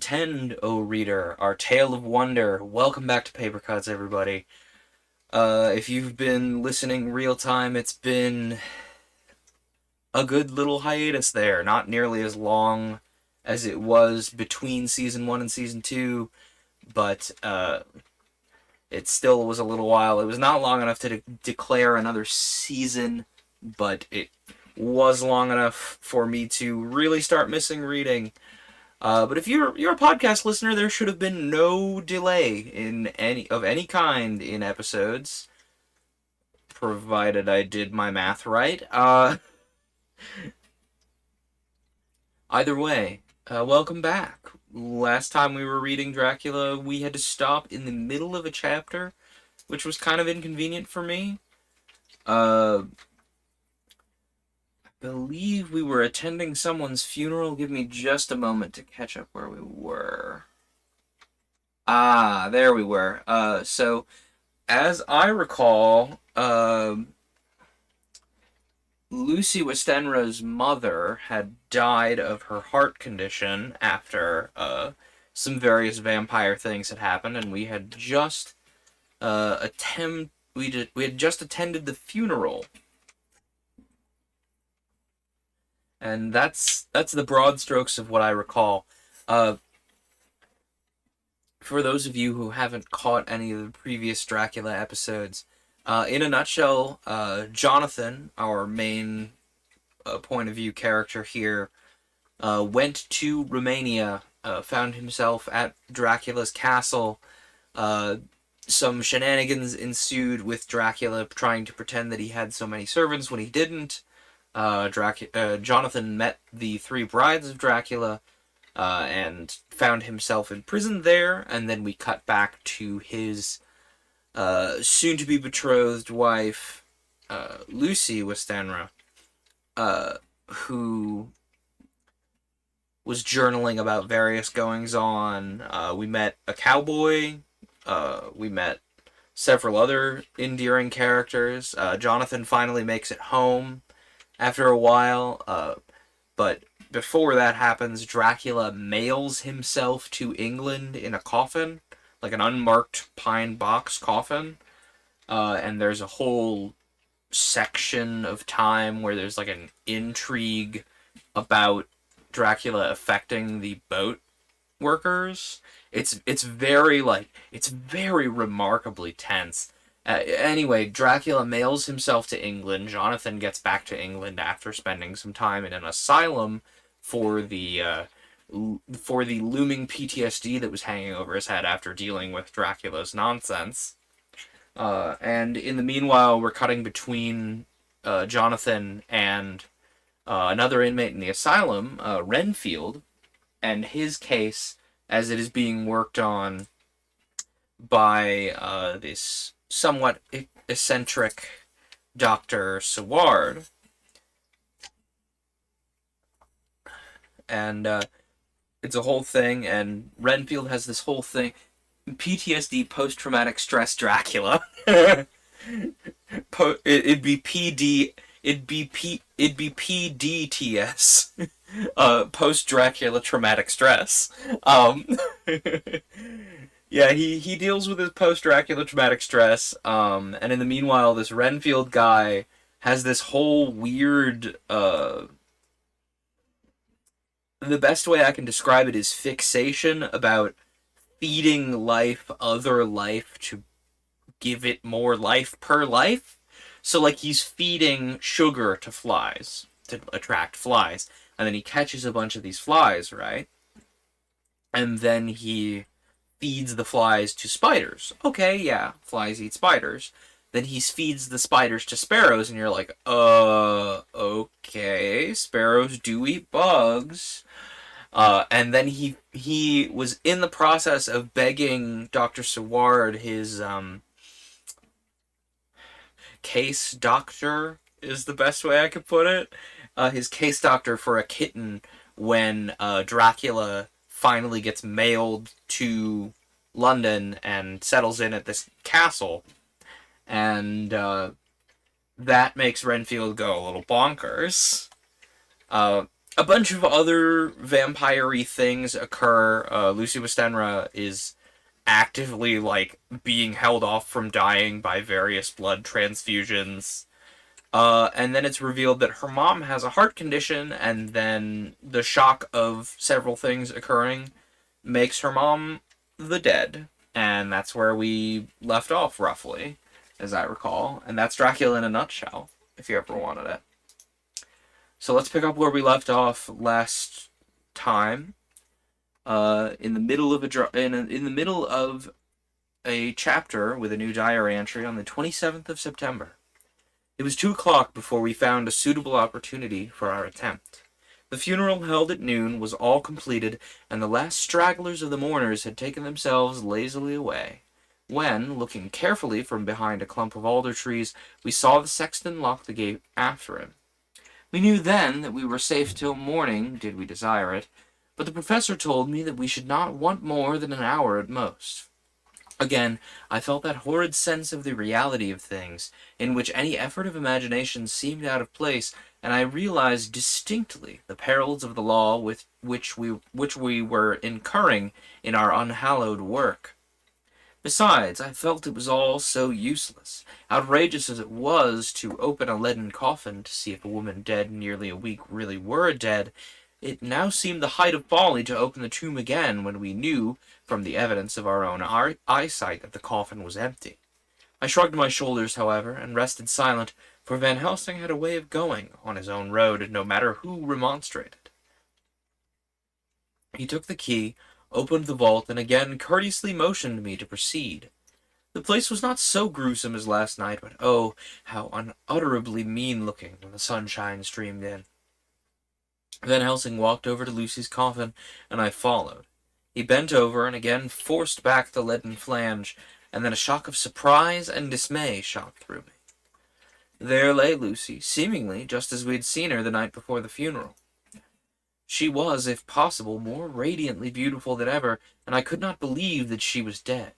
Attend, O reader, our tale of wonder. Welcome back to Paper Cuts, everybody. If you've been listening real time, it's been a good little hiatus there. Not nearly as long as it was between Season 1 and Season 2, but it still was a little while. It was not long enough to declare another season, but it was long enough for me to really start missing reading. But if you're a podcast listener, there should have been no delay in any kind in episodes, provided I did my math right. Either way, welcome back. Last time we were reading Dracula, we had to stop in the middle of a chapter, which was kind of inconvenient for me. I believe we were attending someone's funeral. Give me just a moment to catch up where we were. Ah, there we were. So, as I recall, Lucy Westenra's mother had died of her heart condition after some various vampire things had happened, and we had just we had just attended the funeral, and that's the broad strokes of what I recall. For those of you who haven't caught any of the previous Dracula episodes, in a nutshell, Jonathan, our main point of view character here, went to Romania, found himself at Dracula's castle. Some shenanigans ensued with Dracula trying to pretend that he had so many servants when he didn't. Jonathan met the three brides of Dracula, and found himself imprisoned there, and then we cut back to his soon-to-be betrothed wife, Lucy Westenra, who was journaling about various goings-on. We met a cowboy, we met several other endearing characters. Jonathan finally makes it home after a while, but before that happens, Dracula mails himself to England in a coffin, like an unmarked pine box coffin. And there's a whole section of time where there's like an intrigue about Dracula affecting the boat workers. It's very remarkably tense. Anyway, Dracula mails himself to England. Jonathan gets back to England after spending some time in an asylum for the looming PTSD that was hanging over his head after dealing with Dracula's nonsense. And in the meanwhile, we're cutting between Jonathan and another inmate in the asylum, Renfield, and his case as it is being worked on by this somewhat eccentric Dr. Seward. And it's a whole thing, and Renfield has this whole thing. PTSD, post-traumatic stress Dracula. It'd be PDTS. Post-Dracula traumatic stress. Yeah, he deals with his post-Dracula traumatic stress, and in the meanwhile, this Renfield guy has this whole weird, the best way I can describe it is fixation about feeding life other life to give it more life per life. So, like, he's feeding sugar to flies to attract flies, and then he catches a bunch of these flies, right? And then he feeds the flies to spiders. Okay, yeah, flies eat spiders. Then he feeds the spiders to sparrows, and you're like, okay, sparrows do eat bugs. And then he was in the process of begging Dr. Seward, his case doctor is the best way I could put it. His case doctor for a kitten when Dracula finally gets mailed to London and settles in at this castle. And that makes Renfield go a little bonkers. A bunch of other vampire-y things occur. Lucy Westenra is actively, like, being held off from dying by various blood transfusions. And then it's revealed that her mom has a heart condition, and then the shock of several things occurring makes her mom the dead. And that's where we left off, roughly, as I recall. And that's Dracula in a nutshell, if you ever wanted it. So let's pick up where we left off last time. In the middle of in the middle of a chapter with a new diary entry on the 27th of September. It was 2 o'clock before we found a suitable opportunity for our attempt. The funeral held at noon was all completed, and the last stragglers of the mourners had taken themselves lazily away, when, looking carefully from behind a clump of alder trees, we saw the sexton lock the gate after him. We knew then that we were safe till morning, did we desire it, but the professor told me that we should not want more than an hour at most. Again, I felt that horrid sense of the reality of things, in which any effort of imagination seemed out of place, and I realized distinctly the perils of the law with which we were incurring in our unhallowed work. Besides, I felt it was all so useless. Outrageous as it was to open a leaden coffin to see if a woman dead nearly a week really were dead, it now seemed the height of folly to open the tomb again when we knew, from the evidence of our own eyesight, that the coffin was empty. I shrugged my shoulders, however, and rested silent, for Van Helsing had a way of going on his own road, no matter who remonstrated. He took the key, opened the vault, and again courteously motioned me to proceed. The place was not so gruesome as last night, but oh, how unutterably mean-looking when the sunshine streamed in. Van Helsing walked over to Lucy's coffin, and I followed. He bent over and again forced back the leaden flange, and then a shock of surprise and dismay shot through me. There lay Lucy, seemingly just as we had seen her the night before the funeral. She was, if possible, more radiantly beautiful than ever, and I could not believe that she was dead.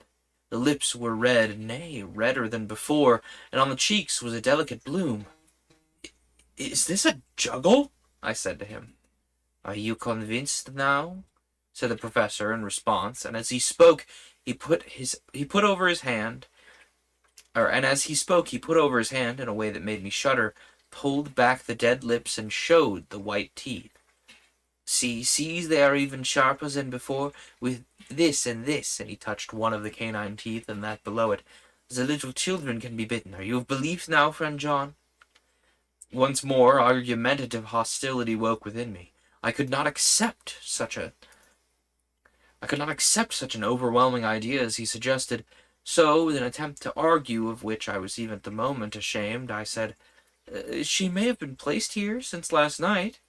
The lips were red, nay, redder than before, and on the cheeks was a delicate bloom. "Is this a juggle?" I said to him. "Are you convinced now?" said the professor in response, and as he spoke, he put over his hand, and as he spoke, he put over his hand in a way that made me shudder, pulled back the dead lips, and showed the white teeth. See, they are even sharper than before, with this and this," and he touched one of the canine teeth and that below it. "The little children can be bitten. Are you of belief now, friend John?" Once more argumentative hostility woke within me. I could not accept such an overwhelming idea as he suggested, so, with an attempt to argue, of which I was even at the moment ashamed, I said, "She may have been placed here since last night."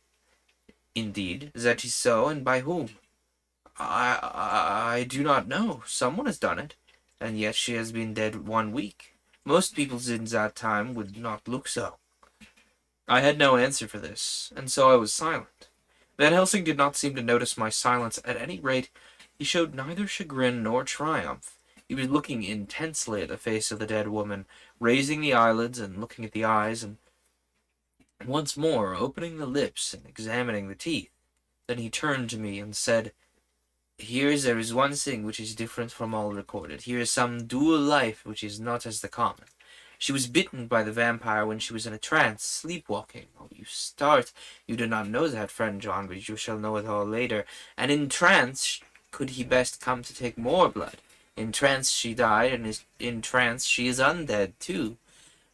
"Indeed, that is so, and by whom?" I do not know. Someone has done it, and yet she has been dead 1 week. Most people in that time would not look so." I had no answer for this, and so I was silent. Van Helsing did not seem to notice my silence. At any rate, he showed neither chagrin nor triumph. He was looking intensely at the face of the dead woman, raising the eyelids and looking at the eyes, and once more opening the lips and examining the teeth. Then he turned to me and said, "Here there is one thing which is different from all recorded. Here is some dual life which is not as the common. She was bitten by the vampire when she was in a trance, sleepwalking." Oh, you start. You do not know that, friend John, but you shall know it all later. "And in trance could he best come to take more blood. In trance she died, and in trance she is undead, too.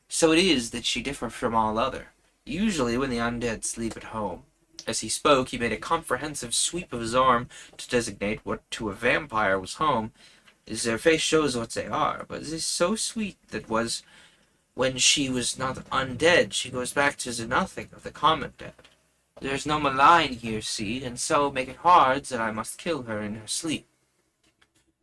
So it is that she differs from all other. Usually when the undead sleep at home." As he spoke, he made a comprehensive sweep of his arm to designate what to a vampire was home. "Is their face shows what they are, but it is so sweet that was when she was not undead, she goes back to the nothing of the common dead. There is no malign here, see, and so make it hard that I must kill her in her sleep."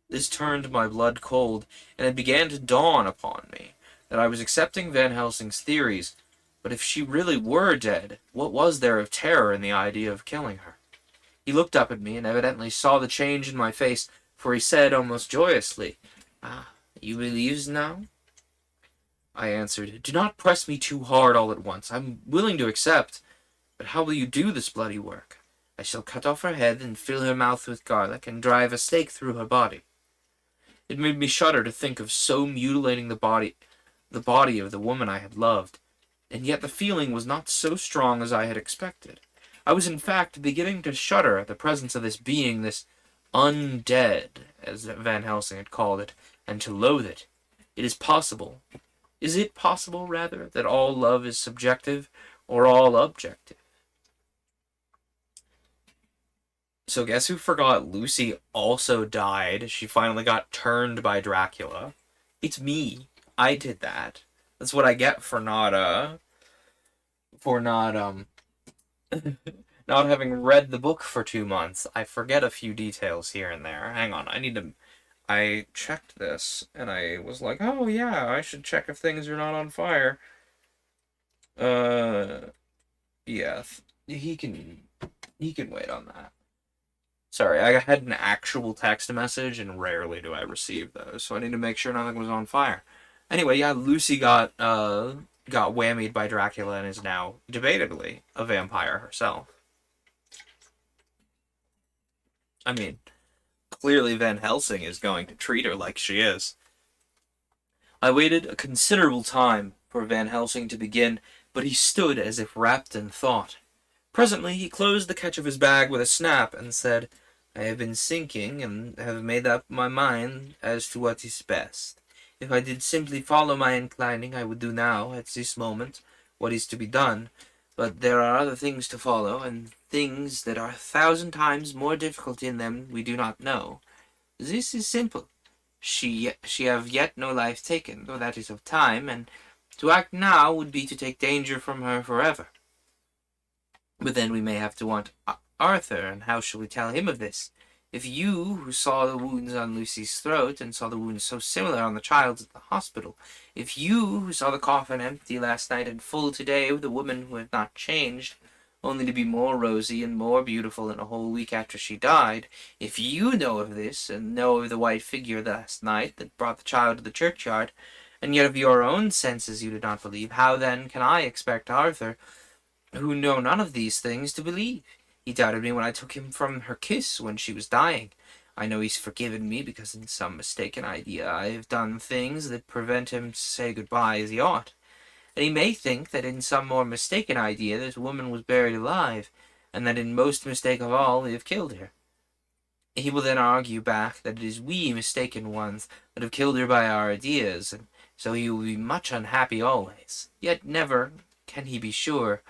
This turned my blood cold, and it began to dawn upon me that I was accepting Van Helsing's theories. But if she really were dead, what was there of terror in the idea of killing her? He looked up at me and evidently saw the change in my face, for he said almost joyously, "Ah, you believe now?" I answered, "Do not press me too hard all at once. I'm willing to accept." But how will you do this bloody work? I shall cut off her head and fill her mouth with garlic and drive a stake through her body. It made me shudder to think of so mutilating the body of the woman I had loved, and yet the feeling was not so strong as I had expected. I was in fact beginning to shudder at the presence of this being, this undead, as Van Helsing had called it, and to loathe it. It is possible. Is it possible, rather, that all love is subjective, or all objective? So guess who forgot Lucy also died? She finally got turned by Dracula. It's me. I did that. That's what I get for not not having read the book for 2 months. I forget a few details here and there. Hang on, I checked this and I was like, oh yeah, I should check if things are not on fire. Uh yeah, he can wait on that. Sorry, I had an actual text message, and rarely do I receive those, so I need to make sure nothing was on fire. Anyway, yeah, Lucy got whammied by Dracula and is now debatably a vampire herself. I mean, clearly Van Helsing is going to treat her like she is. I waited a considerable time for Van Helsing to begin, but he stood as if wrapped in thought. Presently he closed the catch of his bag with a snap and said, I have been thinking and have made up my mind as to what is best. If I did simply follow my inclining, I would do now, at this moment, what is to be done. But there are other things to follow, and things that are 1,000 times more difficult in them we do not know. This is simple. She have yet no life taken, though that is of time, and to act now would be to take danger from her forever. But then we may have to want Arthur, and how shall we tell him of this? If you, who saw the wounds on Lucy's throat, and saw the wounds so similar on the child's at the hospital, if you, who saw the coffin empty last night and full today with a woman who had not changed, only to be more rosy and more beautiful in a whole week after she died, if you know of this, and know of the white figure last night that brought the child to the churchyard, and yet of your own senses you did not believe, how then can I expect Arthur, who know none of these things, to believe? He doubted me when I took him from her kiss when she was dying. I know he's forgiven me because in some mistaken idea I have done things that prevent him to say goodbye as he ought. And he may think that in some more mistaken idea this woman was buried alive, and that in most mistake of all we have killed her. He will then argue back that it is we mistaken ones that have killed her by our ideas, and so he will be much unhappy always. Yet never can he be sure,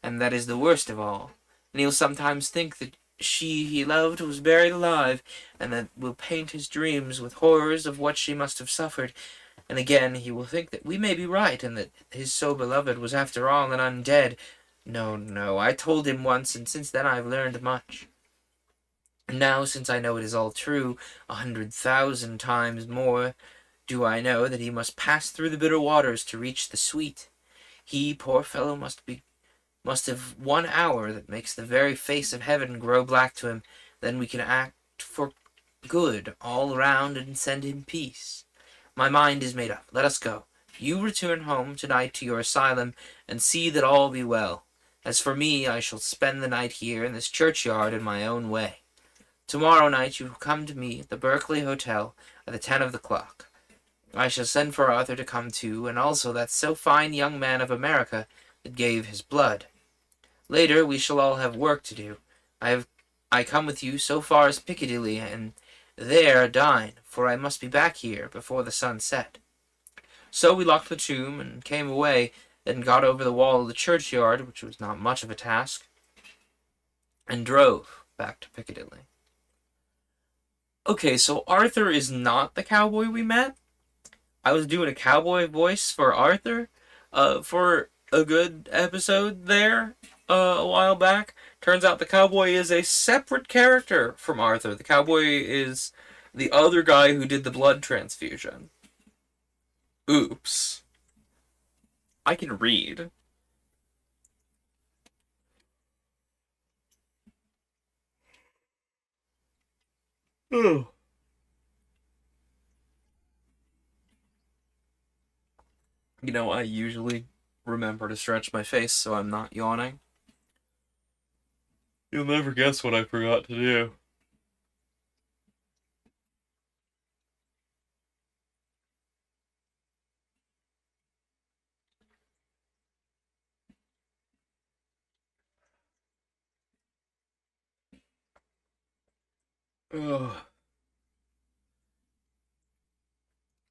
and that is the worst of all. And he'll sometimes think that she he loved was buried alive, and that will paint his dreams with horrors of what she must have suffered. And again he will think that we may be right, and that his so beloved was after all an undead. No, no, I told him once, and since then I have learned much. And now, since I know it is all true, 100,000 times more do I know that he must pass through the bitter waters to reach the sweet. He, poor fellow, must have 1 hour that makes the very face of heaven grow black to him. Then we can act for good all round and send him peace. My mind is made up. Let us go. You return home tonight to your asylum, and see that all be well. As for me, I shall spend the night here in this churchyard in my own way. Tomorrow night you will come to me at the Berkeley Hotel at the 10 of the clock. I shall send for Arthur to come too, and also that so fine young man of America that gave his blood. Later we shall all have work to do. I come with you so far as Piccadilly, and there dine, for I must be back here before the sun set. So we locked the tomb and came away, then got over the wall of the churchyard, which was not much of a task, and drove back to Piccadilly. Okay, so Arthur is not the cowboy we met. I was doing a cowboy voice for Arthur, for a good episode there, a while back. Turns out the cowboy is a separate character from Arthur. The cowboy is the other guy who did the blood transfusion. Oops. I can read. Oh. I usually remember to stretch my face so I'm not yawning. You'll never guess what I forgot to do. Ugh.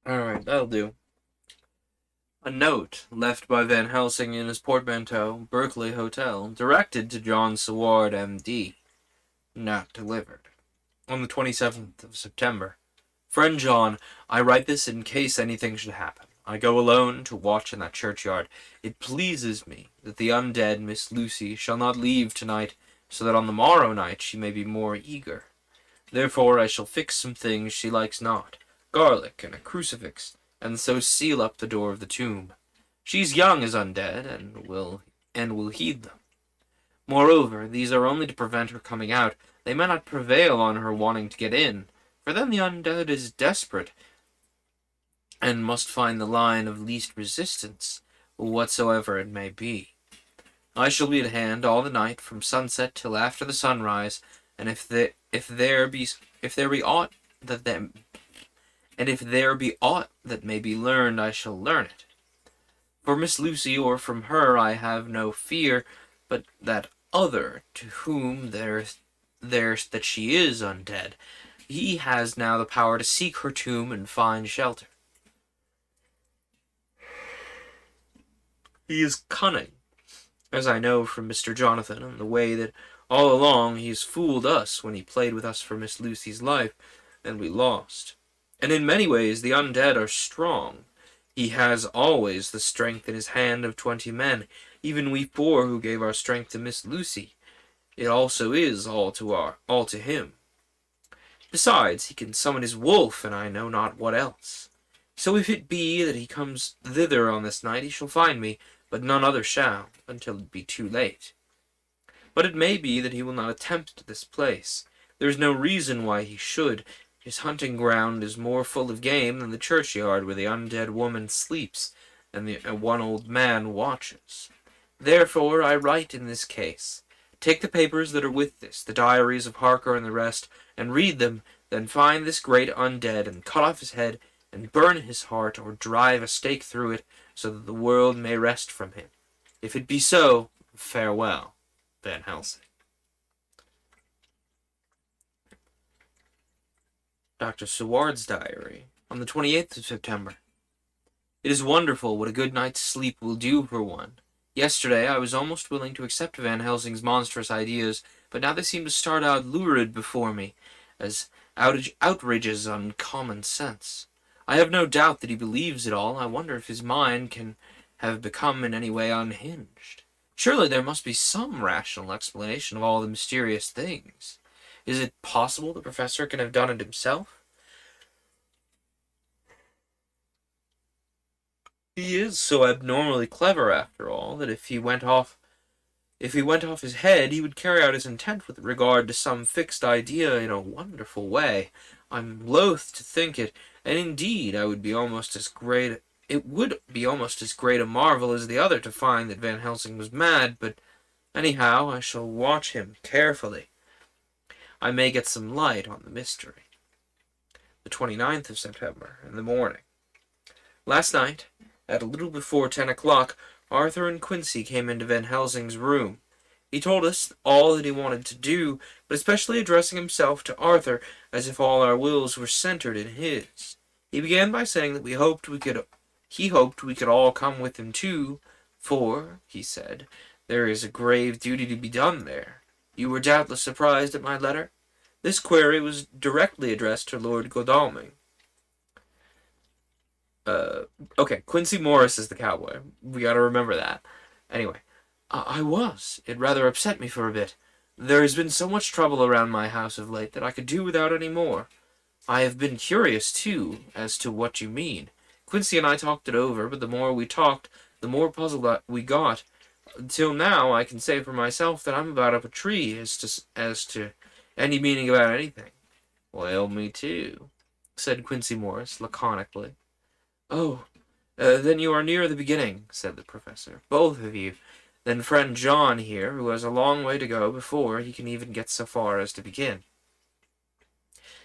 Alright, that'll do. A note left by Van Helsing in his portmanteau, Berkeley Hotel, directed to John Seward, M.D. Not delivered. On the 27th of September. Friend John, I write this in case anything should happen. I go alone to watch in that churchyard. It pleases me that the undead Miss Lucy shall not leave tonight, so that on the morrow night she may be more eager. Therefore I shall fix some things she likes not, garlic and a crucifix, and so seal up the door of the tomb. She's young as undead, and will heed them. Moreover, these are only to prevent her coming out. They may not prevail on her wanting to get in, for then the undead is desperate, and must find the line of least resistance, whatsoever it may be. I shall be at hand all the night, from sunset till after the sunrise, and if there be aught that may be learned, I shall learn it. For Miss Lucy, or from her, I have no fear, but that other, to whom that she is undead, he has now the power to seek her tomb and find shelter. He is cunning, as I know from Mr. Jonathan, and the way that all along he has fooled us when he played with us for Miss Lucy's life, and we lost. And in many ways the undead are strong. He has always the strength in his hand of 20 men, even we 4 who gave our strength to Miss Lucy. It also is all to him. Besides, he can summon his wolf, and I know not what else. So if it be that he comes thither on this night, he shall find me, but none other shall, until it be too late. But it may be that he will not attempt this place. There is no reason why he should. His hunting ground is more full of game than the churchyard where the undead woman sleeps, and the one old man watches. Therefore I write in this case. Take the papers that are with this, the diaries of Harker and the rest, and read them, then find this great undead, and cut off his head, and burn his heart, or drive a stake through it, so that the world may rest from him. If it be so, farewell, Van Helsing. Dr. Seward's diary, on the 28th of September. It is wonderful what a good night's sleep will do for one. Yesterday I was almost willing to accept Van Helsing's monstrous ideas, but now they seem to start out lurid before me, as outrages on common sense. I have no doubt that he believes it all. I wonder if his mind can have become in any way unhinged. Surely there must be some rational explanation of all the mysterious things. Is it possible the professor can have done it himself? He is so abnormally clever, after all, that if he went off his head, he would carry out his intent with regard to some fixed idea in a wonderful way. I'm loath to think it, and indeed it would be almost as great a marvel as the other to find that Van Helsing was mad, but anyhow I shall watch him carefully. I may get some light on the mystery. The 29th of September, in the morning. Last night, at a little before 10 o'clock, Arthur and Quincy came into Van Helsing's room. He told us all that he wanted to do, but especially addressing himself to Arthur, as if all our wills were centered in his. He began by saying that he hoped we could all come with him too, for, he said, there is a grave duty to be done there. You were doubtless surprised at my letter? This query was directly addressed to Lord Godalming. Okay, Quincy Morris is the cowboy. We gotta remember that. Anyway, I was. It rather upset me for a bit. There has been so much trouble around my house of late that I could do without any more. I have been curious, too, as to what you mean. Quincy and I talked it over, but the more we talked, the more puzzled we got. Till now, I can say for myself that I'm about up a tree as to any meaning about anything. Well, me too, said Quincy Morris laconically. Oh, then you are near the beginning, said the professor. Both of you. Then friend John here, who has a long way to go before he can even get so far as to begin."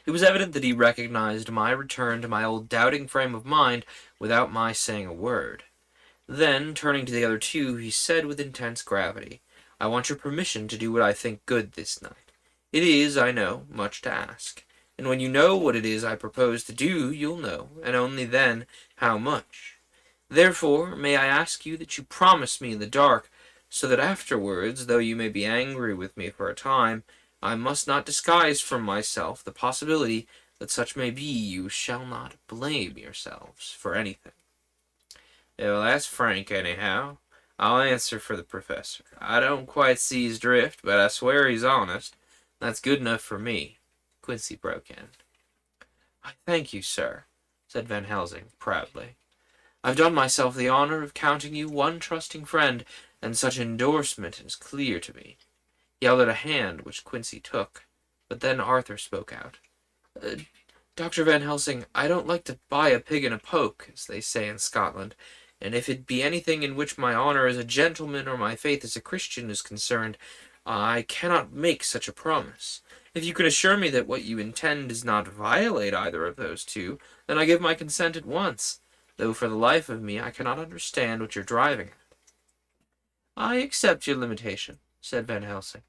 It was evident that he recognized my return to my old doubting frame of mind without my saying a word. Then, turning to the other two, he said with intense gravity, "I want your permission to do what I think good this night. It is, I know, much to ask. And when you know what it is I propose to do, you'll know, and only then, how much. Therefore, may I ask you that you promise me in the dark, so that afterwards, though you may be angry with me for a time, I must not disguise from myself the possibility that such may be you shall not blame yourselves for anything." "Yeah, well, that's frank, anyhow. I'll answer for the professor. I don't quite see his drift, but I swear he's honest. That's good enough for me," Quincy broke in. "I thank you, sir," said Van Helsing proudly. "I've done myself the honor of counting you one trusting friend, and such endorsement is clear to me." He held out a hand, which Quincy took, but then Arthur spoke out. "Dr. Van Helsing, I don't like to buy a pig in a poke, as they say in Scotland, and if it be anything in which my honor as a gentleman or my faith as a Christian is concerned, I cannot make such a promise. If you can assure me that what you intend does not violate either of those two, then I give my consent at once, though for the life of me I cannot understand what you're driving at." "I accept your limitation," said Van Helsing,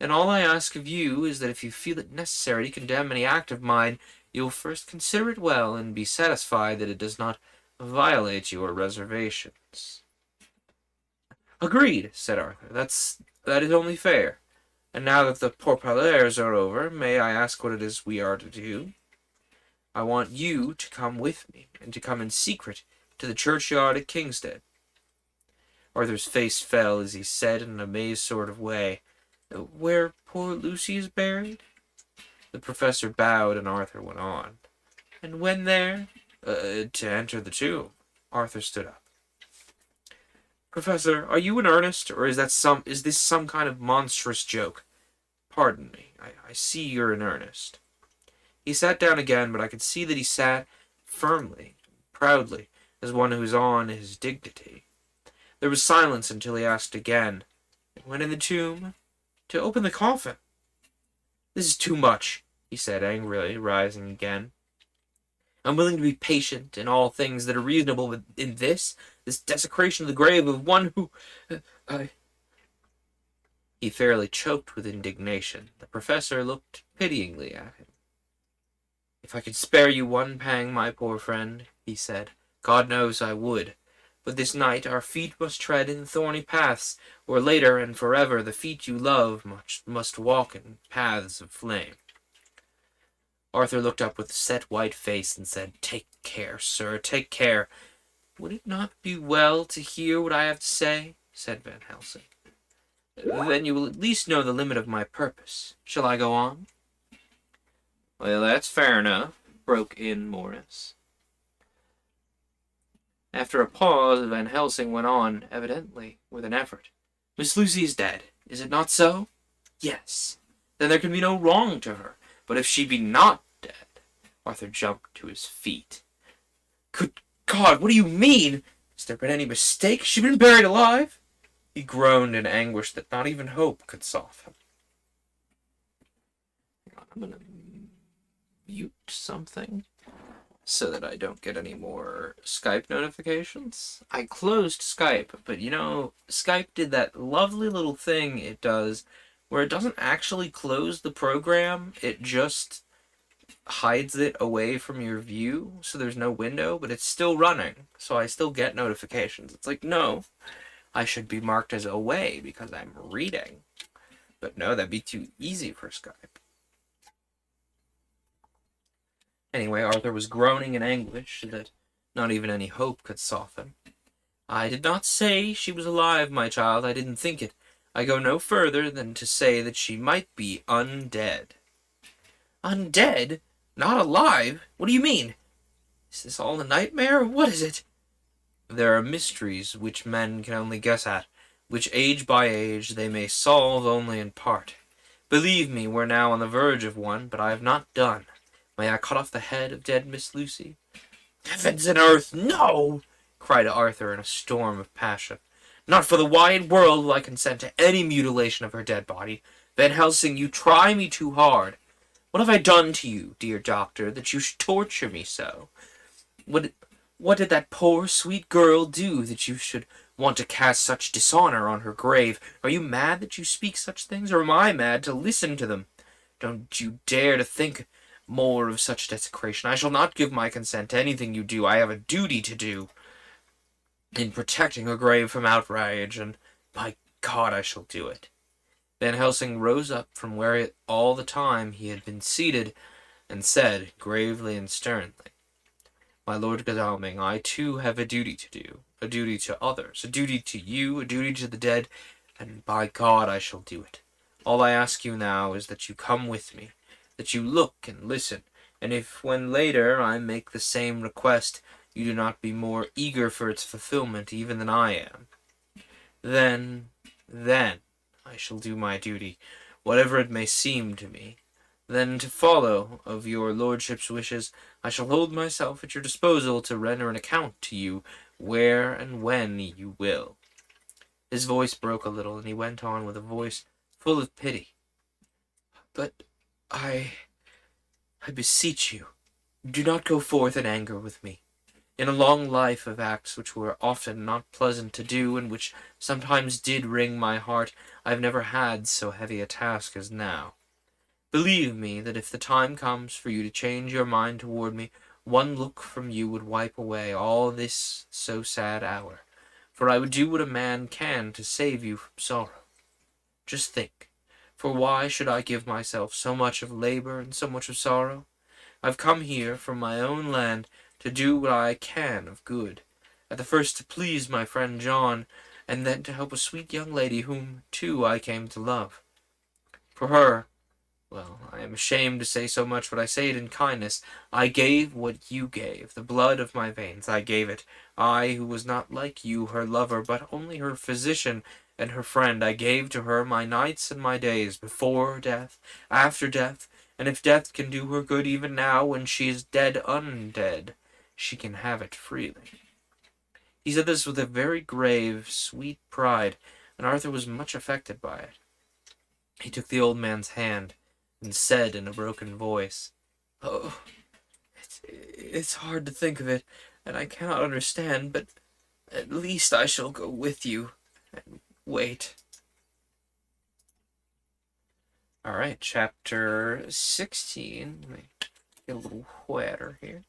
"and all I ask of you is that if you feel it necessary to condemn any act of mine, you'll first consider it well and be satisfied that it does not violate your reservations." "Agreed," said Arthur. That is only fair. And now that the pourparlers are over, may I ask what it is we are to do? I want you to come with me, and to come in secret to the churchyard at Kingstead." Arthur's face fell as he said in an amazed sort of way, "Where poor Lucy is buried?" The professor bowed, and Arthur went on. "And when there?" To enter the tomb." Arthur stood up. "Professor, are you in earnest, or is this some kind of monstrous joke? Pardon me, I see you're in earnest." He sat down again, but I could see that he sat firmly, proudly, as one who's on his dignity. There was silence until he asked again, "When in the tomb?" "To open the coffin." "This is too much," he said angrily, rising again. "I'm willing to be patient in all things that are reasonable, but in this desecration of the grave of one who... I... He fairly choked with indignation. The professor looked pityingly at him. "If I could spare you one pang, my poor friend," he said, "God knows I would. But this night our feet must tread in thorny paths, or later and forever the feet you love must walk in paths of flame." Arthur looked up with a set white face and said, "Take care, sir, take care." "Would it not be well to hear what I have to say?" said Van Helsing. "Then you will at least know the limit of my purpose. Shall I go on?" "Well, that's fair enough," broke in Morris. After a pause, Van Helsing went on, evidently with an effort. "Miss Lucy is dead, is it not so?" "Yes." "Then there can be no wrong to her. But if she be not dead..." Arthur jumped to his feet. "Good God, what do you mean? Has there been any mistake? Has she been buried alive?" He groaned in anguish that not even hope could soften. I'm going to mute something so that I don't get any more Skype notifications. I closed Skype, but Skype did that lovely little thing it does where it doesn't actually close the program, it just hides it away from your view, so there's no window, but it's still running, so I still get notifications. It's like, no, I should be marked as away because I'm reading. But no, that'd be too easy for Skype. Anyway, Arthur was groaning in anguish that not even any hope could soften. "I did not say she was alive, my child. I didn't think it. I go no further than to say that she might be undead." "Undead? Not alive? What do you mean? Is this all a nightmare, or what is it?" "There are mysteries which men can only guess at, which age by age they may solve only in part. Believe me, we're now on the verge of one, but I have not done. May I cut off the head of dead Miss Lucy?" "Heavens and earth, no!" cried Arthur in a storm of passion. Not for the wide world will I consent to any mutilation of her dead body. Van Helsing, you try me too hard. What have I done to you, dear doctor, that you should torture me so? What, what did that poor, sweet girl do that you should want to cast such dishonor on her grave? Are you mad that you speak such things, or am I mad to listen to them? Don't you dare to think more of such desecration. I shall not give my consent to anything you do. I have a duty to do in protecting her grave from outrage, and by God I shall do it. Van Helsing rose up from where all the time he had been seated, and said, gravely and sternly, "My Lord Godalming, I too have a duty to do, a duty to others, a duty to you, a duty to the dead, and by God I shall do it. All I ask you now is that you come with me, that you look and listen, and if when later I make the same request, you do not be more eager for its fulfillment even than I am, then I shall do my duty, whatever it may seem to me. Then, to follow of your lordship's wishes, I shall hold myself at your disposal to render an account to you where and when you will." His voice broke a little, and he went on with a voice full of pity. "But I beseech you, do not go forth in anger with me. In a long life of acts which were often not pleasant to do, and which sometimes did wring my heart, I have never had so heavy a task as now. Believe me that if the time comes for you to change your mind toward me, one look from you would wipe away all this so sad hour, for I would do what a man can to save you from sorrow. Just think, for why should I give myself so much of labor and so much of sorrow? I've come here from my own land to do what I can of good, at the first to please my friend John, and then to help a sweet young lady whom, too, I came to love. For her, well, I am ashamed to say so much, but I say it in kindness, I gave what you gave, the blood of my veins, I gave it. I, who was not like you, her lover, but only her physician and her friend, I gave to her my nights and my days, before death, after death, and if death can do her good even now, when she is dead undead, she can have it freely." He said this with a very grave, sweet pride, and Arthur was much affected by it. He took the old man's hand, and said in a broken voice, "Oh, it's hard to think of it, and I cannot understand, but at least I shall go with you, and wait." Alright, chapter 16. Let me get a little wetter here.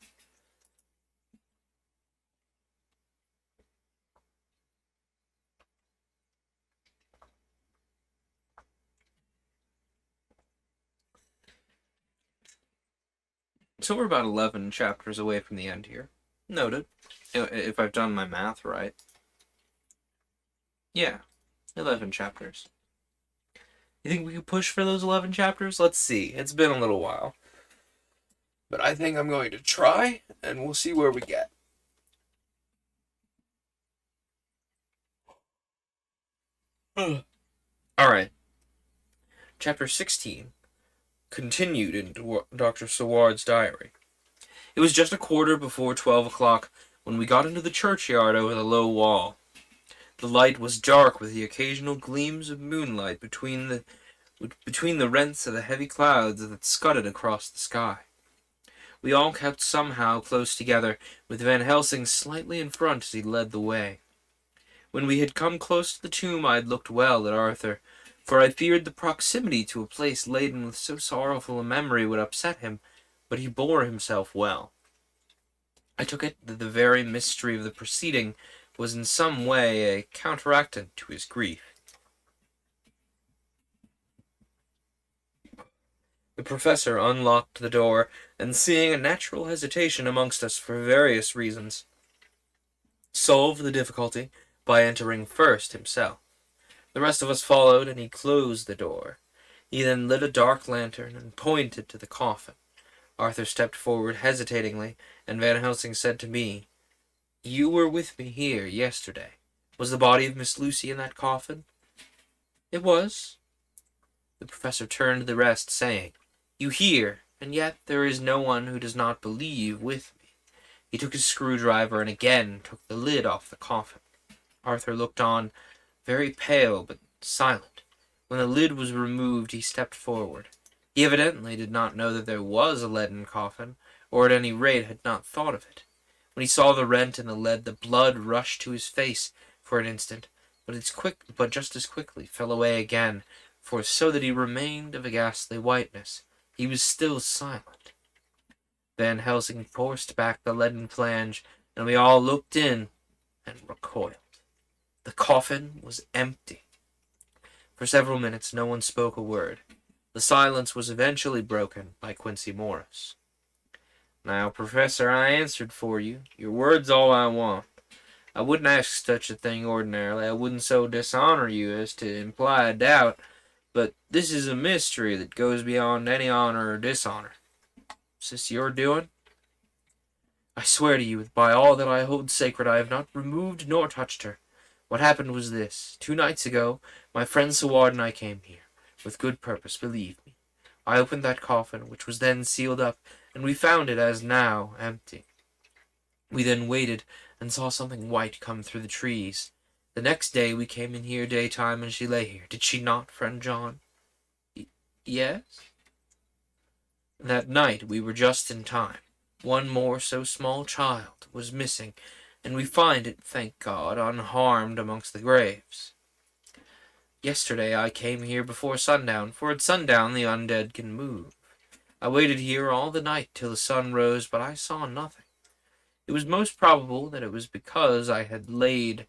So we're about 11 chapters away from the end here. Noted. If I've done my math right. Yeah, 11 chapters. You think we could push for those 11 chapters? Let's see. It's been a little while. But I think I'm going to try, and we'll see where we get. Alright. Chapter 16. Continued in Dr. Saward's diary. It was just a quarter before 12 o'clock when we got into the churchyard over the low wall. The light was dark with the occasional gleams of moonlight between the rents of the heavy clouds that scudded across the sky. We all kept somehow close together, with Van Helsing slightly in front as he led the way. When we had come close to the tomb I had looked well at Arthur, for I feared the proximity to a place laden with so sorrowful a memory would upset him, but he bore himself well. I took it that the very mystery of the proceeding was in some way a counteractant to his grief. The professor unlocked the door, and seeing a natural hesitation amongst us for various reasons, solved the difficulty by entering first himself. The rest of us followed, and he closed the door. He then lit a dark lantern and pointed to the coffin. Arthur stepped forward hesitatingly, and Van Helsing said to me, "You were with me here yesterday. Was the body of Miss Lucy in that coffin?" "It was." The professor turned to the rest, saying, "You hear, and yet there is no one who does not believe with me." He took his screwdriver and again took the lid off the coffin. Arthur looked on, very pale but silent. When the lid was removed, he stepped forward. He evidently did not know that there was a leaden coffin, or at any rate had not thought of it. When he saw the rent in the lead, the blood rushed to his face for an instant, but just as quickly fell away again, for so that he remained of a ghastly whiteness. He was still silent. Van Helsing forced back the leaden flange, and we all looked in and recoiled. The coffin was empty. For several minutes no one spoke a word. The silence was eventually broken by Quincy Morris. "Now, Professor, I answered for you. Your word's all I want. I wouldn't ask such a thing ordinarily. I wouldn't so dishonor you as to imply a doubt, but this is a mystery that goes beyond any honor or dishonor. Is this your doing?" "I swear to you, by all that I hold sacred, I have not removed nor touched her. What happened was this. 2 nights ago, my friend Saward and I came here, with good purpose, believe me. I opened that coffin, which was then sealed up, and we found it, as now, empty. We then waited, and saw something white come through the trees. The next day we came in here daytime, and she lay here. Did she not, friend John?" "Yes." "That night we were just in time. One more so small child was missing, and we find it, thank God, unharmed amongst the graves. Yesterday I came here before sundown, for at sundown the undead can move. I waited here all the night till the sun rose, but I saw nothing. It was most probable that it was because I had laid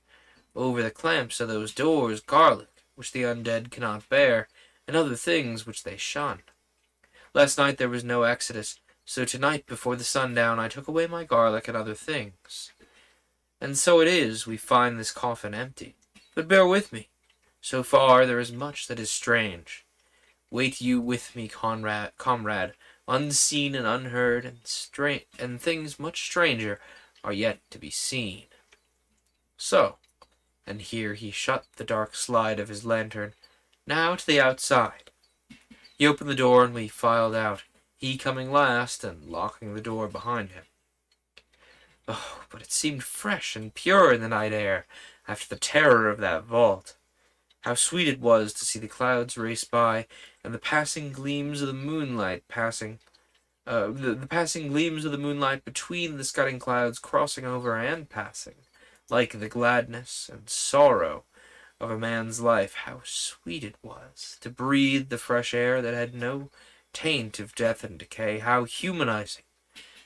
over the clamps of those doors garlic, which the undead cannot bear, and other things which they shun. Last night there was no exodus, so tonight before the sundown I took away my garlic and other things. And so it is we find this coffin empty. But bear with me. So far there is much that is strange. Wait you with me, comrade. Unseen and unheard, and things much stranger are yet to be seen. So," and here he shut the dark slide of his lantern, "now to the outside." He opened the door, and we filed out, he coming last and locking the door behind him. Oh, but it seemed fresh and pure in the night air, after the terror of that vault. How sweet it was to see the clouds race by, and the passing gleams of the moonlight the passing gleams of the moonlight between the scudding clouds crossing over and passing, like the gladness and sorrow of a man's life. How sweet it was to breathe the fresh air that had no taint of death and decay. How humanizing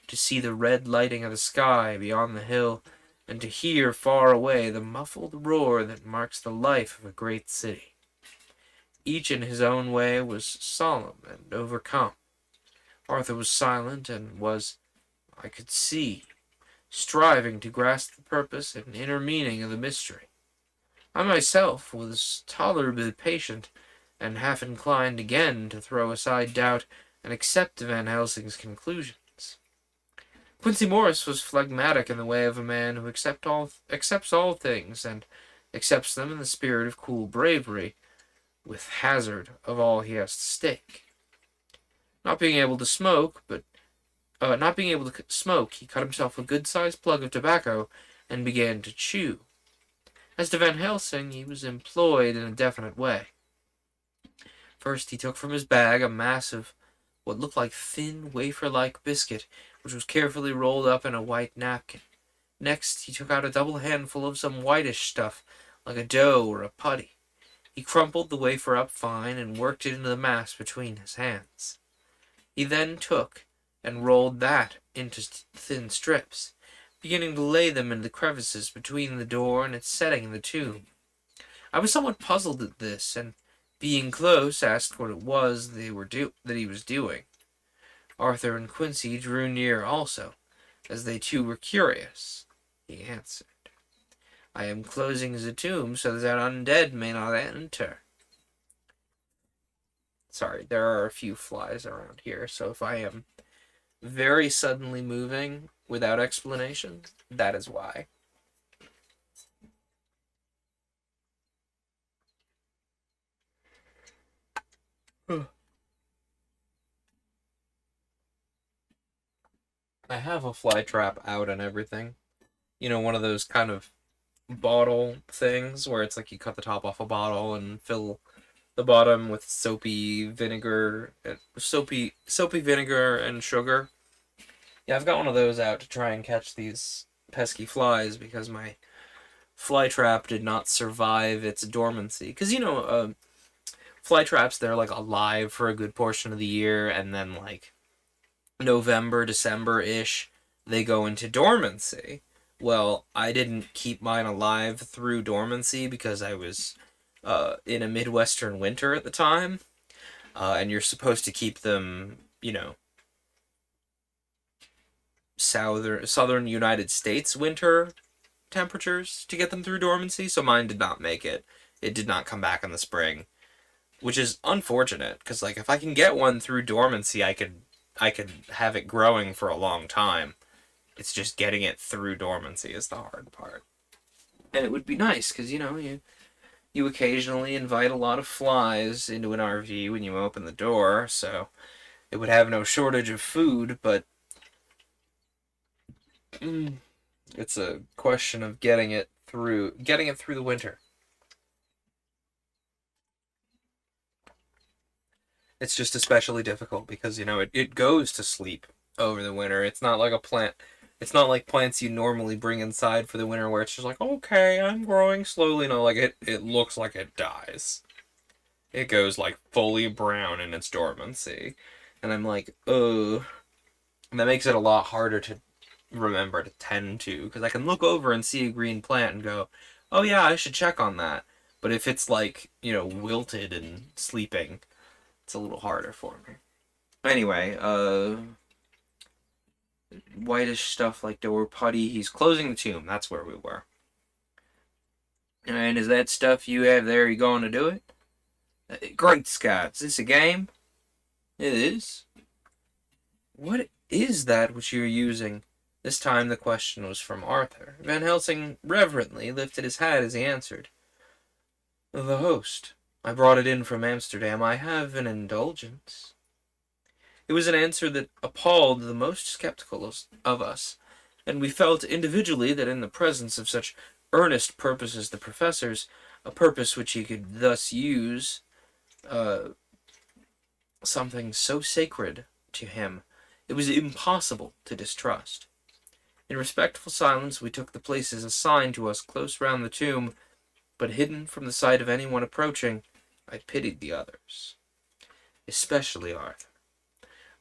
to see the red lighting of the sky beyond the hill, and to hear far away the muffled roar that marks the life of a great city. Each in his own way was solemn and overcome. Arthur was silent, and was, I could see, striving to grasp the purpose and inner meaning of the mystery. I myself was tolerably patient, and half inclined again to throw aside doubt and accept Van Helsing's conclusions. Quincy Morris was phlegmatic in the way of a man who accepts all things, and accepts them in the spirit of cool bravery, with hazard of all he has to stake. Not being able to smoke, he cut himself a good-sized plug of tobacco and began to chew. As to Van Helsing, he was employed in a definite way. First, he took from his bag a mass of what looked like thin, wafer-like biscuit, which was carefully rolled up in a white napkin. Next, he took out a double handful of some whitish stuff, like a dough or a putty. He crumpled the wafer up fine and worked it into the mass between his hands. He then took and rolled that into thin strips, beginning to lay them in the crevices between the door and its setting in the tomb. I was somewhat puzzled at this, and, being close, asked what it was that he was doing. Arthur and Quincy drew near also, as they too were curious. He answered, "I am closing the tomb so that undead may not enter." Sorry, there are a few flies around here, so if I am very suddenly moving without explanation, that is why. I have a fly trap out and everything. You know, one of those kind of bottle things where it's like you cut the top off a bottle and fill the bottom with soapy vinegar and sugar. Yeah, I've got one of those out to try and catch these pesky flies because my fly trap did not survive its dormancy. Because fly traps, they're like alive for a good portion of the year, and then like November, December ish, they go into dormancy. Well, I didn't keep mine alive through dormancy because I was in a Midwestern winter at the time, and you're supposed to keep them, southern United States winter temperatures to get them through dormancy. So mine did not make it. It did not come back in the spring, which is unfortunate because like if I can get one through dormancy, I could have it growing for a long time. It's just getting it through dormancy is the hard part. And it would be nice because you occasionally invite a lot of flies into an RV when you open the door, so it would have no shortage of food, but it's a question of getting it through the winter. It's just especially difficult because it goes to sleep over the winter. It's not like a plant. It's not like plants you normally bring inside for the winter where it's just like, okay, I'm growing slowly. No, like it looks like it dies. It goes like fully brown in its dormancy. And I'm like, ugh. And that makes it a lot harder to remember to tend to because I can look over and see a green plant and go, oh yeah, I should check on that. But if it's like, wilted and sleeping, it's a little harder for me. Anyway, whitish stuff like door putty. He's closing the tomb. That's where we were. And is that stuff you have there? You going to do it? Great Scott! Is this a game? It is. What is that which you're using? This time the question was from Arthur. Van Helsing reverently lifted his hat as he answered. The host. I brought it in from Amsterdam. I have an indulgence. It was an answer that appalled the most skeptical of us, and we felt individually that in the presence of such earnest purpose as the professor's, a purpose which he could thus use, something so sacred to him, it was impossible to distrust. In respectful silence we took the places assigned to us close round the tomb, but hidden from the sight of anyone approaching. I pitied the others, especially Arthur.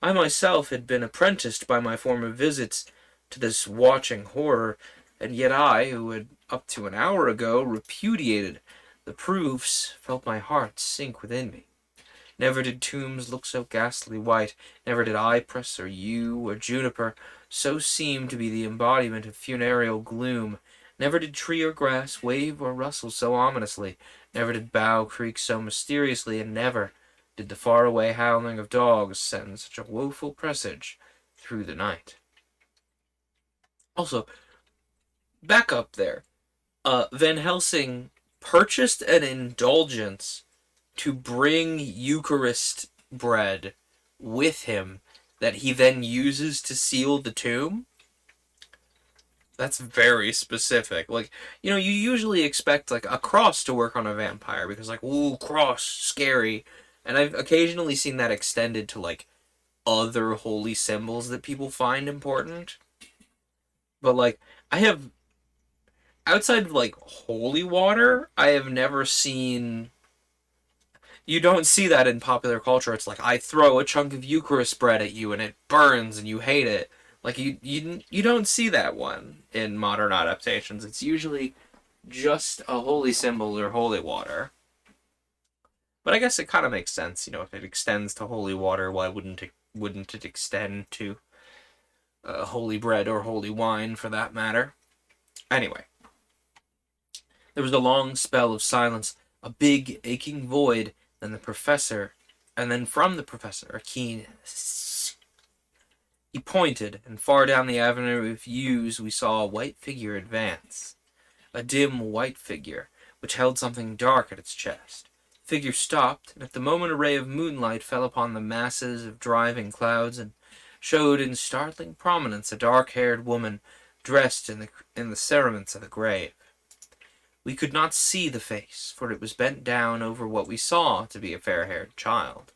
I myself had been apprenticed by my former visits to this watching horror, and yet I, who had up to an hour ago repudiated the proofs, felt my heart sink within me. Never did tombs look so ghastly white, never did cypress or yew or juniper so seem to be the embodiment of funereal gloom, never did tree or grass wave or rustle so ominously, never did bough creak so mysteriously, and never did the faraway howling of dogs send such a woeful presage through the night. Also, back up there. Van Helsing purchased an indulgence to bring Eucharist bread with him that he then uses to seal the tomb. That's very specific. Like, you usually expect like a cross to work on a vampire because like, ooh, cross, scary. And I've occasionally seen that extended to like other holy symbols that people find important. But like, I have outside of like holy water, I have never seen. You don't see that in popular culture. It's like I throw a chunk of Eucharist bread at you and it burns and you hate it. Like you don't see that one in modern adaptations. It's usually just a holy symbol or holy water. But I guess it kind of makes sense, if it extends to holy water, why wouldn't it extend to holy bread or holy wine for that matter? Anyway, there was a long spell of silence, a big aching void, and then from the professor, a keen "Sss." He pointed, and far down the avenue of yews we saw a white figure advance. A dim white figure, which held something dark at its chest. The figure stopped, and at the moment a ray of moonlight fell upon the masses of driving clouds, and showed in startling prominence a dark-haired woman dressed in the cerements of the grave. We could not see the face, for it was bent down over what we saw to be a fair-haired child.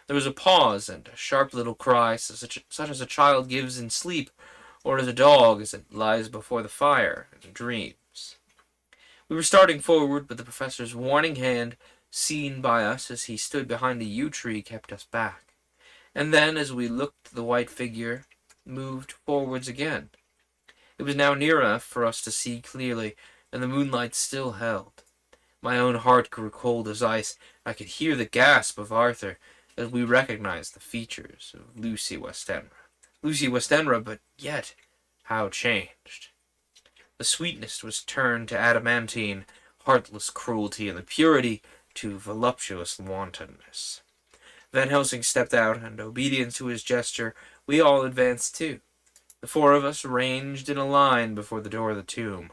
There was a pause and a sharp little cry, such as a child gives in sleep, or as a dog as it lies before the fire and dreams. We were starting forward, but the professor's warning hand, seen by us as he stood behind a yew tree, kept us back. And then, as we looked, the white figure moved forwards again. It was now near enough for us to see clearly, and the moonlight still held. My own heart grew cold as ice. I could hear the gasp of Arthur as we recognized the features of Lucy Westenra. Lucy Westenra, but yet, how changed. The sweetness was turned to adamantine, heartless cruelty, and the purity to voluptuous wantonness. Van Helsing stepped out, and, obedient to his gesture, we all advanced too. The four of us ranged in a line before the door of the tomb.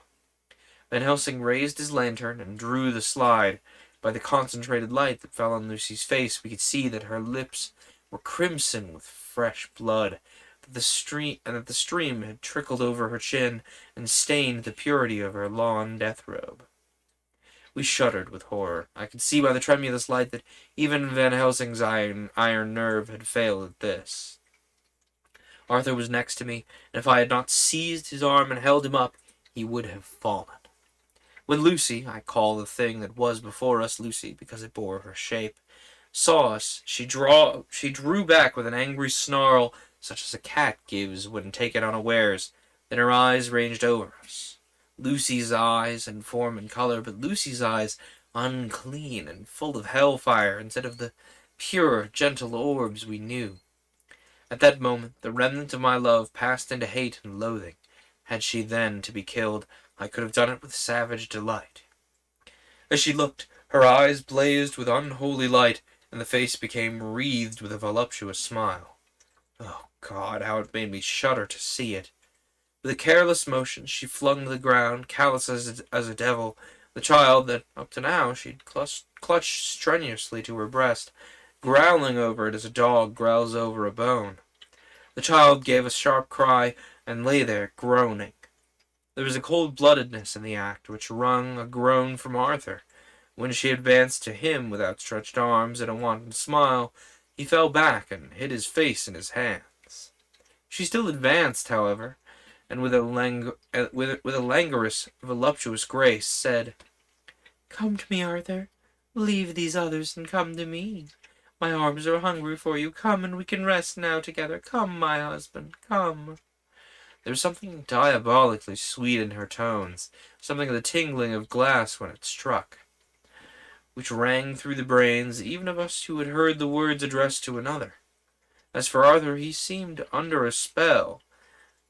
Van Helsing raised his lantern and drew the slide. By the concentrated light that fell on Lucy's face, we could see that her lips were crimson with fresh blood, that the stream had trickled over her chin and stained the purity of her lawn death robe. We shuddered with horror. I could see by the tremulous light that even Van Helsing's iron nerve had failed at this. Arthur was next to me, and if I had not seized his arm and held him up, he would have fallen. When Lucy, I call the thing that was before us Lucy because it bore her shape, saw us, she drew back with an angry snarl, such as a cat gives when taken unawares. Then her eyes ranged over us. Lucy's eyes in form and color, but Lucy's eyes unclean and full of hellfire instead of the pure, gentle orbs we knew. At that moment, the remnant of my love passed into hate and loathing. Had she then to be killed, I could have done it with savage delight. As she looked, her eyes blazed with unholy light, and the face became wreathed with a voluptuous smile. Oh God, how it made me shudder to see it! With a careless motion, she flung to the ground, callous as a devil, the child that, up to now, she'd clutched strenuously to her breast, growling over it as a dog growls over a bone. The child gave a sharp cry and lay there, groaning. There was a cold-bloodedness in the act which wrung a groan from Arthur. When she advanced to him with outstretched arms and a wanton smile, he fell back and hid his face in his hands. She still advanced, however, and with a languorous, voluptuous grace, said, "Come to me, Arthur. Leave these others and come to me. My arms are hungry for you. Come, and we can rest now together. Come, my husband, come." There was something diabolically sweet in her tones, something of the tingling of glass when it struck, which rang through the brains even of us who had heard the words addressed to another. As for Arthur, he seemed under a spell,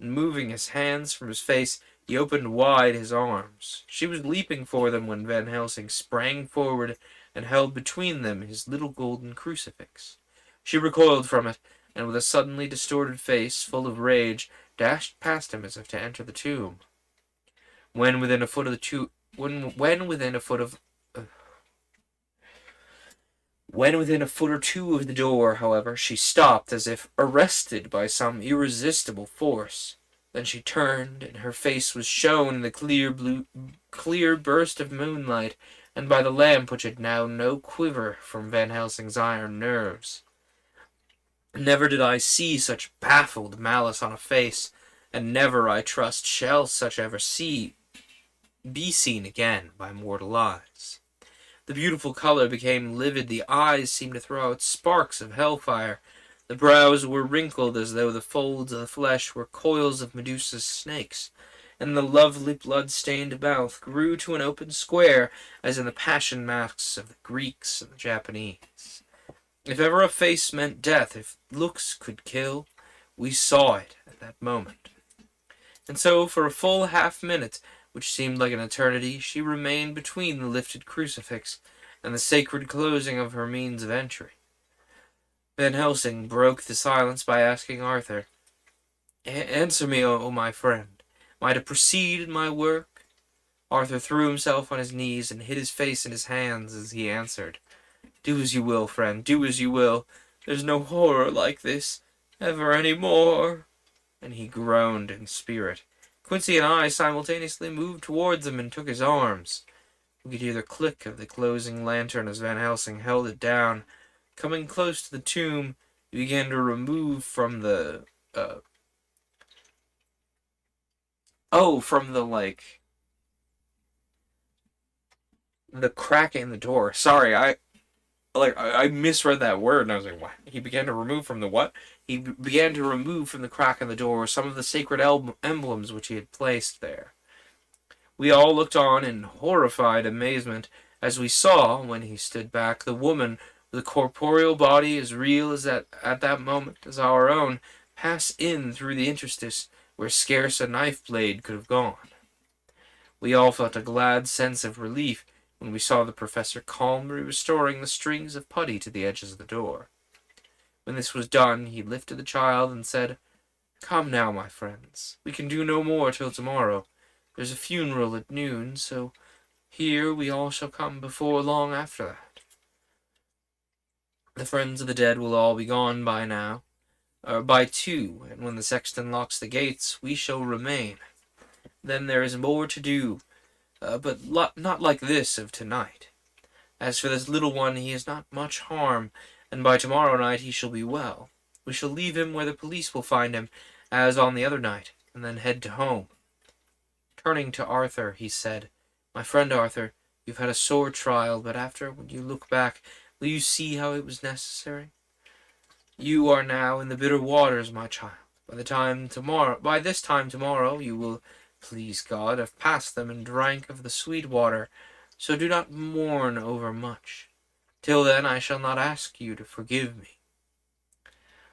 and moving his hands from his face, he opened wide his arms. She was leaping for them when Van Helsing sprang forward and held between them his little golden crucifix. She recoiled from it, and with a suddenly distorted face, full of rage, dashed past him as if to enter the tomb. When within a foot or two of the door, however, she stopped as if arrested by some irresistible force. Then she turned, and her face was shown in the clear burst of moonlight, and by the lamp which had now no quiver from Van Helsing's iron nerves. Never did I see such baffled malice on a face, and never, I trust, shall such ever be seen again by mortal eyes. The beautiful color became livid, the eyes seemed to throw out sparks of hellfire, the brows were wrinkled as though the folds of the flesh were coils of Medusa's snakes, and the lovely blood-stained mouth grew to an open square, as in the passion masks of the Greeks and the Japanese. If ever a face meant death, if looks could kill, we saw it at that moment. And so, for a full half-minute, which seemed like an eternity, she remained between the lifted crucifix and the sacred closing of her means of entry. Van Helsing broke the silence by asking Arthur, "Answer me, O my friend. Am I to proceed in my work?" Arthur threw himself on his knees and hid his face in his hands as he answered, "Do as you will, friend, do as you will. There's no horror like this, ever any more." And he groaned in spirit, Quincy and I simultaneously moved towards him and took his arms. We could hear the click of the closing lantern as Van Helsing held it down. Coming close to the tomb, he began to remove from the the crack in the door. Sorry, I misread that word, and I was like, what? He began to remove from the what? He began to remove from the crack in the door some of the sacred emblems which he had placed there. We all looked on in horrified amazement as we saw, when he stood back, the woman with a corporeal body as real as at that moment as our own pass in through the interstice where scarce a knife blade could have gone. We all felt a glad sense of relief when we saw the professor calmly restoring the strings of putty to the edges of the door. When this was done, he lifted the child and said, "Come now, my friends. We can do no more till tomorrow. There's a funeral at noon, so here we all shall come before long after that. The friends of the dead will all be gone by now, or by 2, and when the sexton locks the gates, we shall remain. Then there is more to do, but not like this of tonight. As for this little one, he is not much harm, and by tomorrow night he shall be well. We shall leave him where the police will find him, as on the other night, and then head to home." Turning to Arthur, he said, "My friend Arthur, you've had a sore trial, but after, when you look back, will you see how it was necessary? You are now in the bitter waters, my child. By this time tomorrow, you will, please God, have passed them and drank of the sweet water, so do not mourn over much. Till then, I shall not ask you to forgive me."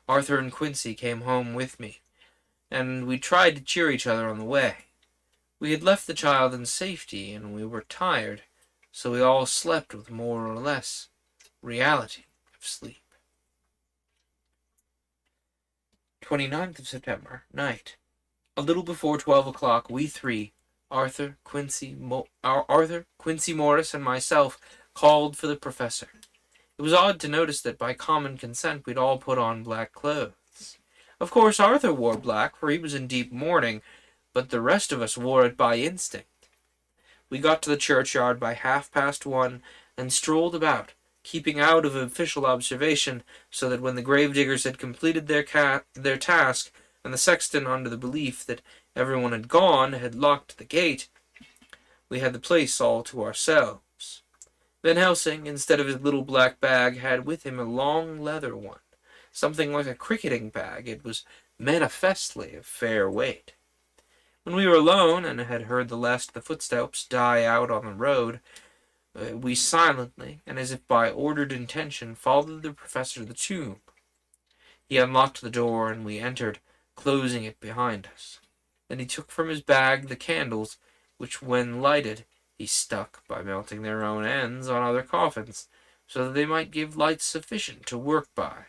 Arthur and Quincy came home with me, and we tried to cheer each other on the way. We had left the child in safety, and we were tired, so we all slept with more or less reality of sleep. 29th of September, night. A little before 12 o'clock, we three, Arthur, Quincy Morris, and myself, called for the professor. It was odd to notice that by common consent we'd all put on black clothes. Of course Arthur wore black, for he was in deep mourning, but the rest of us wore it by instinct. We got to the churchyard by 1:30 and strolled about, keeping out of official observation, so that when the gravediggers had completed their task, and the sexton, under the belief that everyone had gone, had locked the gate, we had the place all to ourselves. Van Helsing, instead of his little black bag, had with him a long leather one, something like a cricketing bag. It was manifestly of fair weight. When we were alone, and had heard the last of the footsteps die out on the road, we silently, and as if by ordered intention, followed the professor to the tomb. He unlocked the door, and we entered, closing it behind us. Then he took from his bag the candles, which, when lighted, he stuck, by melting their own ends, on other coffins, so that they might give light sufficient to work by.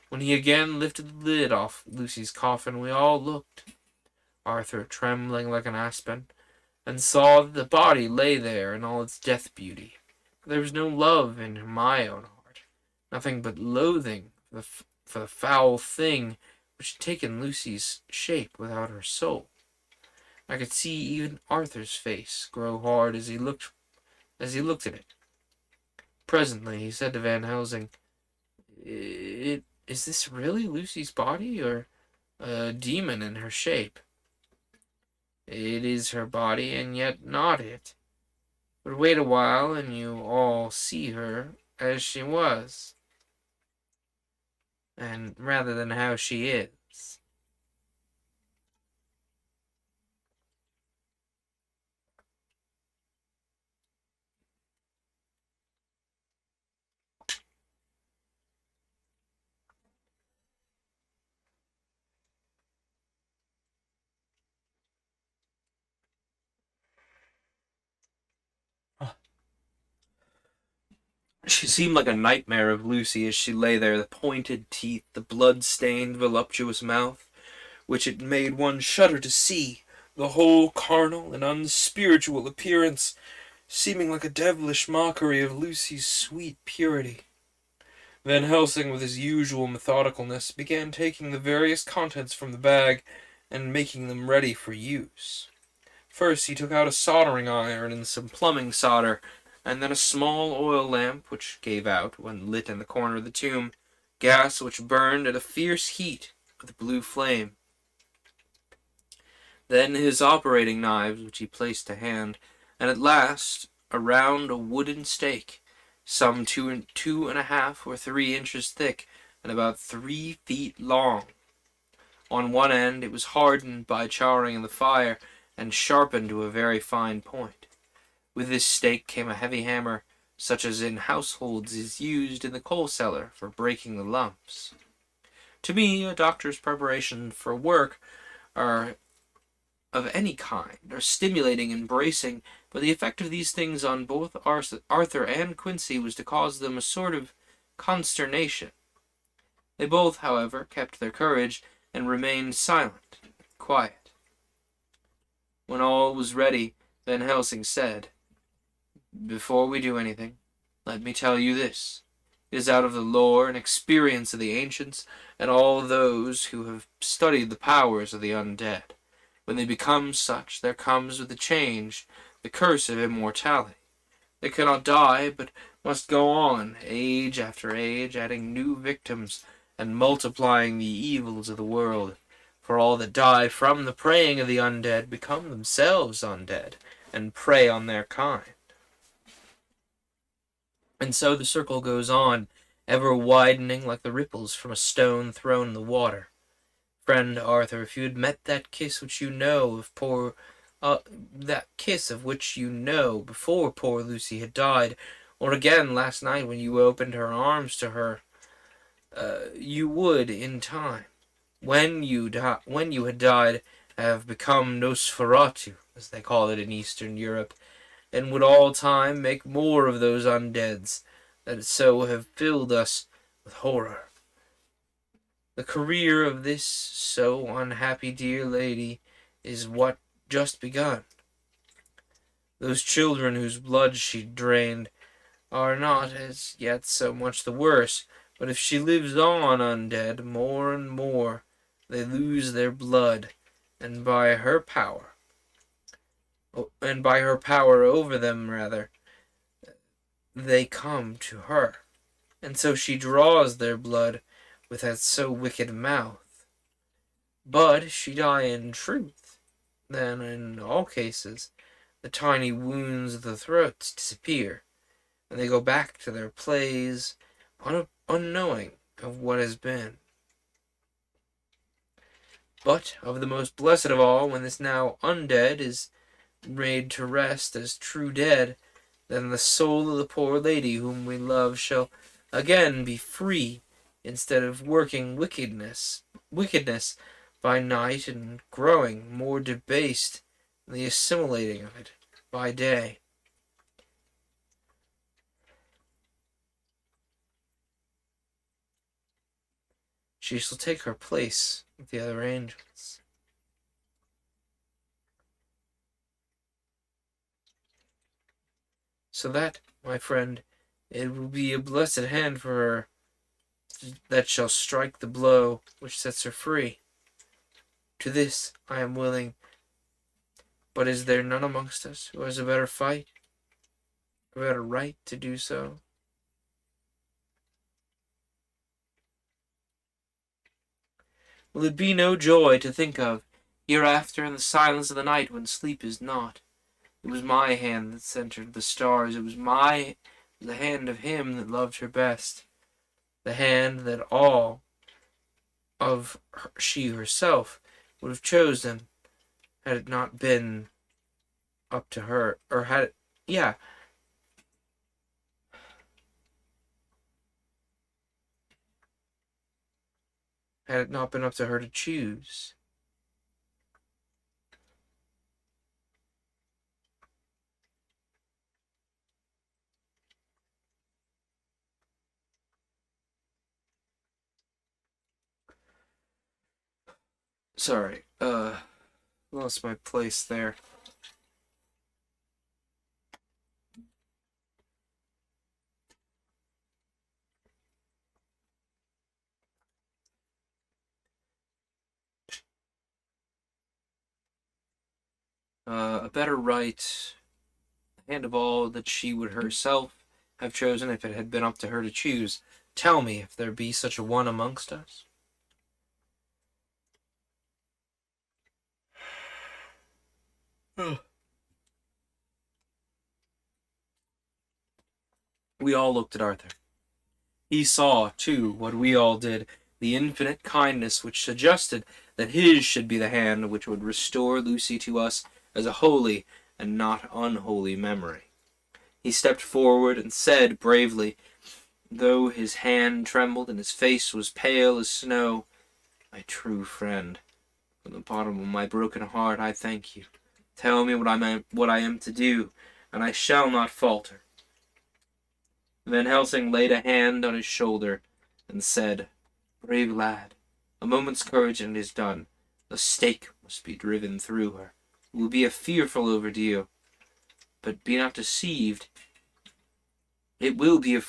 When he again lifted the lid off Lucy's coffin, we all looked, Arthur trembling like an aspen, and saw that the body lay there in all its death beauty. There was no love in my own heart, nothing but loathing for the foul thing which had taken Lucy's shape without her soul. I could see even Arthur's face grow hard as he looked at it. Presently he said to Van Helsing, "Is this really Lucy's body, or a demon in her shape?" "It is her body, and yet not it. But wait a while, and you all see her as she was, and rather than how she is." She seemed like a nightmare of Lucy as she lay there, the pointed teeth, the blood-stained, voluptuous mouth, which it made one shudder to see, the whole carnal and unspiritual appearance, seeming like a devilish mockery of Lucy's sweet purity. Van Helsing, with his usual methodicalness, began taking the various contents from the bag, and making them ready for use. First, he took out a soldering iron and some plumbing solder, and then a small oil lamp, which gave out, when lit in the corner of the tomb, gas which burned at a fierce heat with a blue flame. Then his operating knives, which he placed to hand, and at last around a wooden stake, some 2.5 or 3 inches thick, and about 3 feet long. On one end it was hardened by charring in the fire, and sharpened to a very fine point. With this stake came a heavy hammer, such as in households is used in the coal cellar for breaking the lumps. To me, a doctor's preparation for work are of any kind are stimulating and bracing, but the effect of these things on both Arthur and Quincy was to cause them a sort of consternation. They both, however, kept their courage, and remained silent, quiet. When all was ready, Van Helsing said, "Before we do anything, let me tell you this. It is out of the lore and experience of the ancients, and all those who have studied the powers of the undead. When they become such, there comes with the change the curse of immortality. They cannot die, but must go on, age after age, adding new victims, and multiplying the evils of the world. For all that die from the preying of the undead become themselves undead, and prey on their kind. And so the circle goes on, ever widening like the ripples from a stone thrown in the water. Friend Arthur, if you had met that kiss which you know of that kiss of which you know before poor Lucy had died, or again last night when you opened her arms to her, you would, in time, when you had died, have become Nosferatu, as they call it in Eastern Europe, and would all time make more of those undeads that so have filled us with horror. The career of this so unhappy dear lady is what just begun. Those children whose blood she drained are not as yet so much the worse, but if she lives on undead, more and more they lose their blood, and by her power over them, rather, they come to her, and so she draws their blood with that so wicked mouth. But if she die in truth, then in all cases the tiny wounds of the throats disappear, and they go back to their plays, unknowing of what has been. But of the most blessed of all, when this now undead is made to rest as true dead, then the soul of the poor lady whom we love shall again be free, instead of working wickedness by night, and growing more debased in the assimilating of it by day. She shall take her place with the other angels. So that, my friend, it will be a blessed hand for her that shall strike the blow which sets her free. To this I am willing, but is there none amongst us who has a better fight, a better right to do so? Will it be no joy to think of, hereafter in the silence of the night when sleep is not? It was my hand that centered the stars, it was the hand of him that loved her best, the hand that all of she herself would have chosen, had it not been up to her, or had it, had it not been up to her to choose. Sorry, lost my place there. a better right hand of all that she would herself have chosen if it had been up to her to choose. Tell me if there be such a one amongst us. We all looked at Arthur. He saw, too, what we all did, the infinite kindness which suggested that his should be the hand which would restore Lucy to us as a holy and not unholy memory. He stepped forward and said bravely, though his hand trembled and his face was pale as snow, "My true friend, from the bottom of my broken heart I thank you. Tell me what I am to do, and I shall not falter." Van Helsing laid a hand on his shoulder and said, "Brave lad, a moment's courage and it is done. The stake must be driven through her. It will be a fearful ordeal, but be not deceived. It will be a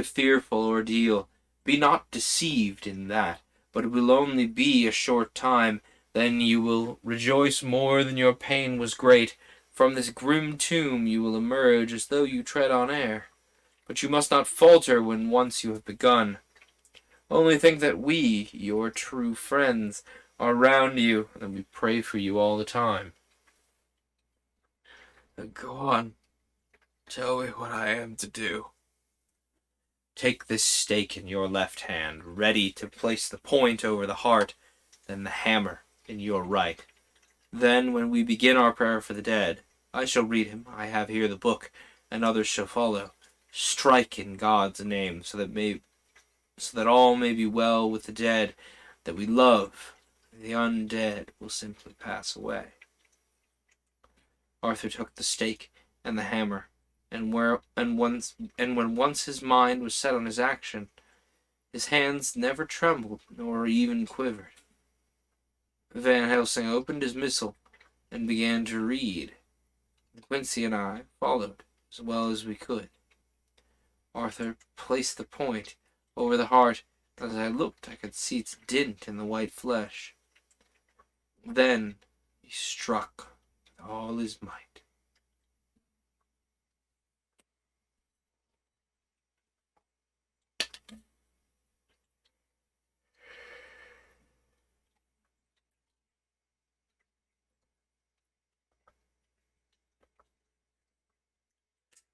fearful ordeal. Be not deceived in that, but it will only be a short time. Then you will rejoice more than your pain was great. From this grim tomb you will emerge as though you tread on air. But you must not falter when once you have begun. Only think that we, your true friends, are round you, and we pray for you all the time." "Go on. Tell me what I am to do." "Take this stake in your left hand, ready to place the point over the heart, then the hammer in your right. Then, when we begin our prayer for the dead, I shall read him, I have here the book, and others shall follow. Strike in God's name, so that all may be well with the dead that we love. The undead will simply pass away." Arthur took the stake and the hammer, and when once his mind was set on his action, his hands never trembled nor even quivered. Van Helsing opened his missal and began to read. Quincy and I followed as well as we could. Arthur placed the point over the heart, and as I looked I could see its dint in the white flesh. Then he struck with all his might.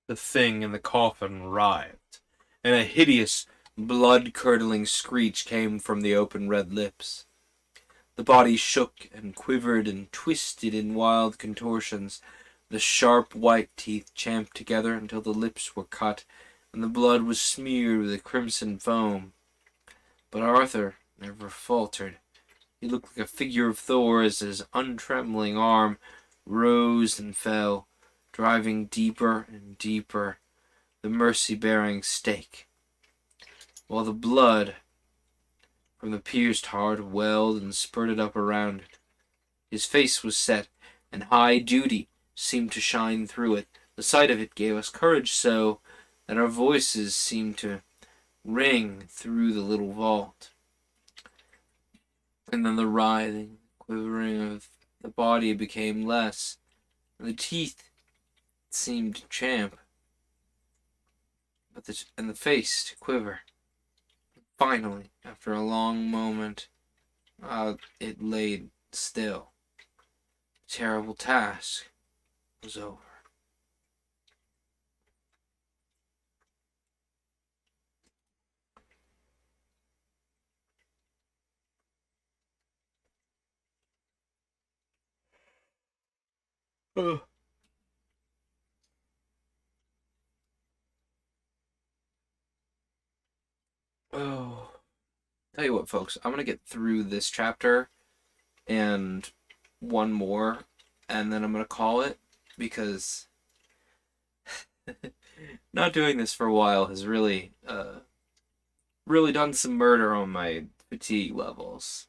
The thing in the coffin writhed, and a hideous, blood-curdling screech came from the open red lips. The body shook and quivered and twisted in wild contortions. The sharp white teeth champed together until the lips were cut, and the blood was smeared with a crimson foam. But Arthur never faltered. He looked like a figure of Thor as his untrembling arm rose and fell, driving deeper and deeper the mercy-bearing stake, while the blood from the pierced heart welled and spurted up around it. His face was set, and high duty seemed to shine through it. The sight of it gave us courage so that our voices seemed to ring through the little vault. And then the writhing, quivering of the body became less, and the teeth seemed to champ, and the face to quiver. Finally, after a long moment, it laid still. The terrible task was over. Oh. Tell you what, folks, I'm going to get through this chapter and one more, and then I'm going to call it, because not doing this for a while has really done some murder on my fatigue levels.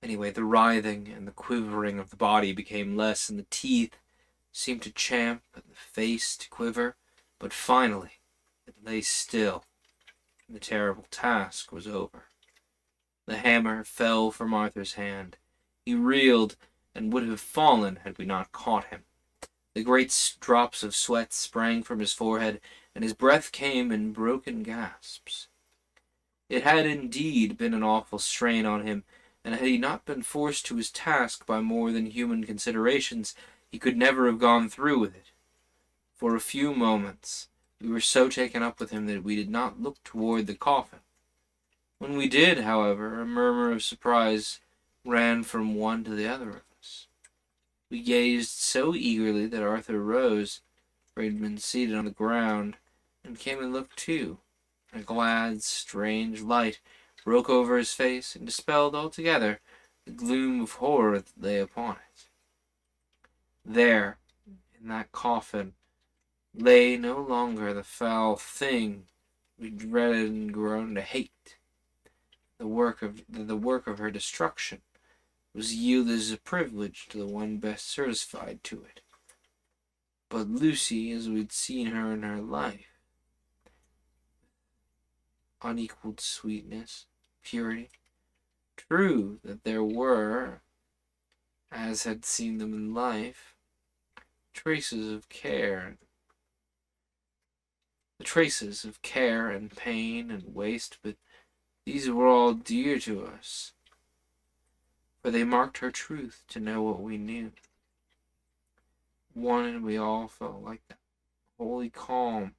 Anyway, the writhing and the quivering of the body became less, and the teeth seemed to champ and the face to quiver, but finally it lay still. and the terrible task was over. The hammer fell from Arthur's hand. He reeled and would have fallen had we not caught him. The great drops of sweat sprang from his forehead, and his breath came in broken gasps. It had indeed been an awful strain on him, and had he not been forced to his task by more than human considerations, he could never have gone through with it. For a few moments we were so taken up with him that we did not look toward the coffin. When we did, however, a murmur of surprise ran from one to the other of us. We gazed so eagerly that Arthur rose, for he had been seated on the ground, and came and looked too. A glad, strange light broke over his face and dispelled altogether the gloom of horror that lay upon it. There, in that coffin, lay no longer the foul thing we dreaded and groaned to hate. The work of her destruction was yielded as a privilege to the one best certified to it. But Lucy, as we'd seen her in her life, unequaled sweetness, purity. True that there were, as had seen them in life, traces of care and pain and waste, but these were all dear to us, for they marked her truth to know what we knew. One and we all felt like that holy calm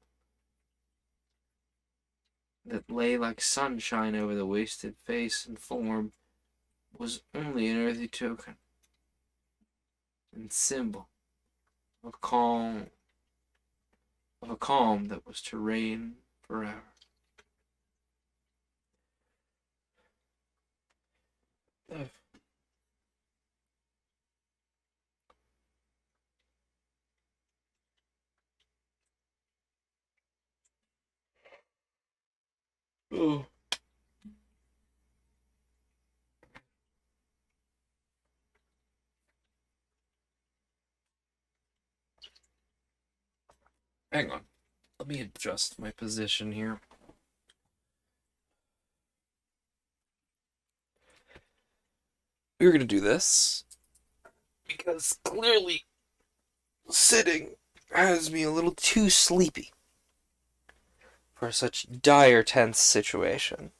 that lay like sunshine over the wasted face and form was only an earthly token and symbol of a calm that was to reign forever. Oh. Hang on. Let me adjust my position here. We're going to do this because clearly sitting has me a little too sleepy for such dire, tense situation.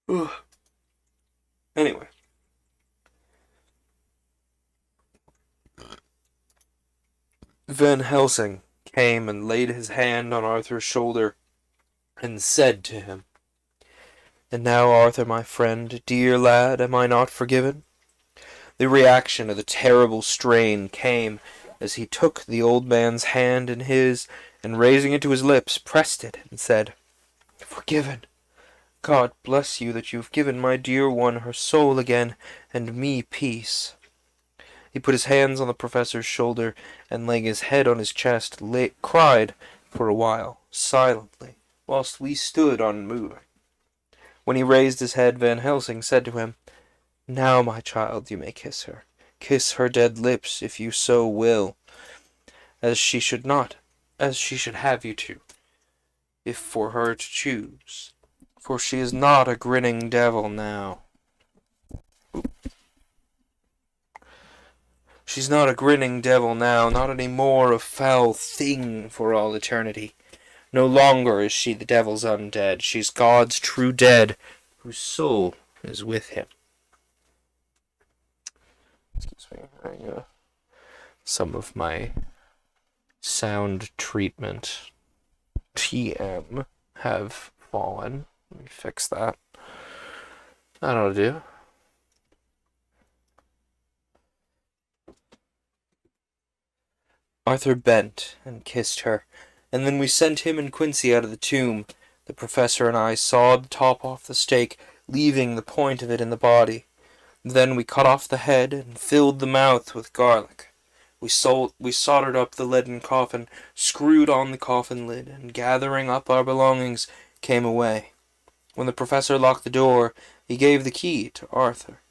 Ugh. Anyway. Van Helsing came and laid his hand on Arthur's shoulder and said to him, "And now, Arthur, my friend, dear lad, am I not forgiven?" The reaction of the terrible strain came as he took the old man's hand in his, and raising it to his lips, pressed it and said, "Forgiven! God bless you that you've given my dear one her soul again, and me peace." He put his hands on the professor's shoulder, and laying his head on his chest, cried for a while, silently, whilst we stood unmoving. When he raised his head, Van Helsing said to him, "Now, my child, you may kiss her. Kiss her dead lips, if you so will, as she should have you to, if for her to choose. For she is not a grinning devil now. She's not a grinning devil now, not any more a foul thing for all eternity. No longer is she the devil's undead. She's God's true dead, whose soul is with him." Excuse me. Some of my sound treatment TM have fallen. Let me fix that. That'll do. Arthur bent and kissed her, and then we sent him and Quincy out of the tomb. The professor and I sawed the top off the stake, leaving the point of it in the body. Then we cut off the head and filled the mouth with garlic. We soldered up the leaden coffin, screwed on the coffin lid, and gathering up our belongings, came away. When the professor locked the door, he gave the key to Arthur.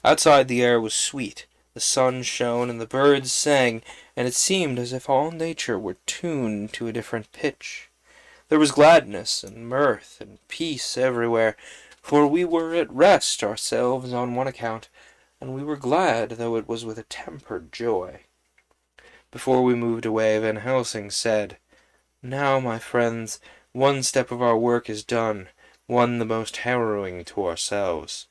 Outside the air was sweet, The sun shone and the birds sang, and it seemed as if all nature were tuned to a different pitch. There was gladness and mirth and peace everywhere, for we were at rest ourselves on one account, and we were glad, though it was with a tempered joy. Before we moved away, Van Helsing said, "Now, my friends, one step of our work is done, one the most harrowing to ourselves.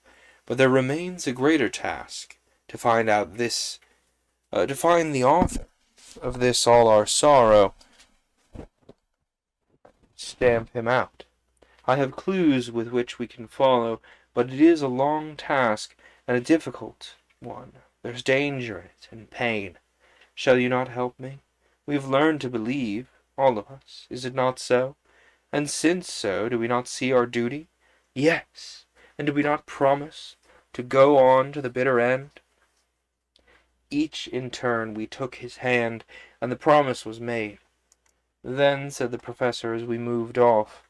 But there remains a greater task, to find to find the author of this all our sorrow, stamp him out. I have clues with which we can follow, but it is a long task, and a difficult one. There's danger in it, and pain. Shall you not help me? We have learned to believe, all of us, is it not so? And since so, do we not see our duty? Yes, and do we not promise to go on to the bitter end?" Each in turn we took his hand, and the promise was made. "Then," said the professor as we moved off,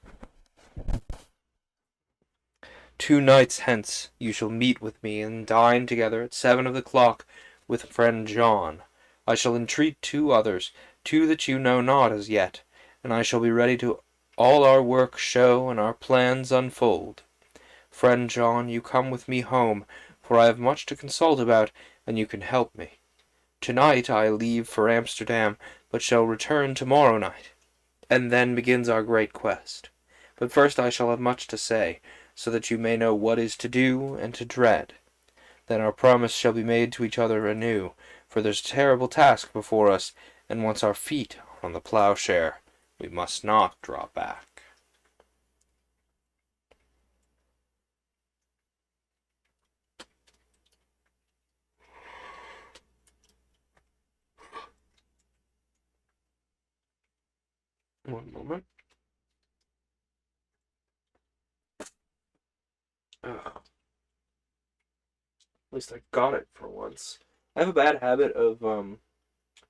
"2 nights hence you shall meet with me and dine together at 7 of the clock with friend John. I shall entreat 2 others, 2 that you know not as yet, and I shall be ready to all our work show and our plans unfold. Friend John, you come with me home, for I have much to consult about, and you can help me. Tonight I leave for Amsterdam, but shall return tomorrow night, and then begins our great quest. But first I shall have much to say, so that you may know what is to do and to dread. Then our promise shall be made to each other anew, for there's a terrible task before us, and once our feet are on the plowshare, we must not draw back." One moment. At least I got it for once. I have a bad habit of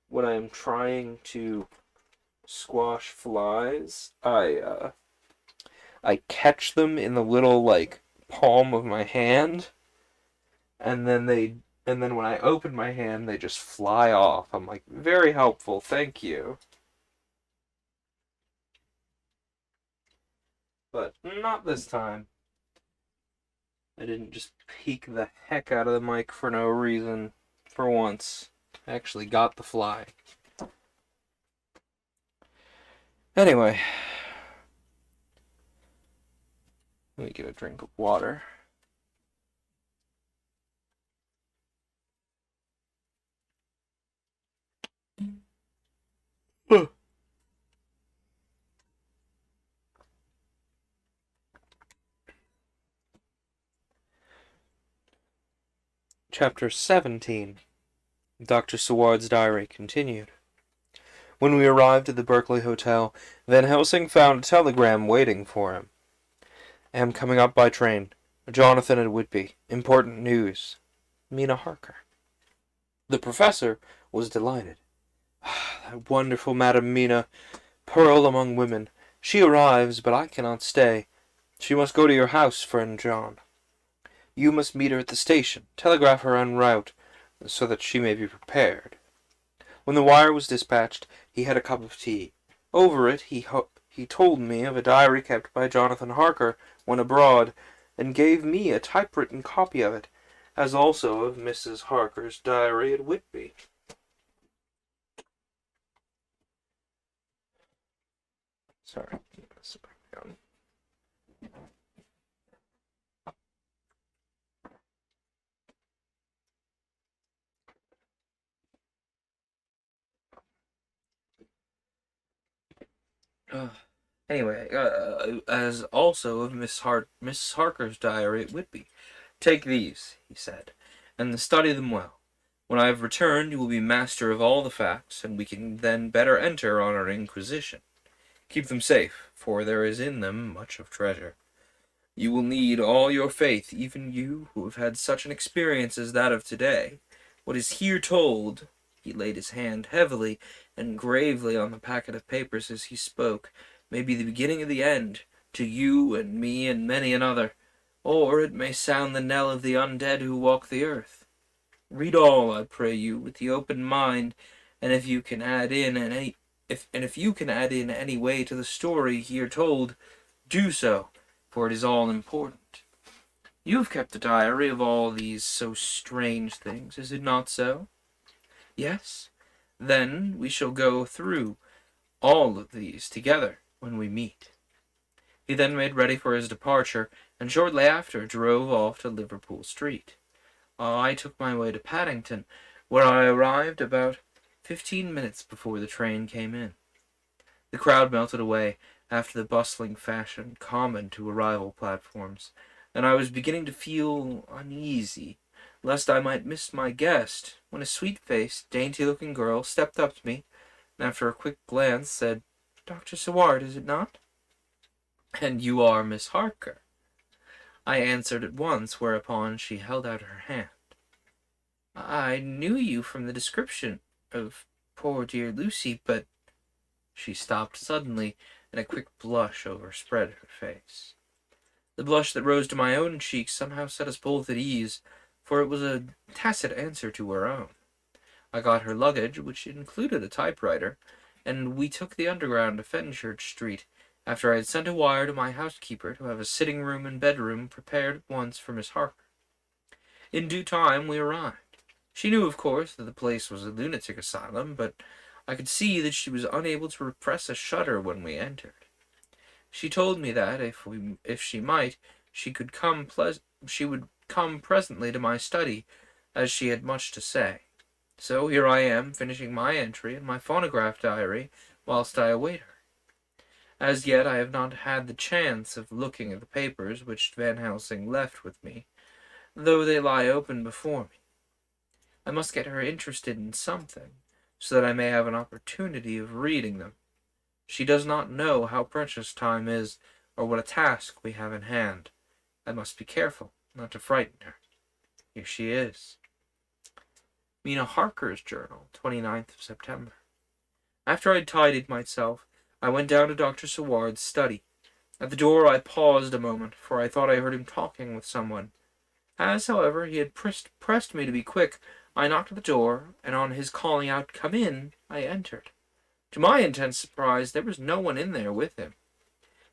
when I'm trying to squash flies, I catch them in the little like palm of my hand, and then when I open my hand, they just fly off. I'm like, very helpful, thank you. But not this time. I didn't just peek the heck out of the mic for no reason. For once, I actually got the fly. Anyway, let me get a drink of water. Chapter 17. Dr. Seward's diary continued. When we arrived at the Berkeley Hotel, Van Helsing found a telegram waiting for him. "Am coming up by train. Jonathan at Whitby. Important news. Mina Harker." The professor was delighted. "That wonderful Madam Mina, pearl among women. She arrives, but I cannot stay. She must go to your house, friend John. You must meet her at the station. Telegraph her en route, so that she may be prepared." When the wire was dispatched, he had a cup of tea. Over it he told me of a diary kept by Jonathan Harker when abroad, and gave me a typewritten copy of it, as also of Mrs. Harker's diary at Whitby. Sorry. Anyway, as also of Mrs. Harker's diary at Whitby. "Take these," he said, "and study them well. When I have returned, you will be master of all the facts, and we can then better enter on our inquisition. Keep them safe, for there is in them much of treasure. You will need all your faith, even you who have had such an experience as that of today. What is here told," he laid his hand heavily and gravely on the packet of papers as he spoke, "may be the beginning of the end, to you and me and many another, or it may sound the knell of the undead who walk the earth. Read all, I pray you, with the open mind, and if you can add in if you can add in any way to the story here told, do so, for it is all important. You have kept a diary of all these so strange things, is it not so? Yes? Then we shall go through all of these together when we meet. He then made ready for his departure, and shortly after drove off to Liverpool Street. I took my way to Paddington, where I arrived about 15 minutes before the train came in. The crowd melted away after the bustling fashion common to arrival platforms, and I was beginning to feel uneasy lest I might miss my guest, when a sweet-faced, dainty-looking girl stepped up to me, and after a quick glance said, "Dr. Seward, is it not?" "And you are Miss Harker?" I answered at once, whereupon she held out her hand. "I knew you from the description of poor dear Lucy, but—" She stopped suddenly, and a quick blush overspread her face. The blush that rose to my own cheeks somehow set us both at ease, for it was a tacit answer to her own. I got her luggage, which included a typewriter, and we took the Underground to Fenchurch Street, after I had sent a wire to my housekeeper to have a sitting-room and bedroom prepared at once for Miss Harker. In due time we arrived. She knew, of course, that the place was a lunatic asylum, but I could see that she was unable to repress a shudder when we entered. She told me that, if she might, she would come presently to my study, as she had much to say. So here I am, finishing my entry in my phonograph diary, whilst I await her. As yet I have not had the chance of looking at the papers which Van Helsing left with me, though they lie open before me. I must get her interested in something, so that I may have an opportunity of reading them. She does not know how precious time is, or what a task we have in hand. I must be careful not to frighten her. Here she is. Mina Harker's journal, 29th of September. After I had tidied myself, I went down to Dr. Seward's study. At the door I paused a moment, for I thought I heard him talking with someone. As, however, he had pressed me to be quick, I knocked at the door, and on his calling out, "Come in," I entered. To my intense surprise, there was no one in there with him.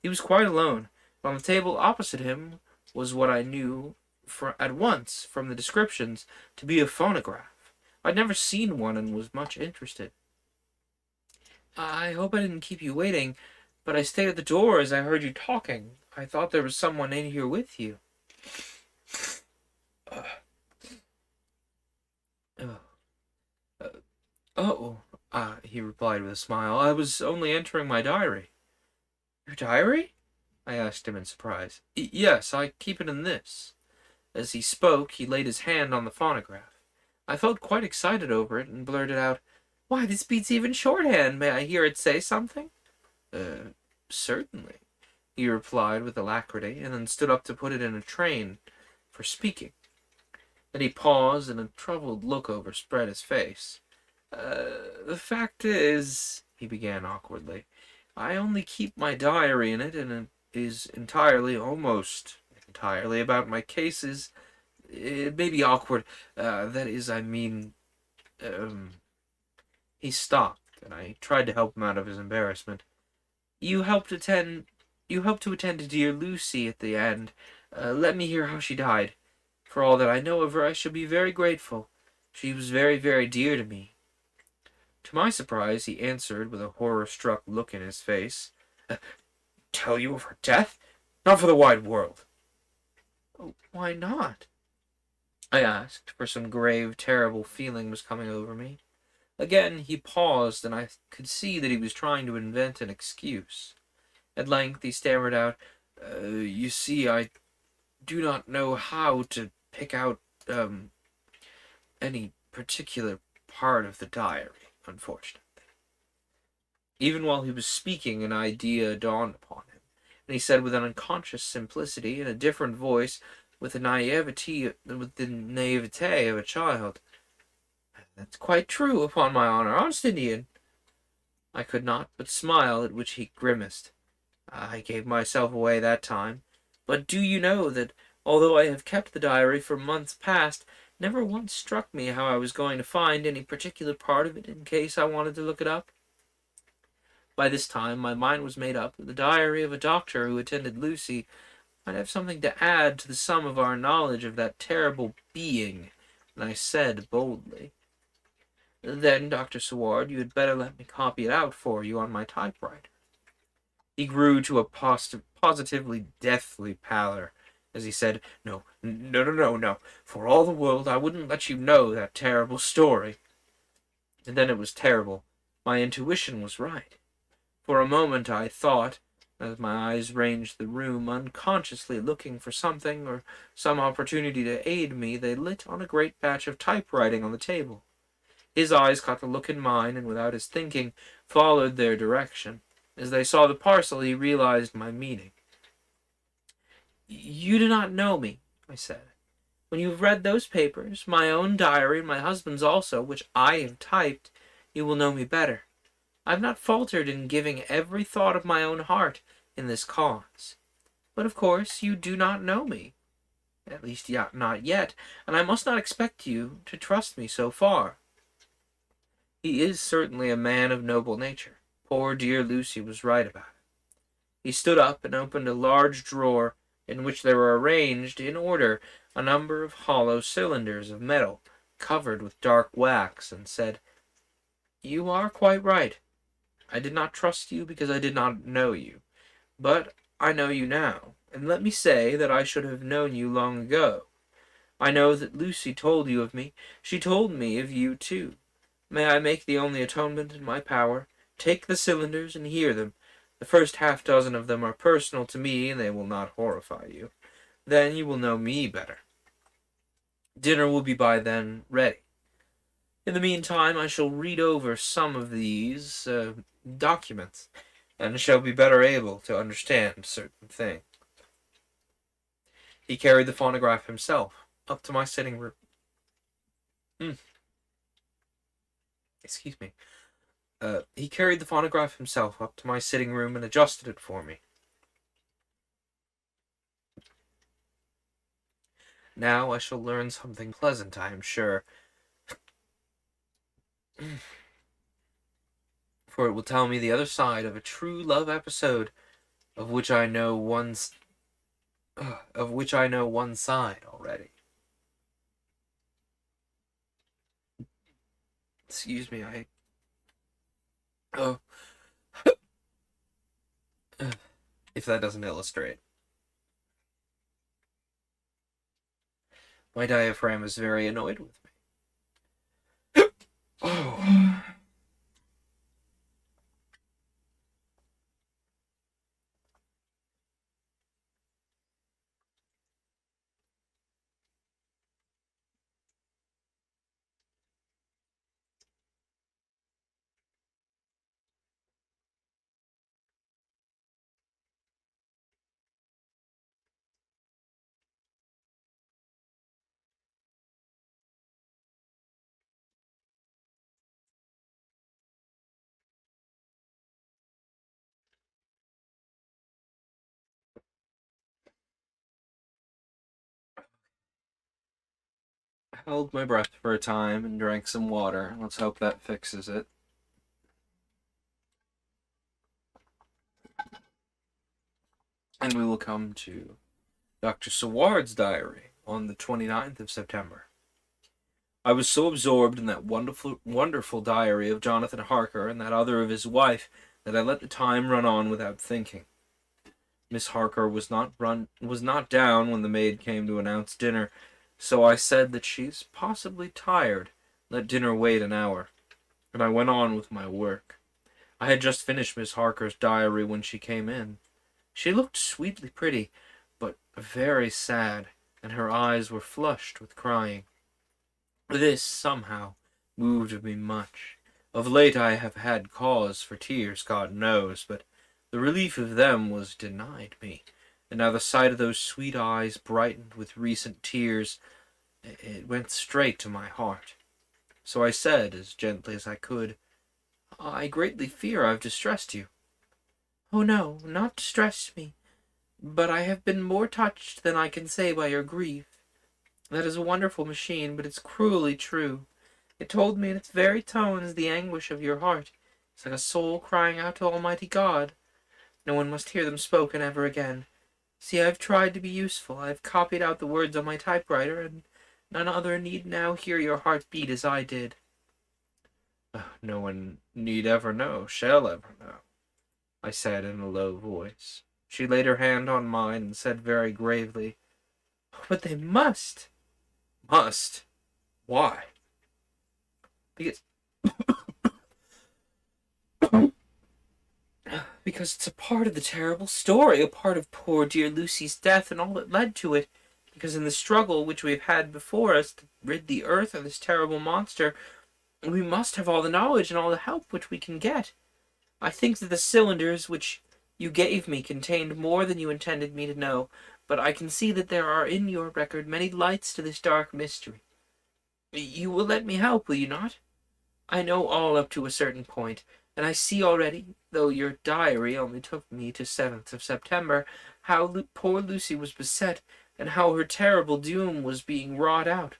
He was quite alone, and on the table opposite him was what I knew at once, from the descriptions, to be a phonograph. I'd never seen one and was much interested. "I hope I didn't keep you waiting, but I stayed at the door as I heard you talking. I thought there was someone in here with you." Uh, oh, uh, oh, he replied with a smile. "I was only entering my diary." "Your diary?" I asked him in surprise. "Yes, I keep it in this." As he spoke, he laid his hand on the phonograph. I felt quite excited over it, and blurted out, "Why, this beats even shorthand. May I hear it say something?" Certainly," he replied with alacrity, and then stood up to put it in a train for speaking. Then he paused, and a troubled look overspread his face. "The fact is," he began awkwardly, "I only keep my diary in it, and it is almost entirely, about my cases. It may be awkward. That is, I mean, He stopped, and I tried to help him out of his embarrassment. You helped to attend to dear Lucy at the end. Let me hear how she died. For all that I know of her, I shall be very grateful. She was very, very dear to me." To my surprise, he answered, with a horror-struck look in his face, "Tell you of her death? Not for the wide world." "Oh, why not?" I asked, for some grave, terrible feeling was coming over me. Again he paused, and I could see that he was trying to invent an excuse. At length he stammered out, "You see, I do not know how to pick out, any particular part of the diary, unfortunately." Even while he was speaking, an idea dawned upon him, and he said with an unconscious simplicity, in a different voice, with the naivete of a child, "That's quite true, upon my honor, honest Indian." I could not but smile, at which he grimaced. "I gave myself away that time. But do you know that, although I have kept the diary for months past, never once struck me how I was going to find any particular part of it in case I wanted to look it up. By this time my mind was made up that the diary of a doctor who attended Lucy might have something to add to the sum of our knowledge of that terrible being, and I said boldly, "Then, Dr. Seward, you had better let me copy it out for you on my typewriter." He grew to a positively deathly pallor as he said, "No, no, no, no, no. For all the world I wouldn't let you know that terrible story." And then it was terrible. My intuition was right. For a moment I thought, as my eyes ranged the room, unconsciously looking for something or some opportunity to aid me, they lit on a great batch of typewriting on the table. His eyes caught the look in mine, and without his thinking, followed their direction. As they saw the parcel, he realized my meaning. "You do not know me," I said. "When you have read those papers, my own diary and my husband's also, which I have typed, you will know me better. I have not faltered in giving every thought of my own heart in this cause. But of course you do not know me, at least not yet, and I must not expect you to trust me so far." He is certainly a man of noble nature. Poor dear Lucy was right about it. He stood up and opened a large drawer in which there were arranged in order a number of hollow cylinders of metal covered with dark wax, and said, "You are quite right. I did not trust you because I did not know you. But I know you now, and let me say that I should have known you long ago. I know that Lucy told you of me. She told me of you, too. May I make the only atonement in my power? Take the cylinders and hear them. The first half-dozen of them are personal to me, and they will not horrify you. Then you will know me better. Dinner will be by then ready. In the meantime, I shall read over some of these documents, and shall be better able to understand certain things." He carried the phonograph himself up to my sitting room. Excuse me. He carried the phonograph himself up to my sitting room and adjusted it for me. Now I shall learn something pleasant, I am sure, for it will tell me the other side of a true love episode of which I know one side already. Excuse me, oh, if that doesn't illustrate. My diaphragm is very annoyed with me. Oh. Held my breath for a time and drank some water. Let's hope that fixes it. And we will come to Dr. Seward's diary on the 29th of September. I was so absorbed in that wonderful diary of Jonathan Harker and that other of his wife that I let the time run on without thinking. Miss Harker was not down when the maid came to announce dinner, so I said that she's possibly tired. Let dinner wait an hour, and I went on with my work. I had just finished Miss Harker's diary when she came in. She looked sweetly pretty, but very sad, and her eyes were flushed with crying. This, somehow, moved me much. Of late I have had cause for tears, God knows, but the relief of them was denied me, and now the sight of those sweet eyes brightened with recent tears, it went straight to my heart. So I said, as gently as I could, "I greatly fear I've distressed you." "Oh no, not distressed me, but I have been more touched than I can say by your grief. That is a wonderful machine, but it's cruelly true. It told me in its very tones the anguish of your heart. It's like a soul crying out to Almighty God. No one must hear them spoken ever again. See, I've tried to be useful. I've copied out the words on my typewriter, and none other need now hear your heart beat as I did. No one need ever know, shall ever know, I said in a low voice. She laid her hand on mine and said very gravely, But they must. Must? Why? Because Because it's a part of the terrible story, a part of poor dear Lucy's death and all that led to it. Because in the struggle which we have had before us to rid the earth of this terrible monster, we must have all the knowledge and all the help which we can get. I think that the cylinders which you gave me contained more than you intended me to know, but I can see that there are in your record many lights to this dark mystery. You will let me help, will you not? I know all up to a certain point, and I see already, though your diary only took me to 7th of September, how poor Lucy was beset, and how her terrible doom was being wrought out.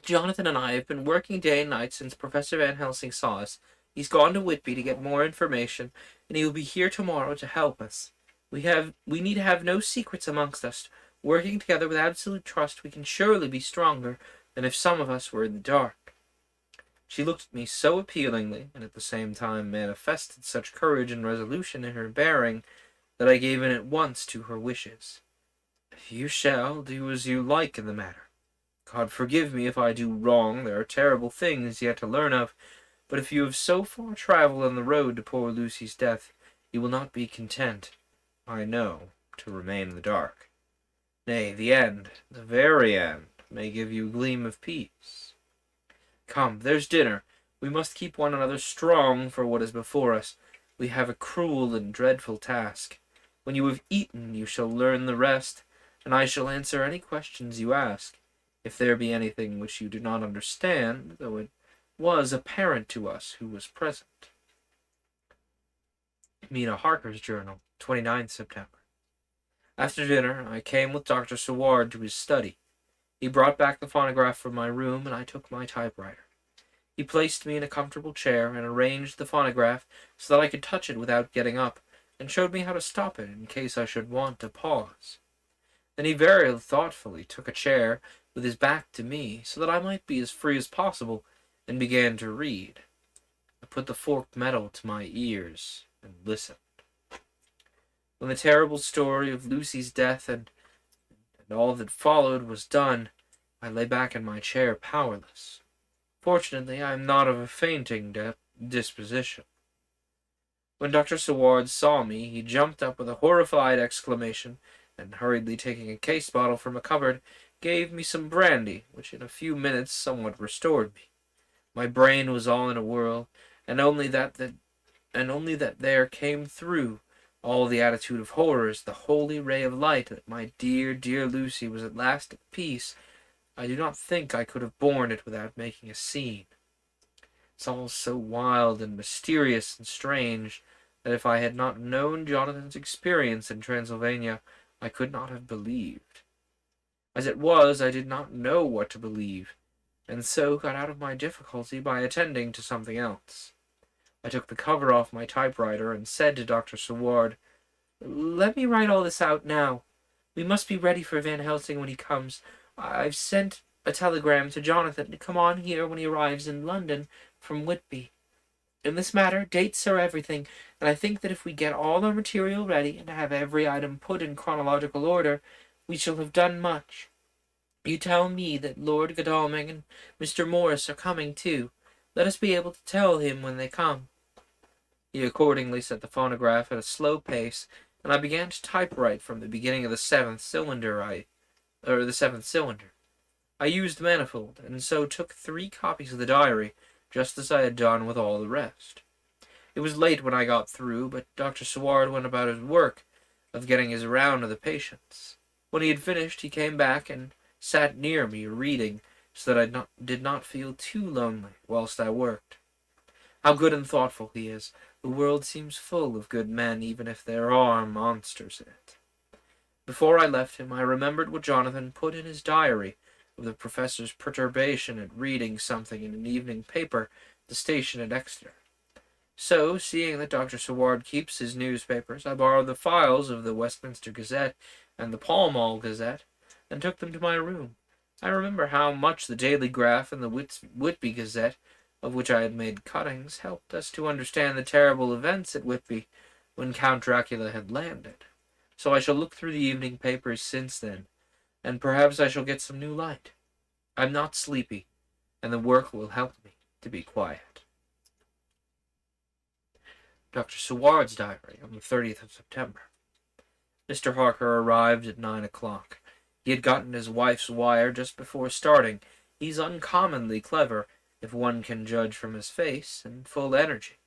Jonathan and I have been working day and night since Professor Van Helsing saw us. He's gone to Whitby to get more information, and he will be here tomorrow to help us. We need to have no secrets amongst us. Working together with absolute trust, we can surely be stronger than if some of us were in the dark. She looked at me so appealingly, and at the same time manifested such courage and resolution in her bearing, that I gave in at once to her wishes. You shall do as you like in the matter. God forgive me if I do wrong. There are terrible things yet to learn of, but if you have so far travelled on the road to poor Lucy's death, you will not be content, I know, to remain in the dark. Nay, the end, the very end, may give you a gleam of peace. Come, there's dinner. We must keep one another strong for what is before us. We have a cruel and dreadful task. When you have eaten, you shall learn the rest, and I shall answer any questions you ask. If there be anything which you do not understand, though it was apparent to us who was present. Mina Harker's Journal, 29th September. After dinner, I came with Dr. Seward to his study. He brought back the phonograph from my room, and I took my typewriter. He placed me in a comfortable chair and arranged the phonograph so that I could touch it without getting up, and showed me how to stop it in case I should want to pause. Then he very thoughtfully took a chair with his back to me so that I might be as free as possible, and began to read. I put the forked metal to my ears and listened. When the terrible story of Lucy's death and all that followed was done, I lay back in my chair powerless. Fortunately, I am not of a fainting disposition. When Dr. Seward saw me, he jumped up with a horrified exclamation, and hurriedly taking a case bottle from a cupboard, gave me some brandy, which in a few minutes somewhat restored me. My brain was all in a whirl, and only that there came through all the attitude of horrors, the holy ray of light that my dear, dear Lucy was at last at peace. I do not think I could have borne it without making a scene. It's all so wild and mysterious and strange that if I had not known Jonathan's experience in Transylvania, I could not have believed. As it was, I did not know what to believe, and so got out of my difficulty by attending to something else. I took the cover off my typewriter and said to Dr. Seward, "Let me write all this out now. We must be ready for Van Helsing when he comes. I've sent a telegram to Jonathan to come on here when he arrives in London from Whitby. In this matter, dates are everything, and I think that if we get all our material ready and have every item put in chronological order, we shall have done much. You tell me that Lord Godalming and Mr. Morris are coming too. Let us be able to tell him when they come." He accordingly set the phonograph at a slow pace, and I began to typewrite from the beginning of the seventh cylinder. I used manifold, and so took 3 copies of the diary, just as I had done with all the rest. It was late when I got through, but Dr. Seward went about his work of getting his round of the patients. When he had finished, he came back and sat near me reading, so that I did not feel too lonely whilst I worked. How good and thoughtful he is! The world seems full of good men, even if there are monsters in it. Before I left him, I remembered what Jonathan put in his diary of the professor's perturbation at reading something in an evening paper at the station at Exeter. So, seeing that Dr. Seward keeps his newspapers, I borrowed the files of the Westminster Gazette and the Pall Mall Gazette, and took them to my room. I remember how much the Daily Graph and the Whitby Gazette, of which I had made cuttings, helped us to understand the terrible events at Whitby when Count Dracula had landed. So I shall look through the evening papers since then, and perhaps I shall get some new light. I'm not sleepy, and the work will help me to be quiet. Dr. Seward's diary on the 30th of September. Mr. Harker arrived at 9 o'clock. He had gotten his wife's wire just before starting. He's uncommonly clever, if one can judge from his face, and full energy.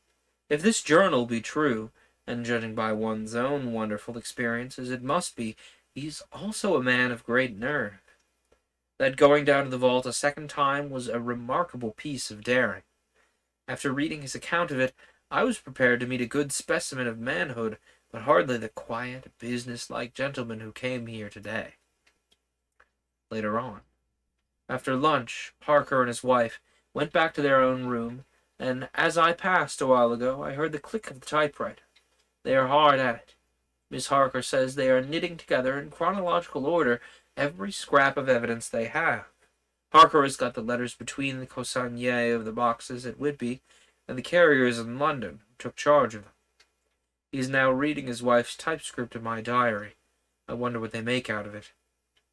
If this journal be true, and judging by one's own wonderful experiences, it must be, he's also a man of great nerve. That going down to the vault a second time was a remarkable piece of daring. After reading his account of it, I was prepared to meet a good specimen of manhood, but hardly the quiet, business-like gentleman who came here today. Later on, after lunch, Harker and his wife went back to their own room, and as I passed a while ago, I heard the click of the typewriter. They are hard at it. Miss Harker says they are knitting together in chronological order every scrap of evidence they have. Harker has got the letters between the consignee of the boxes at Whitby and the carriers in London who took charge of them. He is now reading his wife's typescript of my diary. I wonder what they make out of it.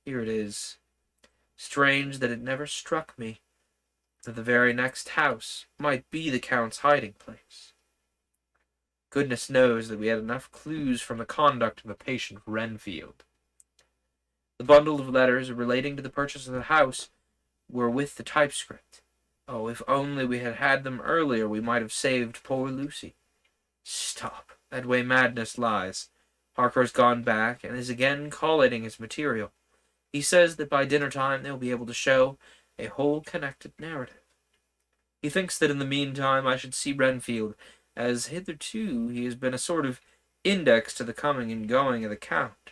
Here it is. Strange that it never struck me that the very next house might be the Count's hiding place. Goodness knows that we had enough clues from the conduct of the patient Renfield. The bundle of letters relating to the purchase of the house were with the typescript. Oh, if only we had had them earlier, we might have saved poor Lucy. Stop. That way madness lies. Harker's gone back and is again collating his material. He says that by dinner time they'll be able to show a whole connected narrative. He thinks that in the meantime I should see Renfield, as hitherto he has been a sort of index to the coming and going of the Count.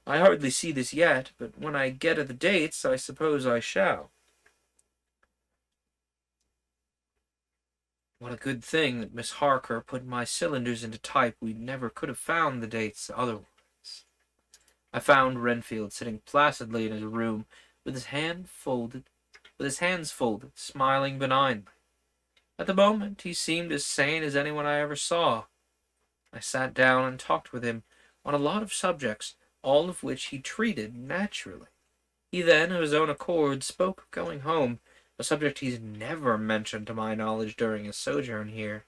I hardly see this yet, but when I get at the dates, I suppose I shall. What a good thing that Miss Harker put my cylinders into type. We never could have found the dates otherwise. I found Renfield sitting placidly in his room with his hands folded, smiling benignly. At the moment he seemed as sane as anyone I ever saw. I sat down and talked with him on a lot of subjects, all of which he treated naturally. He then, of his own accord, spoke of going home, a subject he's never mentioned to my knowledge during his sojourn here.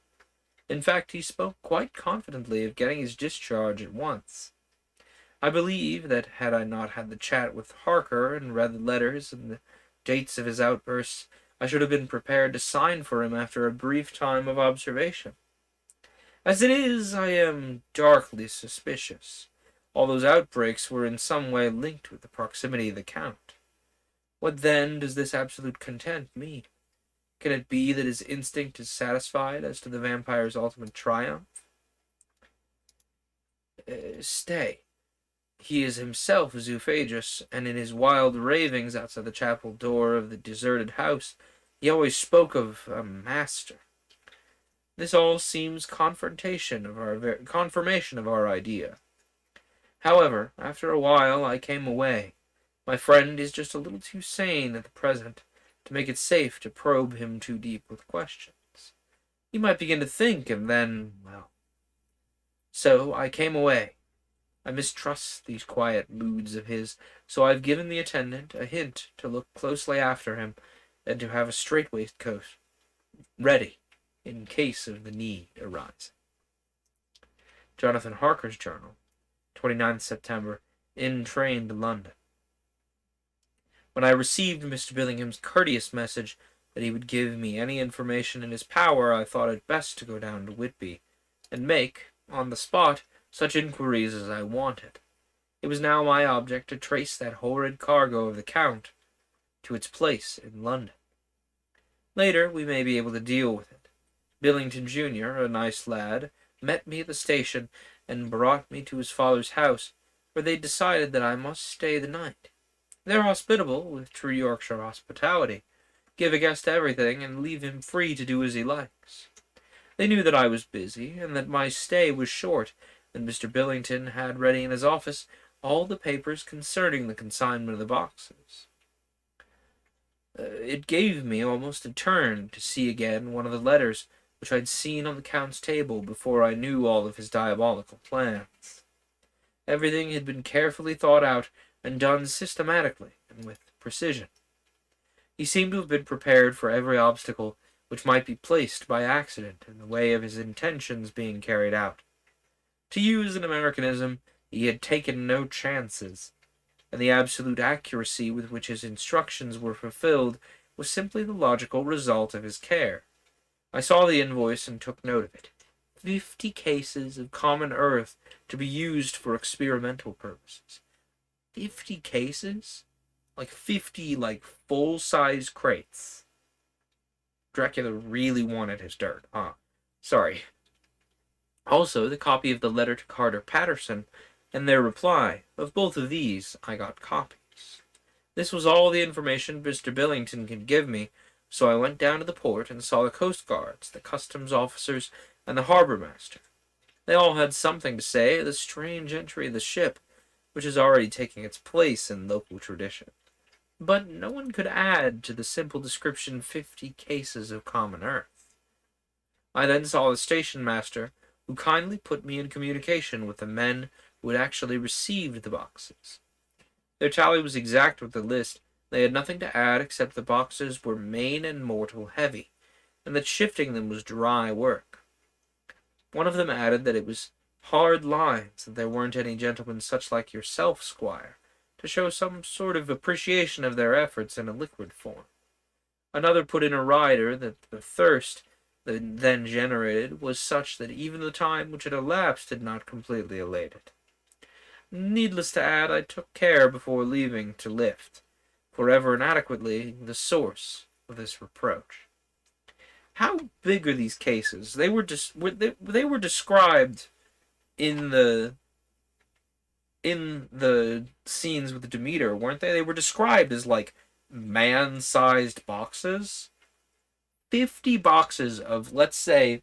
In fact, he spoke quite confidently of getting his discharge at once. I believe that had I not had the chat with Harker and read the letters and the dates of his outbursts, I should have been prepared to sign for him after a brief time of observation. As it is, I am darkly suspicious. All those outbreaks were in some way linked with the proximity of the Count. What then does this absolute content mean? Can it be that his instinct is satisfied as to the vampire's ultimate triumph? Stay. He is himself zoophagous, and in his wild ravings outside the chapel door of the deserted house, he always spoke of a master. This all seems confirmation of our idea. However, after a while I came away. My friend is just a little too sane at the present to make it safe to probe him too deep with questions. He might begin to think, and then, well. So I came away. I mistrust these quiet moods of his, so I've given the attendant a hint to look closely after him, and to have a strait-waistcoat ready in case of the need arise. Jonathan Harker's Journal, 29th September, in train to London. When I received Mr. Billingham's courteous message that he would give me any information in his power, I thought it best to go down to Whitby, and make, on the spot, such inquiries as I wanted. It was now my object to trace that horrid cargo of the Count to its place in London. Later we may be able to deal with it. Billington Jr., a nice lad, met me at the station and brought me to his father's house. where they decided that I must stay the night. They're hospitable, with true Yorkshire hospitality. Give a guest everything and leave him free to do as he likes. They knew that I was busy, and that my stay was short, and Mr. Billington had ready in his office all the papers concerning the consignment of the boxes. It gave me almost a turn to see again one of the letters which I'd seen on the Count's table before I knew all of his diabolical plans. Everything had been carefully thought out and done systematically and with precision. He seemed to have been prepared for every obstacle which might be placed by accident in the way of his intentions being carried out. To use an Americanism, he had taken no chances, and the absolute accuracy with which his instructions were fulfilled was simply the logical result of his care. I saw the invoice and took note of it. 50 cases of common earth to be used for experimental purposes. 50 cases? Like 50, full-size crates. Dracula really wanted his dirt, huh? Sorry. Also, the copy of the letter to Carter Patterson and their reply. Of both of these, I got copies. This was all the information Mr. Billington could give me, so I went down to the port and saw the coast guards, the customs officers, and the harbor master. They all had something to say of the strange entry of the ship, which is already taking its place in local tradition. But no one could add to the simple description 50 cases of common earth. I then saw the station master, who kindly put me in communication with the men who had actually received the boxes. Their tally was exact with the list. They had nothing to add except the boxes were main and mortal heavy, and that shifting them was dry work. One of them added that it was hard lines, that there weren't any gentlemen such like yourself, squire, to show some sort of appreciation of their efforts in a liquid form. Another put in a rider that the thirst that then generated was such that even the time which had elapsed had not completely allayed it. Needless to add, I took care before leaving to lift, forever inadequately, the source of this reproach. How big are these cases? They were described in the scenes with Demeter, weren't they? They were described as man-sized boxes. 50 boxes of let's say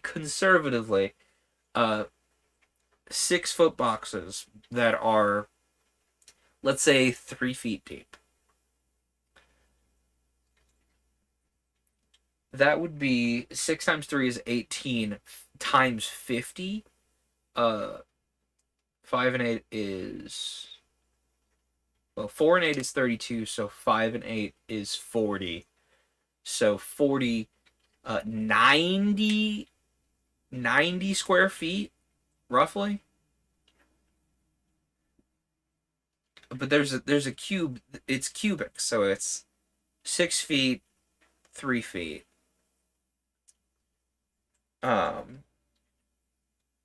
conservatively 6-foot boxes that are, let's say, 3 feet deep. That would be 6 times 3 is 18 times 50. 5 and 8 is, well, 4 and 8 is 32, so 5 and 8 is 40. So 40, 90 square feet, roughly. But there's a cube. It's cubic, so it's 6 feet, 3 feet.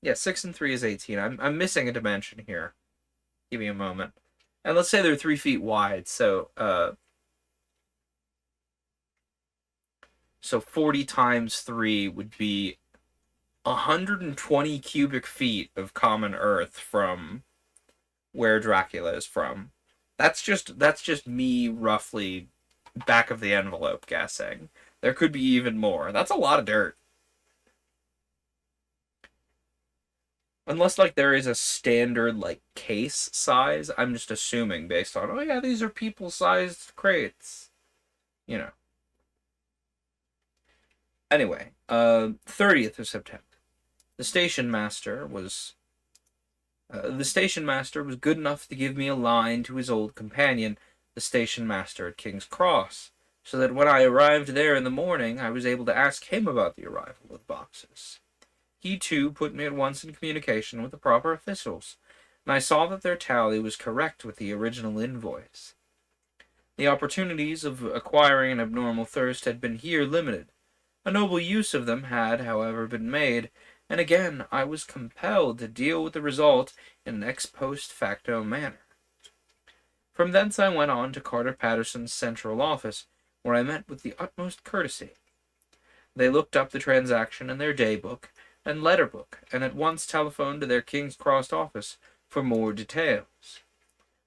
Yeah, 6 and 3 is 18. I'm missing a dimension here. Give me a moment. And let's say they're 3 feet wide, so 40 times 3 would be 120 cubic feet of common earth from where Dracula is from. That's just me roughly back of the envelope guessing. There could be even more. That's a lot of dirt. Unless there is a standard case size, I'm just assuming based on, oh yeah, these are people-sized crates. You know. Anyway, 30th of September. The station master was good enough to give me a line to his old companion, the station master at King's Cross, so that when I arrived there in the morning, I was able to ask him about the arrival of boxes. He, too, put me at once in communication with the proper officials, and I saw that their tally was correct with the original invoice. The opportunities of acquiring an abnormal thirst had been here limited. A noble use of them had, however, been made, and again I was compelled to deal with the result in an ex post facto manner. From thence I went on to Carter Patterson's central office, where I met with the utmost courtesy. They looked up the transaction in their day book and letter book, and at once telephoned to their King's Cross office for more details.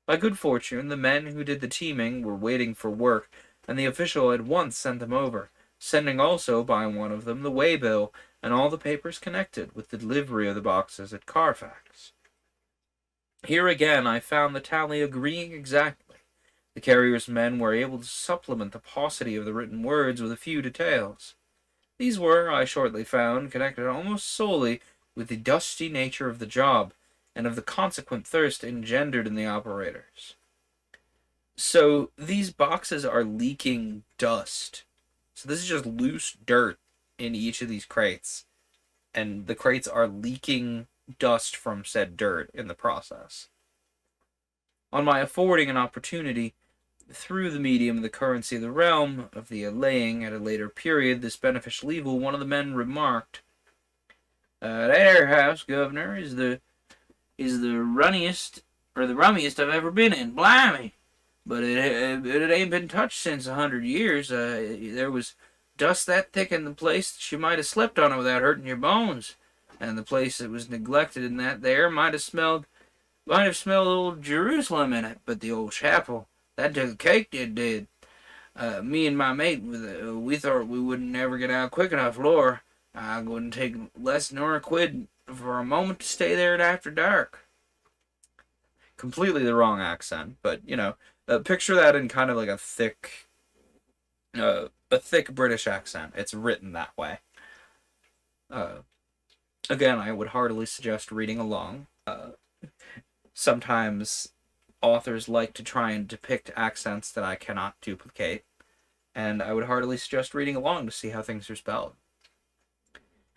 By good fortune, the men who did the teaming were waiting for work, and the official at once sent them over, sending also by one of them the waybill and all the papers connected with the delivery of the boxes at Carfax. Here again I found the tally agreeing exactly. The carrier's men were able to supplement the paucity of the written words with a few details. These were, I shortly found, connected almost solely with the dusty nature of the job, and of the consequent thirst engendered in the operators. So these boxes are leaking dust. So this is just loose dirt in each of these crates, and the crates are leaking dust from said dirt in the process. On my affording an opportunity, through the medium of the currency of the realm, of the allaying at a later period this beneficial evil, one of the men remarked, "That 'ere house, governor, is the runniest or the rummiest I've ever been in. Blimey! But it ain't been touched since 100 years. There was dust that thick in the place that you might have slept on it without hurting your bones, and the place that was neglected in that there might have smelled old Jerusalem in it. But the old chapel, that took a cake, it did. Me and my mate, we thought we wouldn't never get out quick enough, Lord. I wouldn't take less nor a quid for a moment to stay there after dark." Completely the wrong accent, but picture that in kind of like a thick British accent. It's written that way. Again, I would heartily suggest reading along. Sometimes authors like to try and depict accents that I cannot duplicate, and I would heartily suggest reading along to see how things are spelled.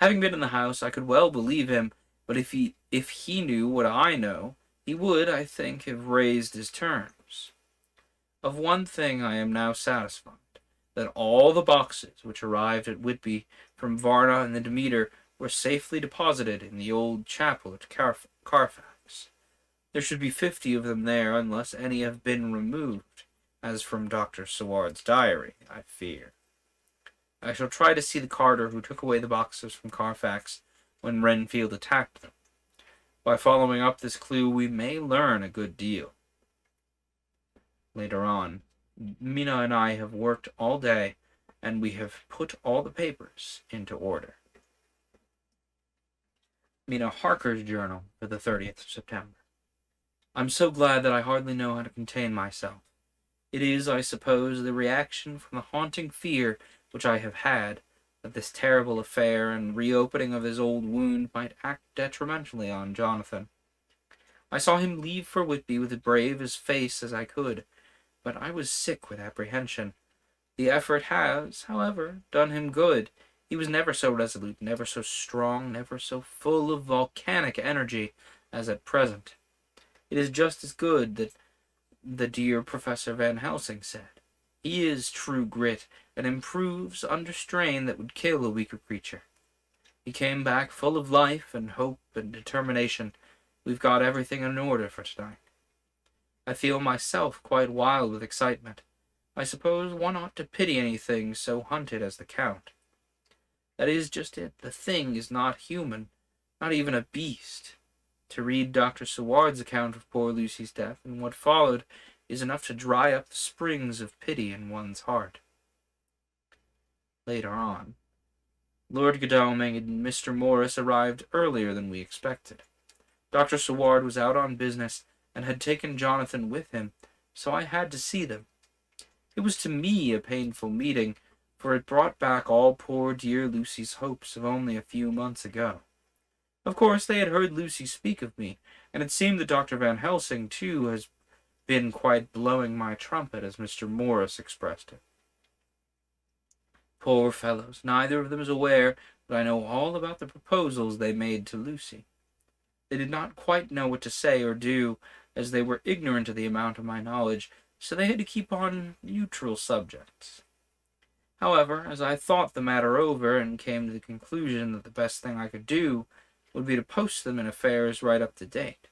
Having been in the house, I could well believe him, but if he knew what I know, he would, I think, have raised his terms. Of one thing I am now satisfied, that all the boxes which arrived at Whitby from Varna and the Demeter were safely deposited in the old chapel at Carfax. There should be 50 of them there, unless any have been removed, as from Dr. Seward's diary, I fear. I shall try to see the carter who took away the boxes from Carfax when Renfield attacked them. By following up this clue, we may learn a good deal. Later on, Mina and I have worked all day, and we have put all the papers into order. Mina Harker's journal for the 30th of September. I'm so glad that I hardly know how to contain myself. It is, I suppose, the reaction from the haunting fear which I have had, that this terrible affair and reopening of his old wound might act detrimentally on Jonathan. I saw him leave for Whitby with as brave a face as I could, but I was sick with apprehension. The effort has, however, done him good. He was never so resolute, never so strong, never so full of volcanic energy as at present. It is just as good that the dear Professor Van Helsing said. He is true grit, and improves under strain that would kill a weaker creature. He came back full of life and hope and determination. We've got everything in order for tonight. I feel myself quite wild with excitement. I suppose one ought to pity anything so hunted as the Count. That is just it. The thing is not human, not even a beast. To read Dr. Seward's account of poor Lucy's death and what followed is enough to dry up the springs of pity in one's heart. Later on, Lord Godalming and Mr. Morris arrived earlier than we expected. Dr. Seward was out on business and had taken Jonathan with him, so I had to see them. It was to me a painful meeting, for it brought back all poor dear Lucy's hopes of only a few months ago. Of course, they had heard Lucy speak of me, and it seemed that Dr. Van Helsing, too, has been quite blowing my trumpet, as Mr. Morris expressed it. Poor fellows, neither of them is aware that I know all about the proposals they made to Lucy. They did not quite know what to say or do, as they were ignorant of the amount of my knowledge, so they had to keep on neutral subjects. However, as I thought the matter over and came to the conclusion that the best thing I could do would be to post them in affairs right up to date.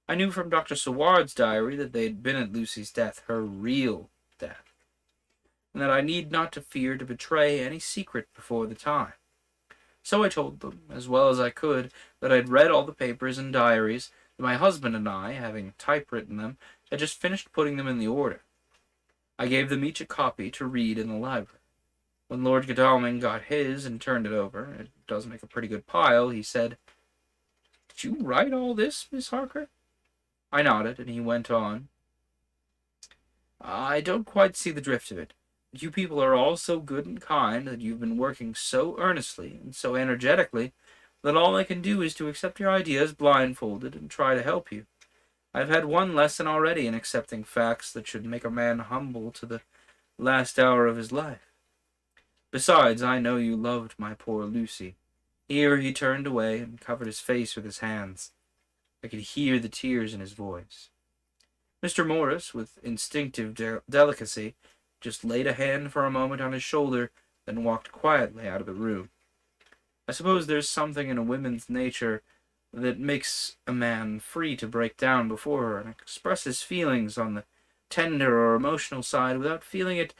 I knew from Dr. Seward's diary that they had been at Lucy's death, her real death, and that I need not to fear to betray any secret before the time. So I told them, as well as I could, that I had read all the papers and diaries, My husband and I, having typewritten them, had just finished putting them in the order. I gave them each a copy to read in the library. When Lord Godalming got his and turned it over, it does make a pretty good pile, he said, "Did you write all this, Miss Harker?" I nodded, and he went on, "I don't quite see the drift of it. You people are all so good and kind that you've been working so earnestly and so energetically that all I can do is to accept your ideas blindfolded and try to help you. I've had one lesson already in accepting facts that should make a man humble to the last hour of his life. Besides, I know you loved my poor Lucy." Here he turned away and covered his face with his hands. I could hear the tears in his voice. Mr. Morris, with instinctive delicacy, just laid a hand for a moment on his shoulder, then walked quietly out of the room. I suppose there's something in a woman's nature that makes a man free to break down before her and express his feelings on the tender or emotional side without feeling it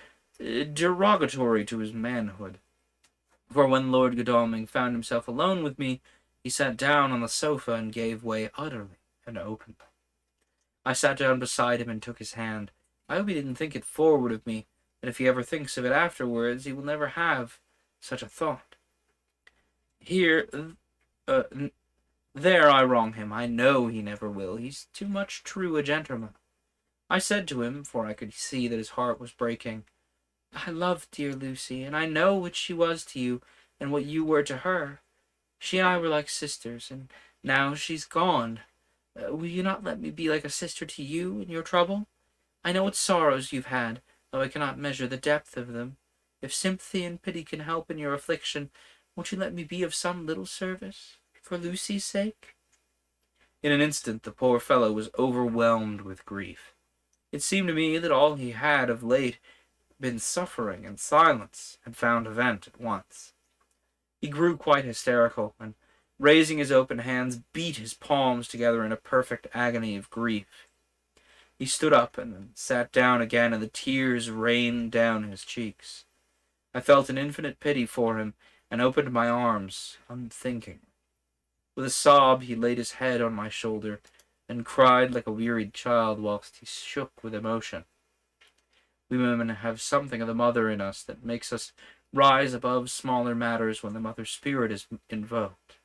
derogatory to his manhood. For when Lord Godalming found himself alone with me, he sat down on the sofa and gave way utterly and openly. I sat down beside him and took his hand. I hope he didn't think it forward of me, and if he ever thinks of it afterwards, he will never have such a thought. Here, uh, there I wrong him. I know he never will. He's too much true a gentleman. I said to him, for I could see that his heart was breaking, "I love dear Lucy, and I know what she was to you, and what you were to her. She and I were like sisters, and now she's gone. Will you not let me be like a sister to you in your trouble? I know what sorrows you've had, though I cannot measure the depth of them. If sympathy and pity can help in your affliction, won't you let me be of some little service, for Lucy's sake?" In an instant the poor fellow was overwhelmed with grief. It seemed to me that all he had of late been suffering and silence had found a vent at once. He grew quite hysterical, and raising his open hands, beat his palms together in a perfect agony of grief. He stood up and then sat down again, and the tears rained down his cheeks. I felt an infinite pity for him, and opened my arms, unthinking. With a sob he laid his head on my shoulder, and cried like a wearied child whilst he shook with emotion. We women have something of the mother in us that makes us rise above smaller matters when the mother spirit is invoked.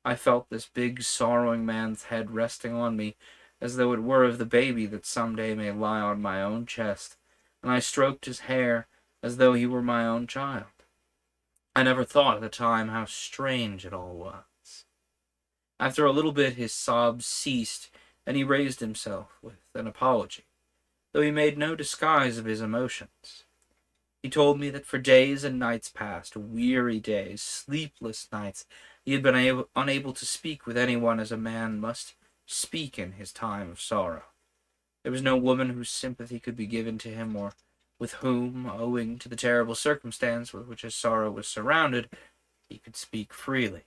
I felt this big, sorrowing man's head resting on me, as though it were of the baby that some day may lie on my own chest, and I stroked his hair as though he were my own child. I never thought at the time how strange it all was. After a little bit his sobs ceased, and he raised himself with an apology, though he made no disguise of his emotions. He told me that for days and nights past, weary days, sleepless nights, he had been unable to speak with anyone as a man must speak in his time of sorrow. There was no woman whose sympathy could be given to him, or with whom, owing to the terrible circumstance with which his sorrow was surrounded, he could speak freely.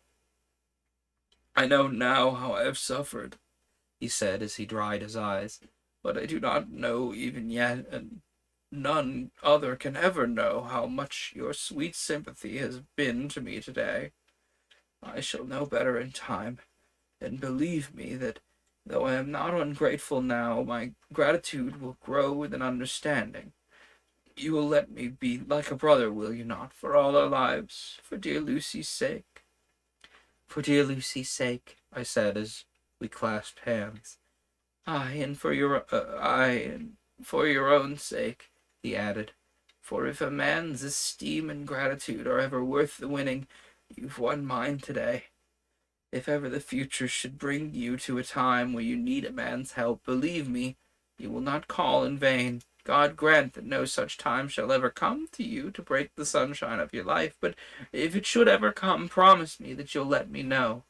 "I know now how I have suffered," he said as he dried his eyes, "but I do not know even yet, and none other can ever know how much your sweet sympathy has been to me today. I shall know better in time, and believe me that, though I am not ungrateful now, my gratitude will grow with an understanding. You will let me be like a brother, will you not, for all our lives, for dear Lucy's sake?" "For dear Lucy's sake," I said as we clasped hands. "Aye, and for your own sake," he added, "for if a man's esteem and gratitude are ever worth the winning, you've won mine today. If ever the future should bring you to a time where you need a man's help, believe me, you will not call in vain. God grant that no such time shall ever come to you to break the sunshine of your life, but if it should ever come, promise me that you'll let me know."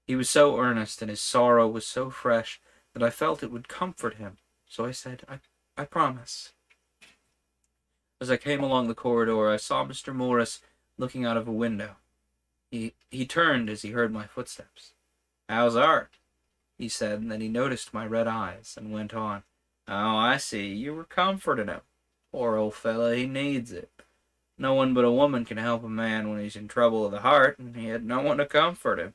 He was so earnest, and his sorrow was so fresh, that I felt it would comfort him, so I said, I promise." As I came along the corridor, I saw Mr. Morris looking out of a window. He turned as he heard my footsteps. "How's art?" he said, and then he noticed my red eyes, and went on, "Oh, I see, you were comforting him. Poor old fellow, he needs it. No one but a woman can help a man when he's in trouble of the heart, and he had no one to comfort him."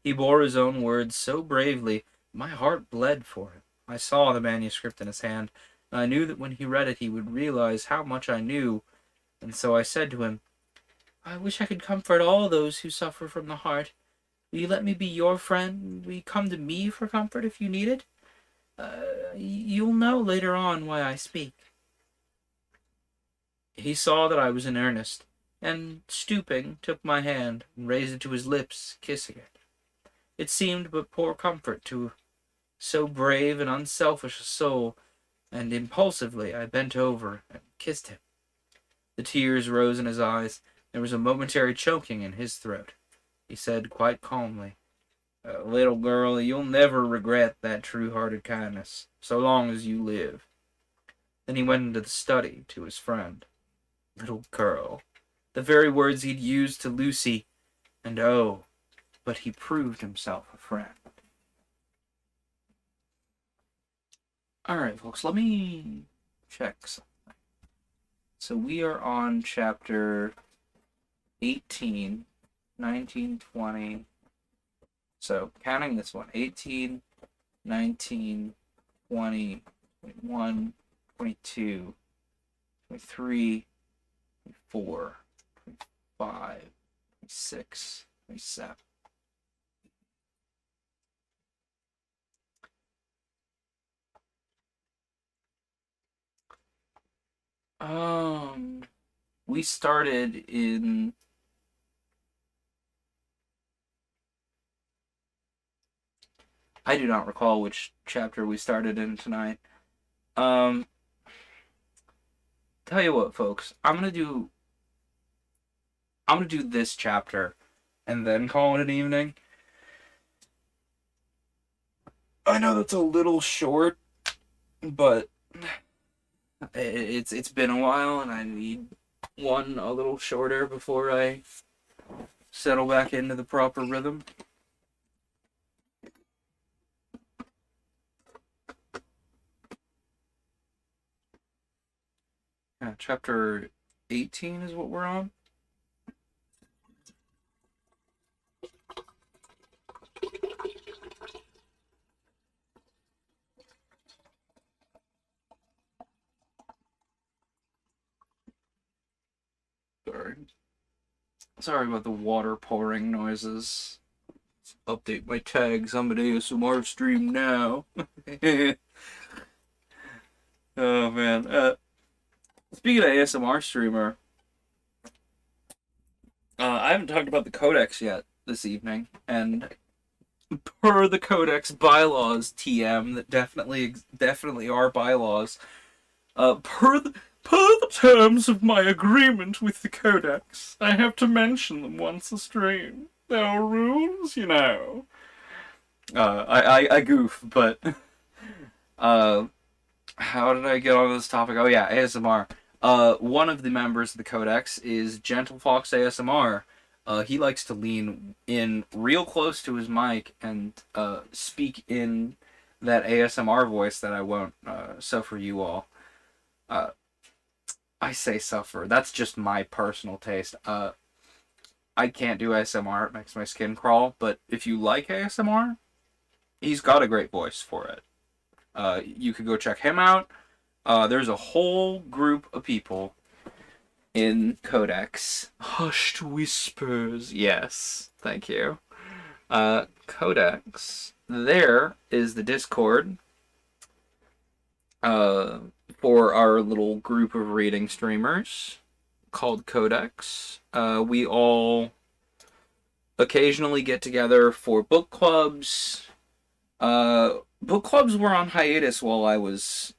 He bore his own words so bravely, my heart bled for him. I saw the manuscript in his hand, and I knew that when he read it he would realize how much I knew, and so I said to him, I wish I could comfort all those who suffer from the heart. Will you let me be your friend? Will you come to me for comfort if you need it? You'll know later on why I speak. He saw that I was in earnest, and, stooping, took my hand and raised it to his lips, kissing it. It seemed but poor comfort to so brave and unselfish a soul, and impulsively I bent over and kissed him. The tears rose in his eyes. There was a momentary choking in his throat. He said quite calmly, Little girl, you'll never regret that true-hearted kindness, so long as you live. Then he went into the study to his friend. Little girl. The very words he'd used to Lucy. And oh, but he proved himself a friend. Alright, folks, let me check something. So we are on chapter 18, 19, 20. So counting this one, 18, 19, 20, 21, 22, 23, 24, 25, 26, 27. We started in I do not recall which chapter we started in tonight. Tell you what, folks, I'm gonna do this chapter and then call it an evening. I know that's a little short, but it's been a while and I need one a little shorter before I settle back into the proper rhythm. Yeah, chapter 18 is what we're on. Sorry about the water pouring noises. Update my tags. I'm an ASMR stream now. Oh man. Speaking of ASMR streamer, I haven't talked about the codex yet this evening, and per the codex bylaws, TM, that definitely are bylaws. Per the terms of my agreement with the codex, I have to mention them once a stream. There are rules, you know. I goof, but how did I get on this topic? Oh yeah, ASMR. One of the members of the Codex is Gentle Fox ASMR. He likes to lean in real close to his mic and speak in that ASMR voice that I won't suffer you all. I say suffer. That's just my personal taste. I can't do ASMR. It makes my skin crawl. But if you like ASMR, he's got a great voice for it. You could go check him out. There's a whole group of people in Codex. Hushed whispers. Yes, thank you. Codex. There is the Discord. For our little group of reading streamers called Codex. We all occasionally get together for book clubs. Book clubs were on hiatus while I was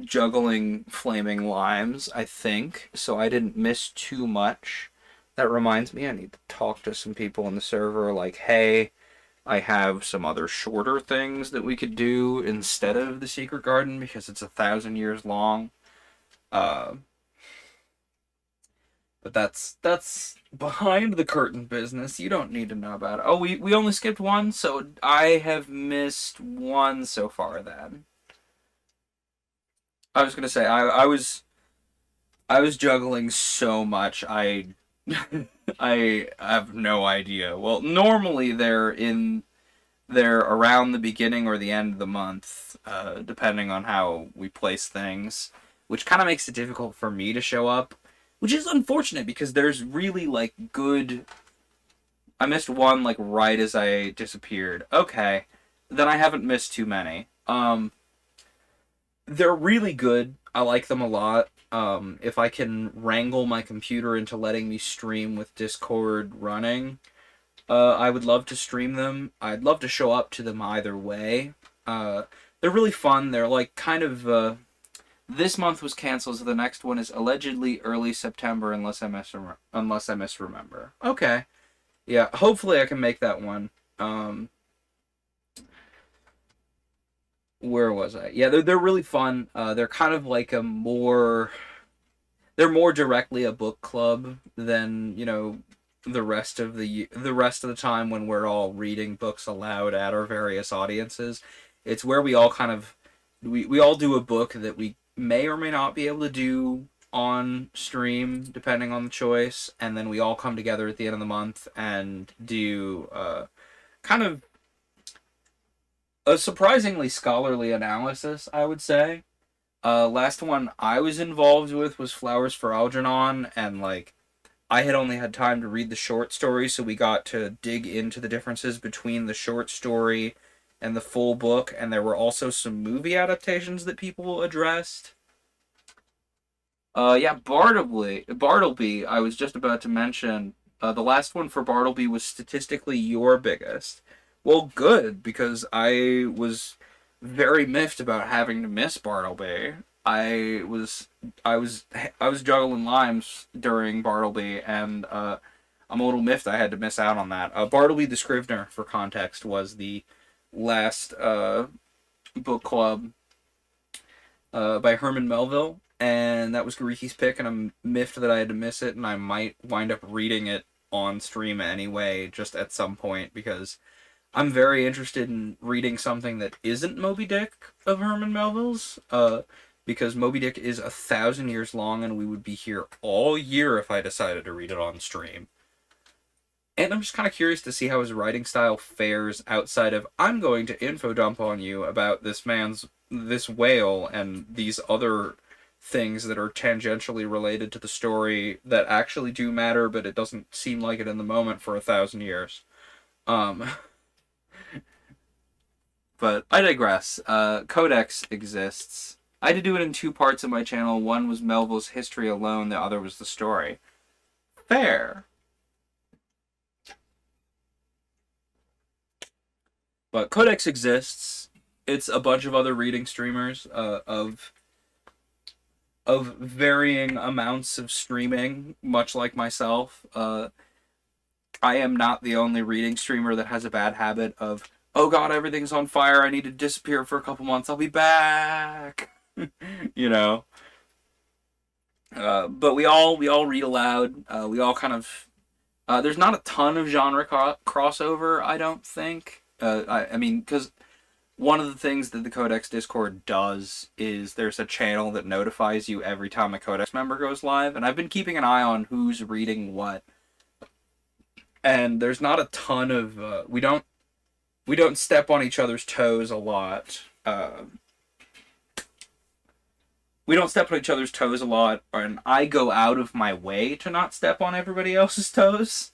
juggling Flaming Limes, I think, so I didn't miss too much. That reminds me, I need to talk to some people in the server, like, hey, I have some other shorter things that we could do instead of the Secret Garden because it's 1,000 years long. But that's behind the curtain business. You don't need to know about it. Oh, we only skipped one, so I have missed one so far then. I was gonna say I was juggling so much. I have no idea. Well, normally they're around the beginning or the end of the month, depending on how we place things, which kind of makes it difficult for me to show up, which is unfortunate because there's really like good. I missed one like right as I disappeared. Okay, then I haven't missed too many. They're really good. I like them a lot. If I can wrangle my computer into letting me stream with Discord running, I would love to stream them. I'd love to show up to them either way. Uh, they're really fun. They're like kind of. This month was canceled, so the next one is allegedly early September, unless I misremember. Okay, yeah. Hopefully, I can make that one. Um, where was I? Yeah, they're really fun. They're kind of like a more. They're more directly a book club than the rest of the time when we're all reading books aloud at our various audiences. It's where we all kind of we all do a book that we may or may not be able to do on stream depending on the choice, and then we all come together at the end of the month and do kind of a surprisingly scholarly analysis, I would say. Last one I was involved with was Flowers for Algernon, and like I had only had time to read the short story, so we got to dig into the differences between the short story and the full book, and there were also some movie adaptations that people addressed. Yeah, Bartleby, I was just about to mention. The last one for Bartleby was statistically your biggest. Well, good, because I was very miffed about having to miss Bartleby. I was, I was juggling limes during Bartleby, and I'm a little miffed I had to miss out on that. Bartleby the Scrivener, for context, was the last book club by Herman Melville, and that was Gariki's pick, and I'm miffed that I had to miss it, and I might wind up reading it on stream anyway, just at some point, because I'm very interested in reading something that isn't Moby Dick of Herman Melville's, because Moby Dick is 1,000 years long, and we would be here all year if I decided to read it on stream. And I'm just kind of curious to see how his writing style fares outside of I'm going to info dump on you about this whale and these other things that are tangentially related to the story that actually do matter, but it doesn't seem like it in the moment for 1,000 years. Um, but I digress. Codex exists. I had to do it in two parts of my channel. One was Melville's history alone. The other was the story. Fair. But Codex exists. It's a bunch of other reading streamers of varying amounts of streaming, much like myself. I am not the only reading streamer that has a bad habit of, oh god, everything's on fire. I need to disappear for a couple months. I'll be back. you know. But we all read aloud. We all kind of there's not a ton of genre crossover, I don't think. I mean, because one of the things that the Codex Discord does is there's a channel that notifies you every time a Codex member goes live, and I've been keeping an eye on who's reading what. And there's not a ton of we don't step on each other's toes a lot. We don't step on each other's toes a lot, and I go out of my way to not step on everybody else's toes,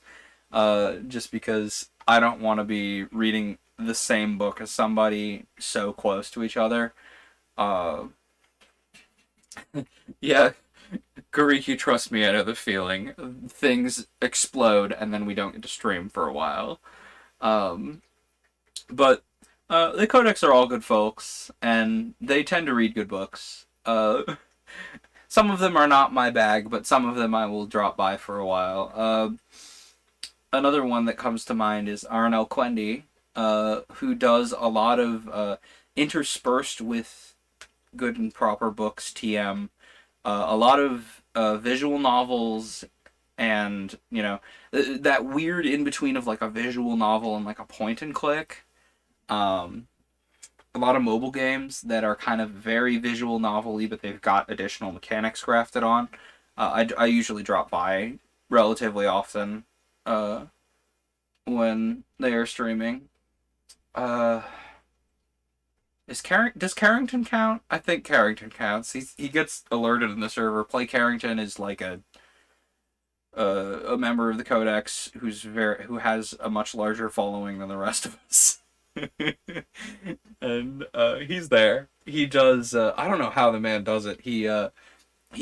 just because I don't want to be reading the same book as somebody so close to each other. Uh, yeah, Gariki, trust me, I know the feeling. Things explode, and then we don't get to stream for a while. Um, but the Codex are all good folks, and they tend to read good books. Some of them are not my bag, but some of them I will drop by for a while. Another one that comes to mind is Arnel Quendi, who does a lot of interspersed with good and proper books TM, a lot of visual novels, and that weird in between of like a visual novel and like a point and click. Um, a lot of mobile games that are kind of very visual novel-y, but they've got additional mechanics grafted on. I usually drop by relatively often uh, when they are streaming. Uh, does Carrington count? I think Carrington counts. He gets alerted in the server. Play Carrington is like a member of the Codex who has a much larger following than the rest of us. And he's there. He does. I don't know how the man does it. He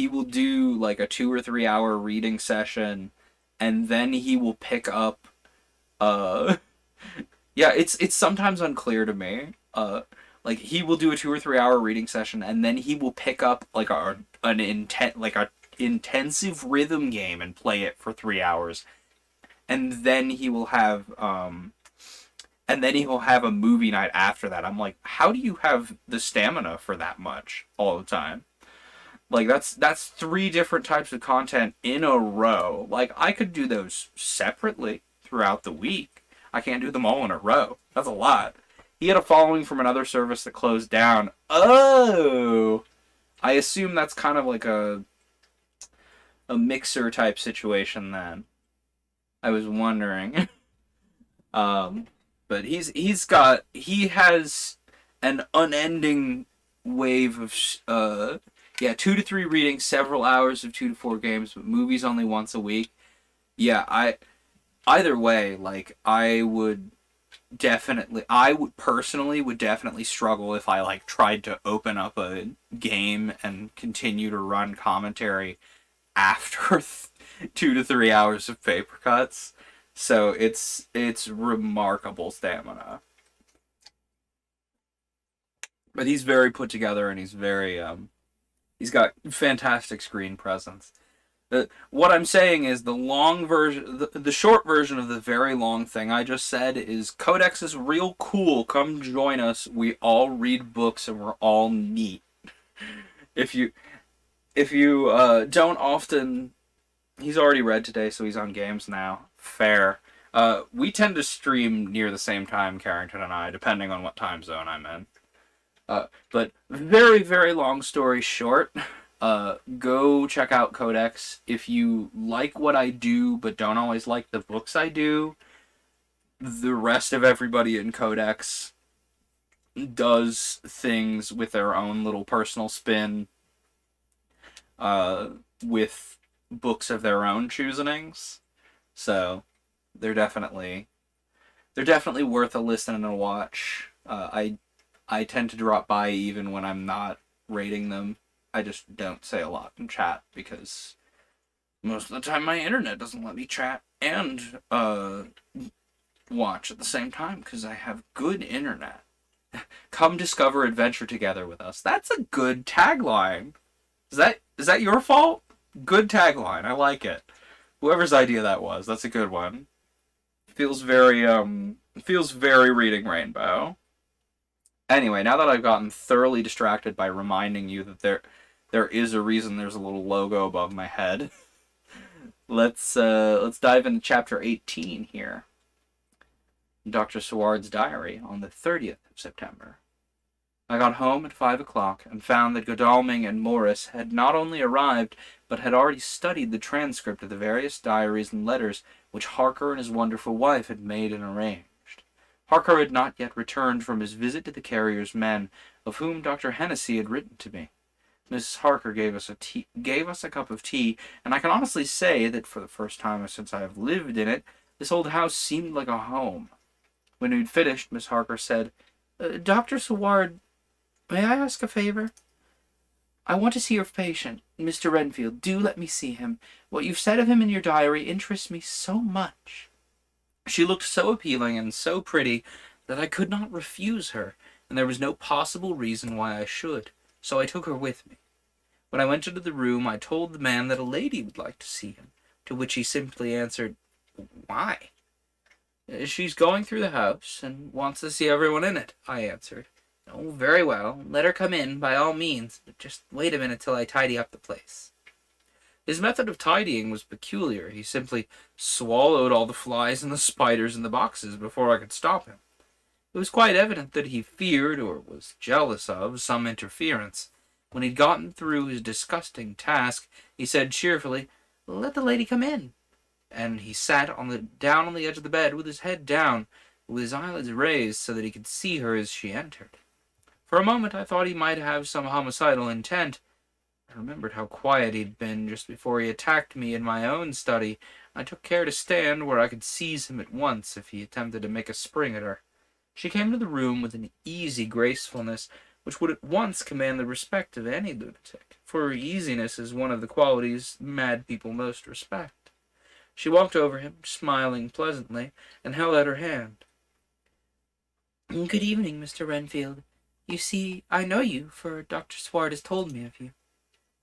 will do like a 2 or 3 hour reading session, and then he will pick up. Uh, yeah, it's sometimes unclear to me. Like he will do a 2 or 3 hour reading session, and then he will pick up like a intensive rhythm game and play it for 3 hours, and then he will have a movie night after that. I'm like, how do you have the stamina for that much all the time? Like that's three different types of content in a row. Like I could do those separately throughout the week. I can't do them all in a row. That's a lot. He had a following from another service that closed down. Oh, I assume that's kind of like a mixer type situation then. I was wondering. um, but he has an unending wave of 2 to 3 readings, several hours of 2 to 4 games, but movies only once a week. Yeah, I either way, like I would personally would definitely struggle if I like tried to open up a game and continue to run commentary after 2 to 3 hours of paper cuts. So it's remarkable stamina. But he's very put together, and he's got fantastic screen presence. What I'm saying is the short version of the very long thing I just said is Codex is real cool. Come join us. We all read books and we're all neat. If you don't often, he's already read today, so he's on games now. Fair. We tend to stream near the same time, Carrington and I, depending on what time zone I'm in. But very, very long story short, go check out Codex. If you like what I do, but don't always like the books I do, the rest of everybody in Codex does things with their own little personal spin, with books of their own choosings. So they're definitely worth a listen and a watch. I tend to drop by even when I'm not rating them. I just don't say a lot in chat because most of the time my internet doesn't let me chat and watch at the same time because I have good internet. Come discover adventure together with us. That's a good tagline. Is that your fault? Good tagline. I like it. Whoever's idea that was, that's a good one. Feels very Reading Rainbow. Anyway, now that I've gotten thoroughly distracted by reminding you that there is a reason there's a little logo above my head, let's dive into chapter 18 here. Dr. Seward's diary on the 30th of September. I got home at 5 o'clock and found that Godalming and Morris had not only arrived, but had already studied the transcript of the various diaries and letters which Harker and his wonderful wife had made and arranged. Harker had not yet returned from his visit to the carrier's men, of whom Dr. Hennessy had written to me. Mrs. Harker gave us a cup of tea, and I can honestly say that for the first time since I have lived in it, this old house seemed like a home. When we'd finished, Miss Harker said, "Dr. Seward, may I ask a favor? I want to see your patient, Mr. Renfield. Do let me see him. What you've said of him in your diary interests me so much." She looked so appealing and so pretty that I could not refuse her, and there was no possible reason why I should, so I took her with me. When I went into the room, I told the man that a lady would like to see him, to which he simply answered, "Why?" "She's going through the house, and wants to see everyone in it," I answered. "Oh, very well. Let her come in, by all means, but just wait a minute till I tidy up the place." His method of tidying was peculiar. He simply swallowed all the flies and the spiders in the boxes before I could stop him. It was quite evident that he feared, or was jealous of, some interference. When he'd gotten through his disgusting task, he said cheerfully, "Let the lady come in." and he sat down on the edge of the bed with his head down, with his eyelids raised so that he could see her as she entered. For a moment I thought he might have some homicidal intent. I remembered how quiet he'd been just before he attacked me in my own study. I took care to stand where I could seize him at once if he attempted to make a spring at her. She came into the room with an easy gracefulness which would at once command the respect of any lunatic, for easiness is one of the qualities mad people most respect. She walked over him, smiling pleasantly, and held out her hand. "Good evening, Mr. Renfield. You see, I know you, for Dr. Swart has told me of you."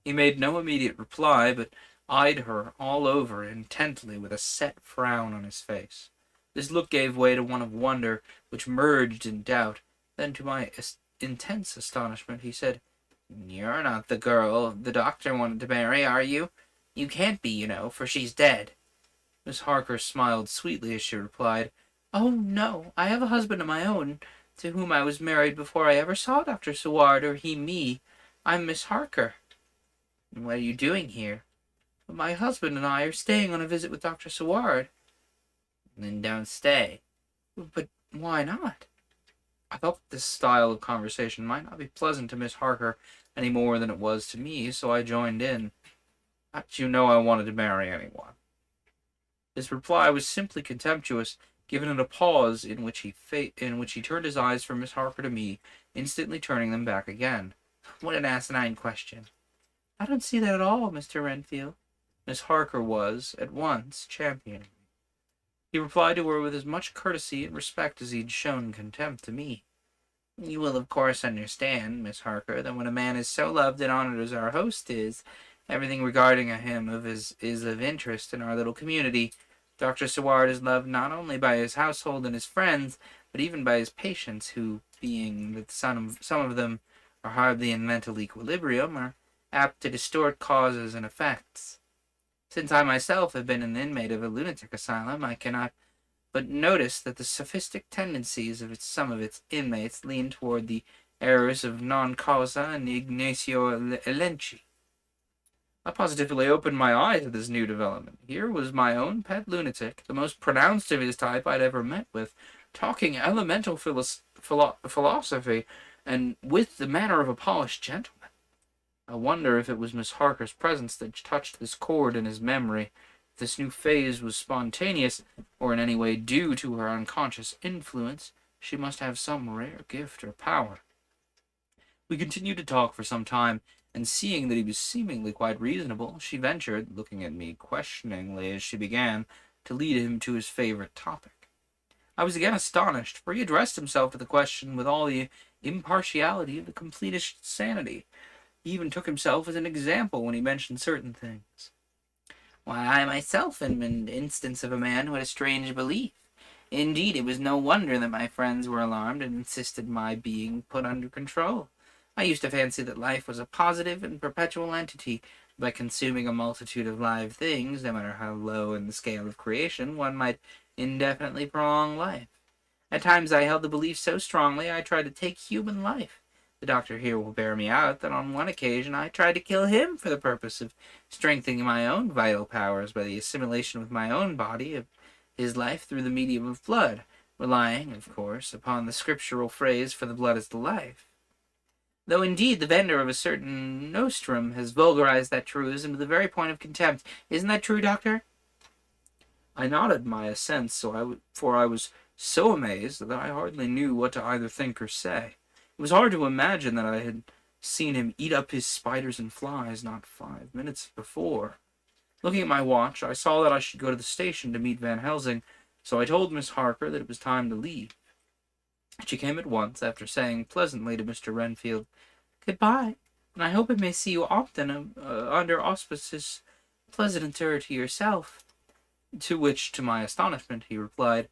He made no immediate reply, but eyed her all over intently with a set frown on his face. This look gave way to one of wonder, which merged in doubt. Then, to my intense astonishment, he said, "You're not the girl the doctor wanted to marry, are you? You can't be, you know, for she's dead." Miss Harker smiled sweetly as she replied, "Oh, no, I have a husband of my own, to whom I was married before I ever saw Dr. Seward or he me. I'm Miss Harker." "What are you doing here?" "My husband and I are staying on a visit with Dr. Seward." "Then don't stay." "But why not?" I thought that this style of conversation might not be pleasant to Miss Harker any more than it was to me, so I joined in. "How did you know I wanted to marry anyone?" His reply was simply contemptuous, given in a pause in which he turned his eyes from Miss Harker to me, instantly turning them back again. "What an asinine question!" "I don't see that at all, Mr. Renfield." Miss Harker was, at once, championing me. He replied to her with as much courtesy and respect as he'd shown contempt to me. "You will, of course, understand, Miss Harker, that when a man is so loved and honored as our host is, everything regarding him is of interest in our little community. Dr. Seward is loved not only by his household and his friends, but even by his patients, who, being that some of them are hardly in mental equilibrium, are apt to distort causes and effects. Since I myself have been an inmate of a lunatic asylum, I cannot but notice that the sophistic tendencies of some of its inmates lean toward the errors of non causa and Ignacio Elenchi. I positively opened my eyes at this new development. Here was my own pet lunatic, the most pronounced of his type I'd ever met with, talking elemental philosophy, and with the manner of a polished gentleman. I wonder if it was Miss Harker's presence that touched this chord in his memory, if this new phase was spontaneous, or in any way due to her unconscious influence. She must have some rare gift or power. We continued to talk for some time, and seeing that he was seemingly quite reasonable, she ventured, looking at me questioningly as she began, to lead him to his favorite topic. I was again astonished, for he addressed himself to the question with all the impartiality of the completest sanity. He even took himself as an example when he mentioned certain things. "Why, I myself am an instance of a man who had a strange belief. Indeed, it was no wonder that my friends were alarmed and insisted my being put under control. I used to fancy that life was a positive and perpetual entity. By consuming a multitude of live things, no matter how low in the scale of creation, one might indefinitely prolong life. At times I held the belief so strongly I tried to take human life. The doctor here will bear me out that on one occasion I tried to kill him for the purpose of strengthening my own vital powers by the assimilation with my own body of his life through the medium of blood, relying, of course, upon the scriptural phrase, 'for the blood is the life.' Though indeed the vendor of a certain nostrum has vulgarized that truism to the very point of contempt. Isn't that true, Doctor?" I nodded my assent, for I was so amazed that I hardly knew what to either think or say. It was hard to imagine that I had seen him eat up his spiders and flies not 5 minutes before. Looking at my watch, I saw that I should go to the station to meet Van Helsing, so I told Miss Harker that it was time to leave. She came at once, after saying pleasantly to Mr. Renfield, "Good-bye, and I hope I may see you often under auspices pleasanter to yourself." To which, to my astonishment, he replied,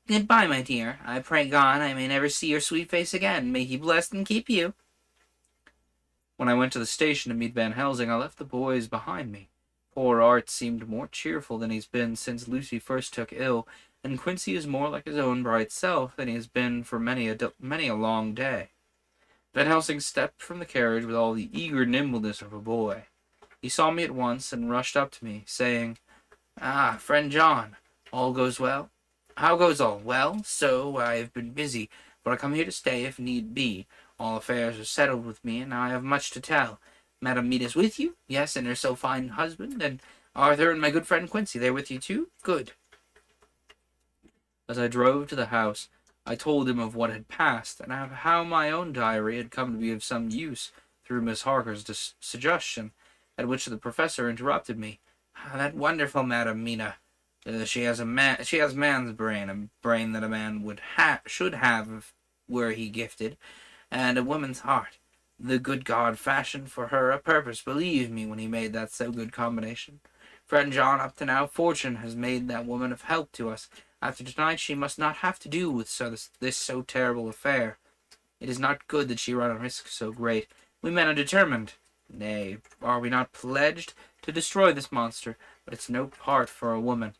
"Good-bye, my dear. I pray God I may never see your sweet face again. May he bless and keep you." When I went to the station to meet Van Helsing, I left the boys behind me. Poor Art seemed more cheerful than he's been since Lucy first took ill, and Quincy is more like his own bright self than he has been for many a long day. Van Helsing stepped from the carriage with all the eager nimbleness of a boy. He saw me at once and rushed up to me, saying, Ah, friend John, all goes well? How goes all? Well, so I have been busy, but I come here to stay if need be. All affairs are settled with me, and I have much to tell. Madam Mead is with you? Yes, and her so fine husband, and Arthur and my good friend Quincy, they're with you too? Good. As I drove to the house, I told him of what had passed, and of how my own diary had come to be of some use through Miss Harker's suggestion, at which the professor interrupted me. "Ah, that wonderful Madam Mina. She has man's brain, a brain that a man should have were he gifted, and a woman's heart. The good God fashioned for her a purpose, believe me, when he made that so good combination. Friend John, up to now, fortune has made that woman of help to us. After tonight, she must not have to do with this so terrible affair. It is not good that she run a risk so great. We men are determined, nay, are we not pledged, to destroy this monster, but it's no part for a woman.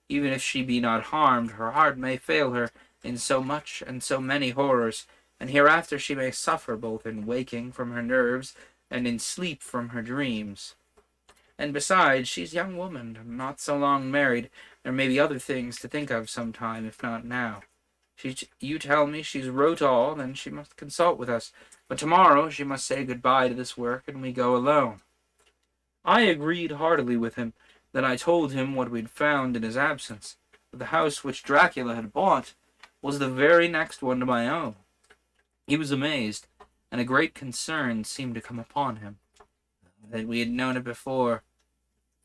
Even if she be not harmed, her heart may fail her in so much and so many horrors, and hereafter she may suffer both in waking from her nerves and in sleep from her dreams. And besides, she's a young woman, not so long married. There may be other things to think of some time, if not now. You tell me she's wrote all, then she must consult with us. But tomorrow she must say good-bye to this work, and we go alone." I agreed heartily with him. Then I told him what we'd found in his absence. The house which Dracula had bought was the very next one to my own. He was amazed, and a great concern seemed to come upon him. That we had known it before,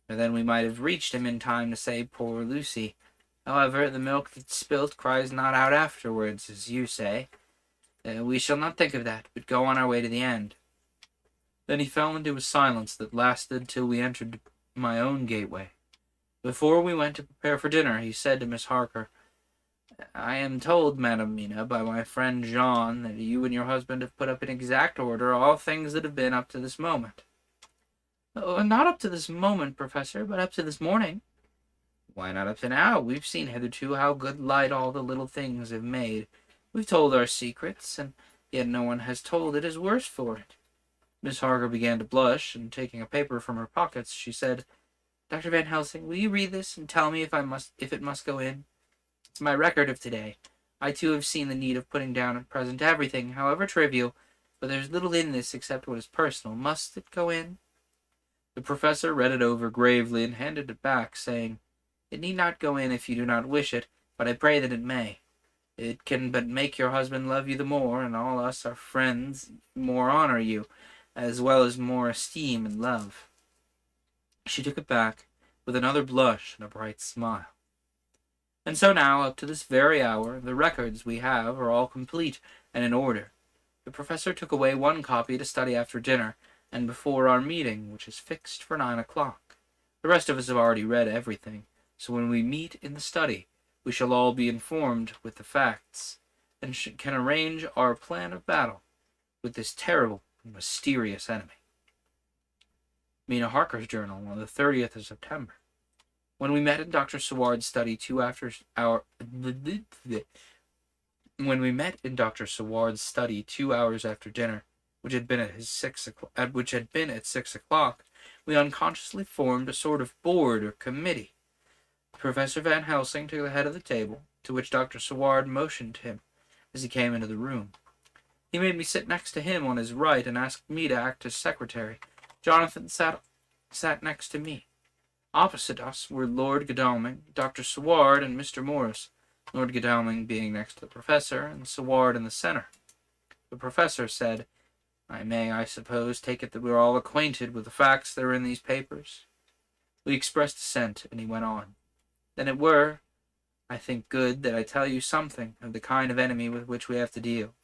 or then we might have reached him in time to save poor Lucy. However, the milk that's spilt cries not out afterwards, as you say. We shall not think of that, but go on our way to the end. Then he fell into a silence that lasted till we entered my own gateway. Before we went to prepare for dinner, he said to Miss Harker, "I am told, Madam Mina, by my friend John, that you and your husband have put up in exact order all things that have been up to this moment." "Oh, not up to this moment, Professor, but up to this morning." "Why not up to now? We've seen hitherto how good light all the little things have made. We've told our secrets, and yet no one has told it is worse for it." Miss Harker began to blush, and taking a paper from her pockets, she said, "Dr. Van Helsing, will you read this and tell me if it must go in? It's my record of today. I too have seen the need of putting down at present everything, however trivial, but there's little in this except what is personal. Must it go in?" The professor read it over gravely and handed it back, saying, "It need not go in if you do not wish it, but I pray that it may. It can but make your husband love you the more, and all us, our friends, more honor you, as well as more esteem and love." She took it back, with another blush and a bright smile. And so now, up to this very hour, the records we have are all complete and in order. The professor took away one copy to study after dinner, and before our meeting, which is fixed for 9 o'clock. The rest of us have already read everything, so when we meet in the study, we shall all be informed with the facts, and can arrange our plan of battle with this terrible and mysterious enemy. Mina Harker's journal on the 30th of September. When we met in Dr. Seward's study 2 hours after dinner, which had been at 6 o'clock, we unconsciously formed a sort of board or committee. Professor Van Helsing took the head of the table, to which Dr. Seward motioned him as he came into the room. He made me sit next to him on his right and asked me to act as secretary. Jonathan sat next to me. Opposite us were Lord Godalming, Dr. Seward, and Mr. Morris, Lord Godalming being next to the professor, and Seward in the center. The professor said, "I may, I suppose, take it that we are all acquainted with the facts that are in these papers." We expressed assent, and he went on. "Then it were, I think, good that I tell you something of the kind of enemy with which we have to deal.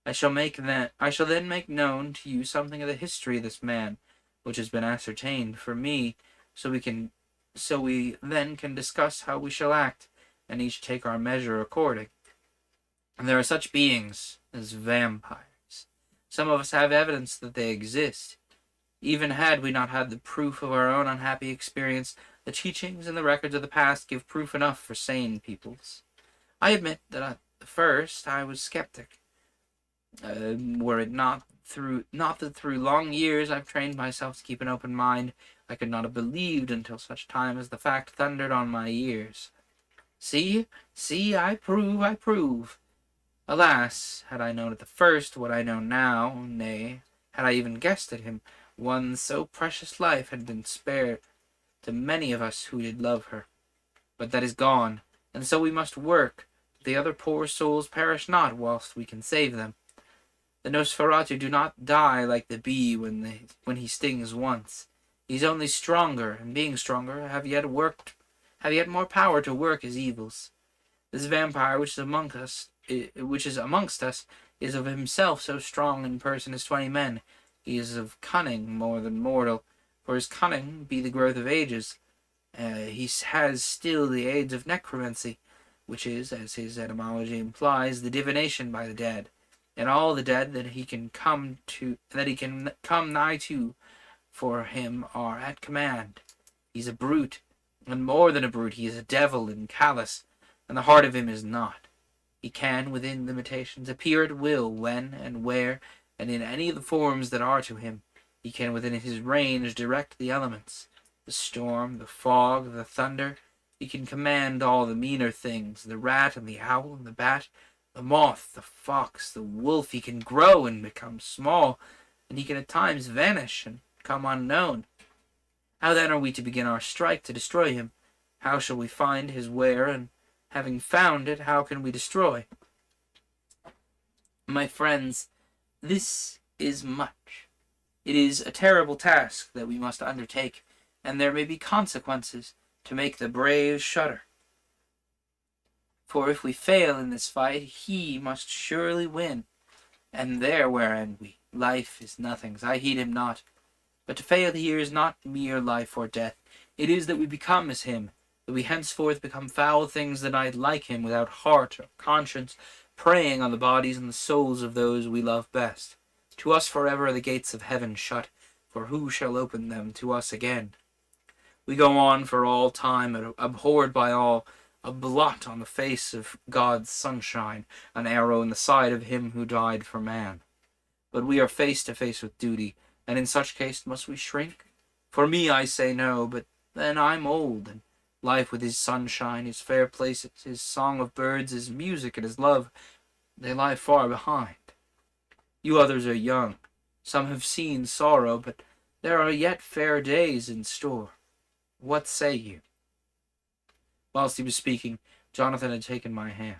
I shall then make known to you something of the history of this man, which has been ascertained for me, so we then can discuss how we shall act, and each take our measure according. And there are such beings as vampires. Some of us have evidence that they exist. Even had we not had the proof of our own unhappy experience, the teachings and the records of the past give proof enough for sane peoples. I admit that at the first I was skeptic. Were it not that through long years I've trained myself to keep an open mind, I could not have believed until such time as the fact thundered on my ears. See, see, I prove. Alas, had I known at the first what I know now, nay, had I even guessed at him, one so precious life had been spared to many of us who did love her. But that is gone, and so we must work, that the other poor souls perish not whilst we can save them. The Nosferatu do not die like the bee when he stings once. He's only stronger, and being stronger, have yet more power to work his evils. This vampire which is amongst us, is of himself so strong in person as 20 men. He is of cunning more than mortal, for his cunning be the growth of ages. He has still the aids of necromancy, which is, as his etymology implies, the divination by the dead, and all the dead that he can come nigh to for him are at command. He's a brute, and more than a brute, he is a devil and callous, and the heart of him is not. He can, within limitations, appear at will when and where, and in any of the forms that are to him. He can within his range direct the elements, the storm, the fog, the thunder. He can command all the meaner things, the rat and the owl and the bat, the moth, the fox, the wolf. He can grow and become small, and he can at times vanish and come unknown. How then are we to begin our strike to destroy him? How shall we find his where, and having found it, how can we destroy? My friends, this is much. It is a terrible task that we must undertake, and there may be consequences to make the brave shudder. For if we fail in this fight, he must surely win. And there where end we? Life is nothing, I heed him not. But to fail here is not mere life or death. It is that we become as him, that we henceforth become foul things that I like him, without heart or conscience, preying on the bodies and the souls of those we love best. To us forever are the gates of heaven shut, for who shall open them to us again? We go on for all time, abhorred by all, a blot on the face of God's sunshine, an arrow in the side of him who died for man. But we are face to face with duty, and in such case must we shrink? For me, I say no, but then I'm old, and life with his sunshine, his fair places, his song of birds, his music, and his love, they lie far behind. You others are young. Some have seen sorrow, but there are yet fair days in store. What say you? Whilst he was speaking, Jonathan had taken my hand.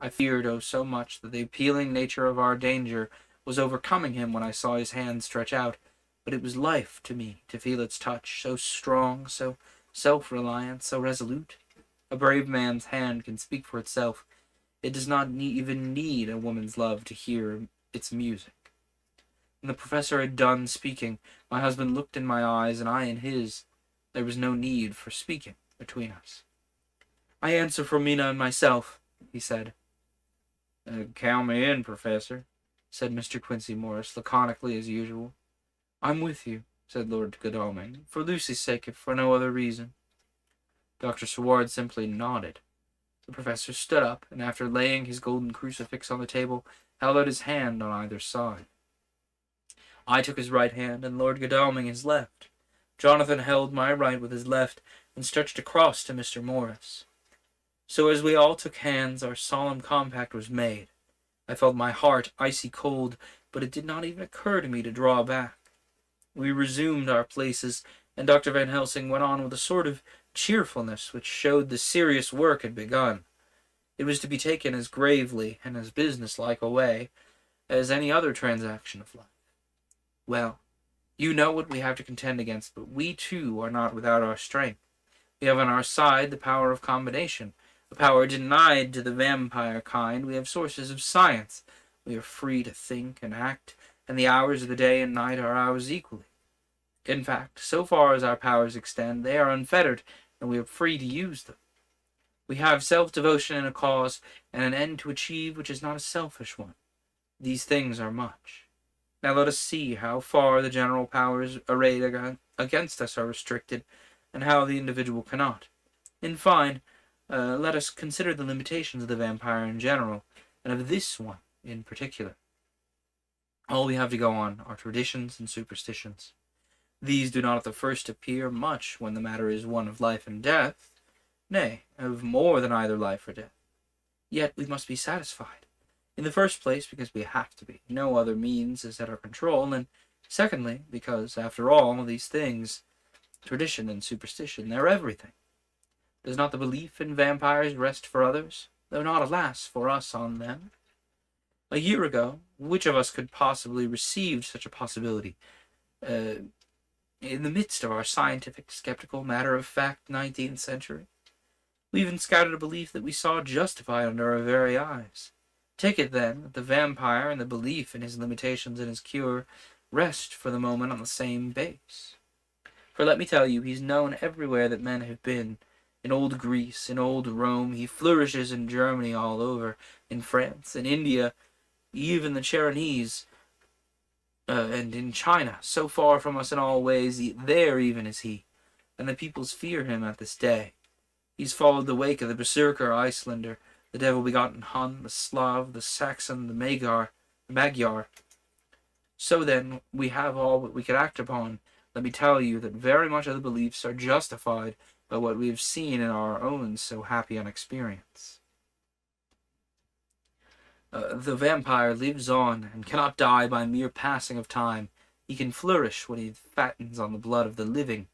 I feared, oh, so much, that the appealing nature of our danger was overcoming him when I saw his hand stretch out, but it was life to me to feel its touch, so strong, so self-reliant, so resolute. A brave man's hand can speak for itself. It does not even need a woman's love to hear its music. When the professor had done speaking, my husband looked in my eyes and I in his. There was no need for speaking between us. I answer for Mina and myself, he said. Count me in, Professor, said Mr. Quincy Morris, laconically as usual. I'm with you, said Lord Godalming, for Lucy's sake, if for no other reason. Dr. Seward simply nodded. The professor stood up, and after laying his golden crucifix on the table, held out his hand on either side. I took his right hand, and Lord Godalming his left. Jonathan held my right with his left, and stretched across to Mr. Morris. So as we all took hands, our solemn compact was made. I felt my heart icy cold, but it did not even occur to me to draw back. We resumed our places, and Dr. Van Helsing went on with a sort of cheerfulness which showed the serious work had begun. It was to be taken as gravely and as businesslike a way as any other transaction of life. Well, you know what we have to contend against, but we too are not without our strength. We have on our side the power of combination, a power denied to the vampire kind. We have sources of science. We are free to think and act, and the hours of the day and night are ours equally. In fact, so far as our powers extend, they are unfettered, and we are free to use them. We have self-devotion in a cause, and an end to achieve which is not a selfish one. These things are much. Now let us see how far the general powers arrayed against us are restricted, and how the individual cannot. In fine, let us consider the limitations of the vampire in general, and of this one in particular. All we have to go on are traditions and superstitions. These do not at the first appear much when the matter is one of life and death, nay, of more than either life or death. Yet we must be satisfied. In the first place, because we have to be. No other means is at our control, and secondly, because, after all, these things, tradition and superstition, they're everything. Does not the belief in vampires rest for others, though not, alas, for us on them? A year ago, which of us could possibly receive such a possibility? In the midst of our scientific, skeptical, matter-of-fact 19th century? We even scouted a belief that we saw justified under our very eyes. Take it, then, that the vampire and the belief in his limitations and his cure rest for the moment on the same base. For let me tell you, he's known everywhere that men have been. In old Greece, in old Rome, he flourishes in Germany all over, in France, in India, even the Cheronese, and in China, so far from us in all ways, there even is he, and the peoples fear him at this day. He's followed the wake of the Berserker Icelander, the devil-begotten Hun, the Slav, the Saxon, the Magyar. So then, we have all that we could act upon. Let me tell you that very much of the beliefs are justified by what we have seen in our own so happy an experience. The vampire lives on, and cannot die by mere passing of time. He can flourish when he fattens on the blood of the living.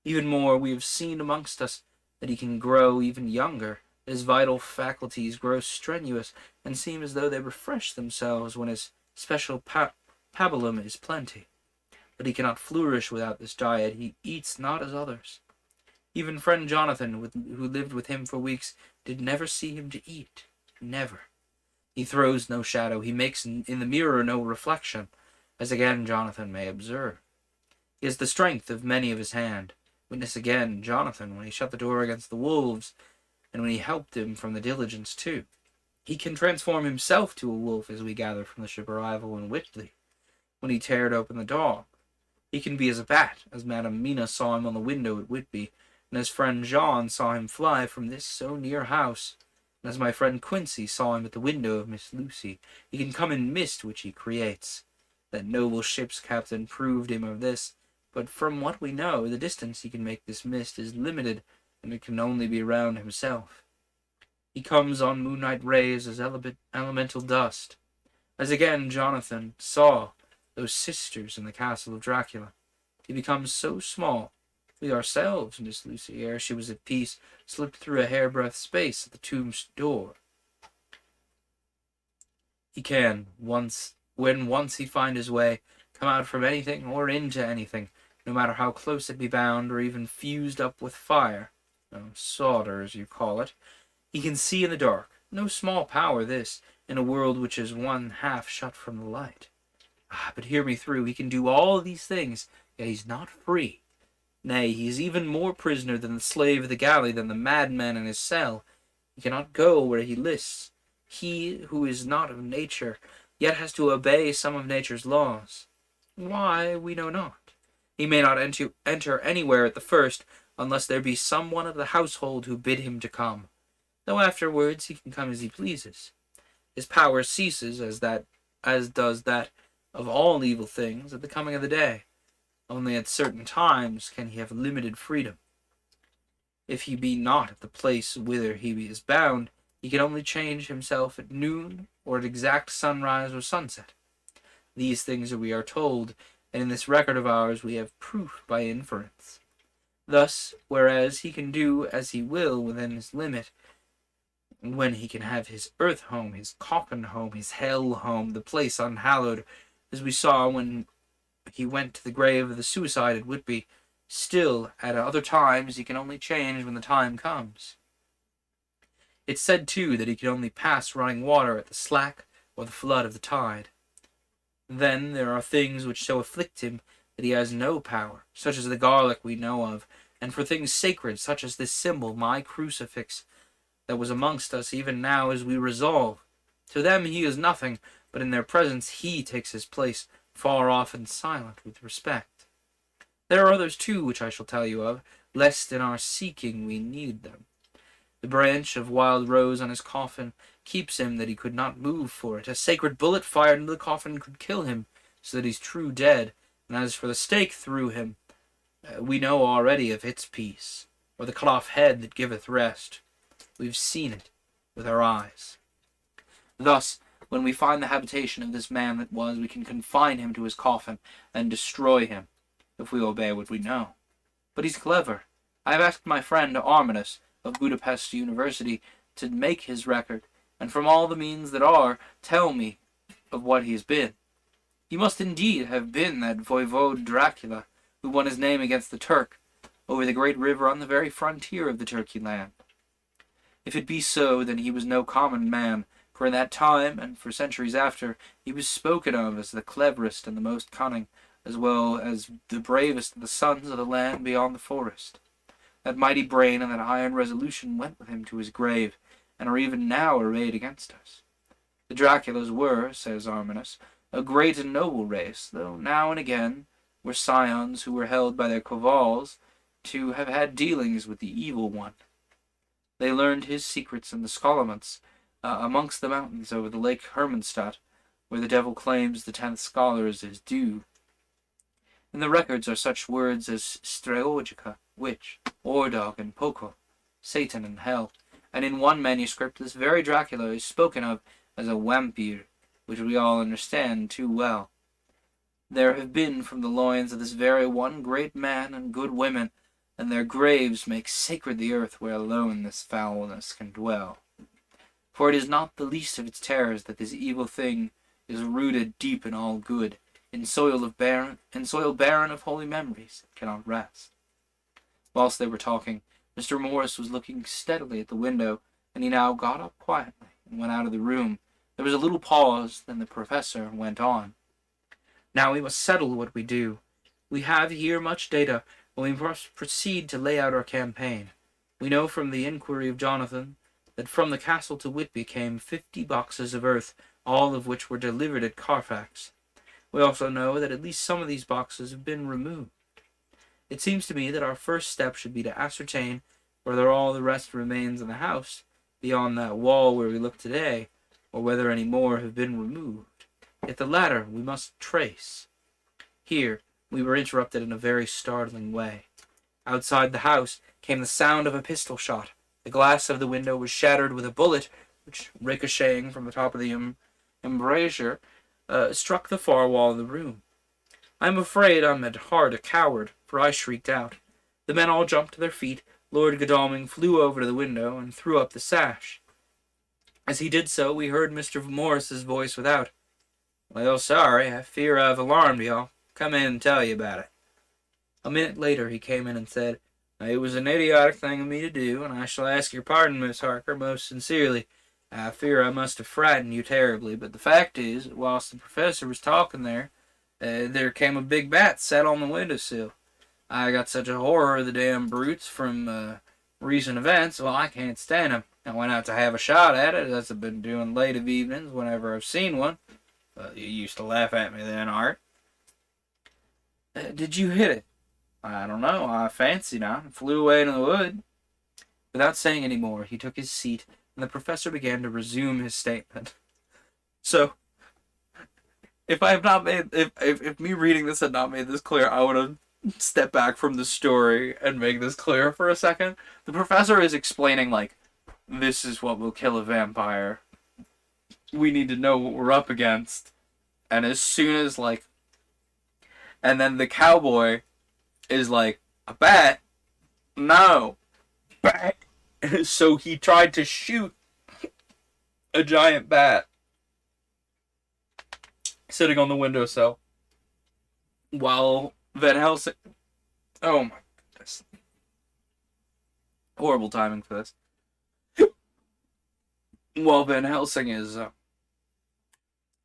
Even more, we have seen amongst us that he can grow even younger. His vital faculties grow strenuous, and seem as though they refresh themselves when his special pabulum is plenty. But he cannot flourish without this diet. He eats not as others. Even friend Jonathan, who lived with him for weeks, did never see him to eat. Never. He throws no shadow. He makes in the mirror no reflection, as again Jonathan may observe. He has the strength of many of his hand. Witness again Jonathan when he shut the door against the wolves, and when he helped him from the diligence too. He can transform himself to a wolf, as we gather from the ship Arrival in Whitley, when he teared open the dog. He can be as a bat, as Madame Mina saw him on the window at Whitby, and as friend John saw him fly from this so near house, and as my friend Quincy saw him at the window of Miss Lucy. He can come in mist which he creates. That noble ship's captain proved him of this, but from what we know, the distance he can make this mist is limited, and it can only be round himself. He comes on moonlight rays as elemental dust, as again Jonathan saw those sisters in the castle of Dracula. He becomes so small. We ourselves, Miss Lucy, ere she was at peace, slipped through a hairbreadth space at the tomb's door. He can, when once he find his way, come out from anything or into anything, no matter how close it be bound, or even fused up with fire, solder as you call it. He can see in the dark. No small power this, in a world which is one half shut from the light. But hear me through. He can do all these things, yet he's not free. Nay, he is even more prisoner than the slave of the galley, than the madman in his cell. He cannot go where he lists. He who is not of nature, yet has to obey some of nature's laws. Why, we know not. He may not enter anywhere at the first, unless there be some one of the household who bid him to come, though afterwards he can come as he pleases. His power ceases, as does that of all evil things, at the coming of the day. Only at certain times can he have limited freedom. If he be not at the place whither he is bound, he can only change himself at noon, or at exact sunrise or sunset. These things we are told, and in this record of ours we have proof by inference. Thus, whereas he can do as he will within his limit, when he can have his earth home, his coffin home, his hell home, the place unhallowed, as we saw when he went to the grave of the suicide at Whitby, still, at other times, he can only change when the time comes. It's said, too, that he can only pass running water at the slack or the flood of the tide. Then there are things which so afflict him that he has no power, such as the garlic we know of, and for things sacred, such as this symbol, my crucifix, that was amongst us even now as we resolve. To them he is nothing, but in their presence he takes his place, far off and silent with respect. There are others too which I shall tell you of, lest in our seeking we need them. The branch of wild rose on his coffin keeps him that he could not move for it. A sacred bullet fired into the coffin could kill him, so that he's true dead, And as for the stake through him, we know already of its peace, or the cut off head that giveth rest. We've seen it with our eyes. Thus, when we find the habitation of this man that was, we can confine him to his coffin and destroy him, if we obey what we know. But he's clever. I have asked my friend Arminus of Budapest University to make his record, and from all the means that are, tell me of what he has been. He must indeed have been that voivode Dracula who won his name against the Turk over the great river on the very frontier of the Turkey land. If it be so, then he was no common man, for in that time, and for centuries after, he was spoken of as the cleverest and the most cunning, as well as the bravest of the sons of the land beyond the forest. That mighty brain and that iron resolution went with him to his grave, and are even now arrayed against us. The Draculas were, says Arminus, a great and noble race, though now and again were scions who were held by their cavals to have had dealings with the evil one. They learned his secrets in the Scholomance, amongst the mountains over the lake Hermannstadt, where the devil claims the 10th scholar is his due. In the records are such words as Streogica, witch, Ordog, and Poco, Satan and hell, and in one manuscript this very Dracula is spoken of as a vampire, which we all understand too well. There have been from the loins of this very one great man and good women, and their graves make sacred the earth where alone this foulness can dwell. For it is not the least of its terrors that this evil thing is rooted deep in all good, in soil barren of holy memories, that cannot rest. Whilst they were talking, Mr. Morris was looking steadily at the window, and he now got up quietly and went out of the room. There was a little pause, then the professor went on. Now we must settle what we do. We have here much data, and we must proceed to lay out our campaign. We know from the inquiry of Jonathan that from the castle to Whitby came 50 boxes of earth, all of which were delivered at Carfax. We also know that at least some of these boxes have been removed. It seems to me that our first step should be to ascertain whether all the rest remains in the house, beyond that wall where we look today, or whether any more have been removed. If the latter, we must trace. Here we were interrupted in a very startling way. Outside the house came the sound of a pistol shot. The glass of the window was shattered with a bullet, which, ricocheting from the top of the embrasure, struck the far wall of the room. I am afraid I'm at heart a coward, for I shrieked out. The men all jumped to their feet. Lord Godalming flew over to the window and threw up the sash. As he did so, we heard Mr. Morris's voice without. "Well, sorry, I fear I've alarmed y'all. Come in and tell you about it." A minute later he came in and said, "It was an idiotic thing of me to do, and I shall ask your pardon, Miss Harker, most sincerely. I fear I must have frightened you terribly, but the fact is, whilst the professor was talking there came a big bat sat on the windowsill. I got such a horror of the damn brutes from recent events, well, I can't stand 'em. I went out to have a shot at it, as I've been doing late of evenings whenever I've seen one. You used to laugh at me then, Art." "Did you hit it?" "I don't know. I fancied I flew away in the wood." Without saying any more, he took his seat, and the professor began to resume his statement. So, if I have not made, if me reading this had not made this clear, I would have stepped back from the story and make this clear for a second. The professor is explaining, like, this is what will kill a vampire. We need to know what we're up against. And as soon as, like, and then the cowboy is like, "A bat? No. Bat." So he tried to shoot a giant bat sitting on the windowsill while Van Helsing... Oh my goodness. Horrible timing for this. While Van Helsing is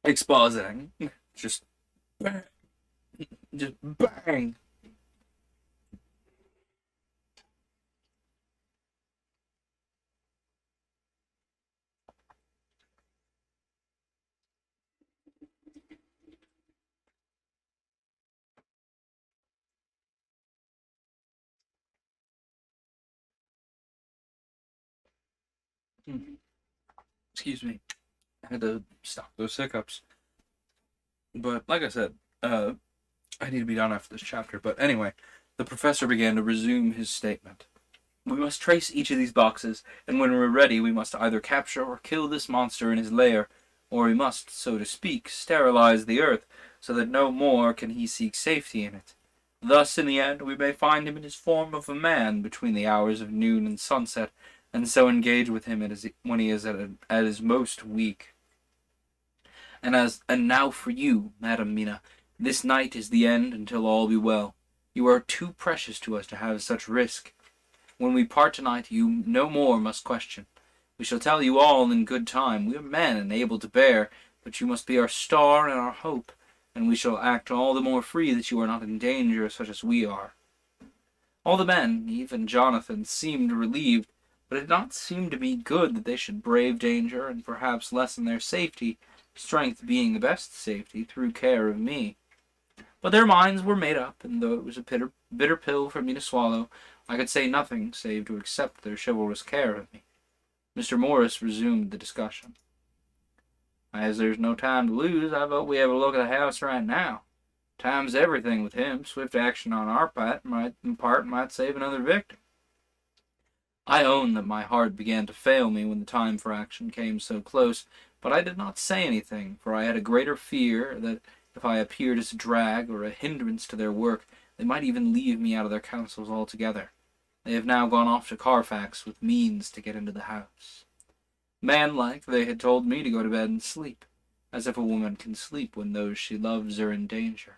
expositing, just bang, just bang. Excuse me. I had to stop those hiccups. But like I said, I need to be done after this chapter, but anyway, the professor began to resume his statement. We must trace each of these boxes, and when we're ready, we must either capture or kill this monster in his lair, or we must, so to speak, sterilize the earth, so that no more can he seek safety in it. Thus, in the end, we may find him in his form of a man between the hours of noon and sunset, and so engage with him when he is at his most weak. And now for you, Madam Mina, this night is the end until all be well. You are too precious to us to have such risk. When we part tonight, you no more must question. We shall tell you all in good time. We are men and able to bear, but you must be our star and our hope, and we shall act all the more free that you are not in danger such as we are. All the men, even Jonathan, seemed relieved, but it did not seem to me good that they should brave danger and perhaps lessen their safety, strength being the best safety, through care of me. But their minds were made up, and though it was a bitter pill for me to swallow, I could say nothing save to accept their chivalrous care of me. Mr. Morris resumed the discussion. As there's no time to lose, I vote we have a look at the house right now. Time's everything with him. Swift action on our part might save another victim. I own that my heart began to fail me when the time for action came so close, but I did not say anything, for I had a greater fear that if I appeared as a drag or a hindrance to their work, they might even leave me out of their counsels altogether. They have now gone off to Carfax with means to get into the house. Manlike, they had told me to go to bed and sleep, as if a woman can sleep when those she loves are in danger.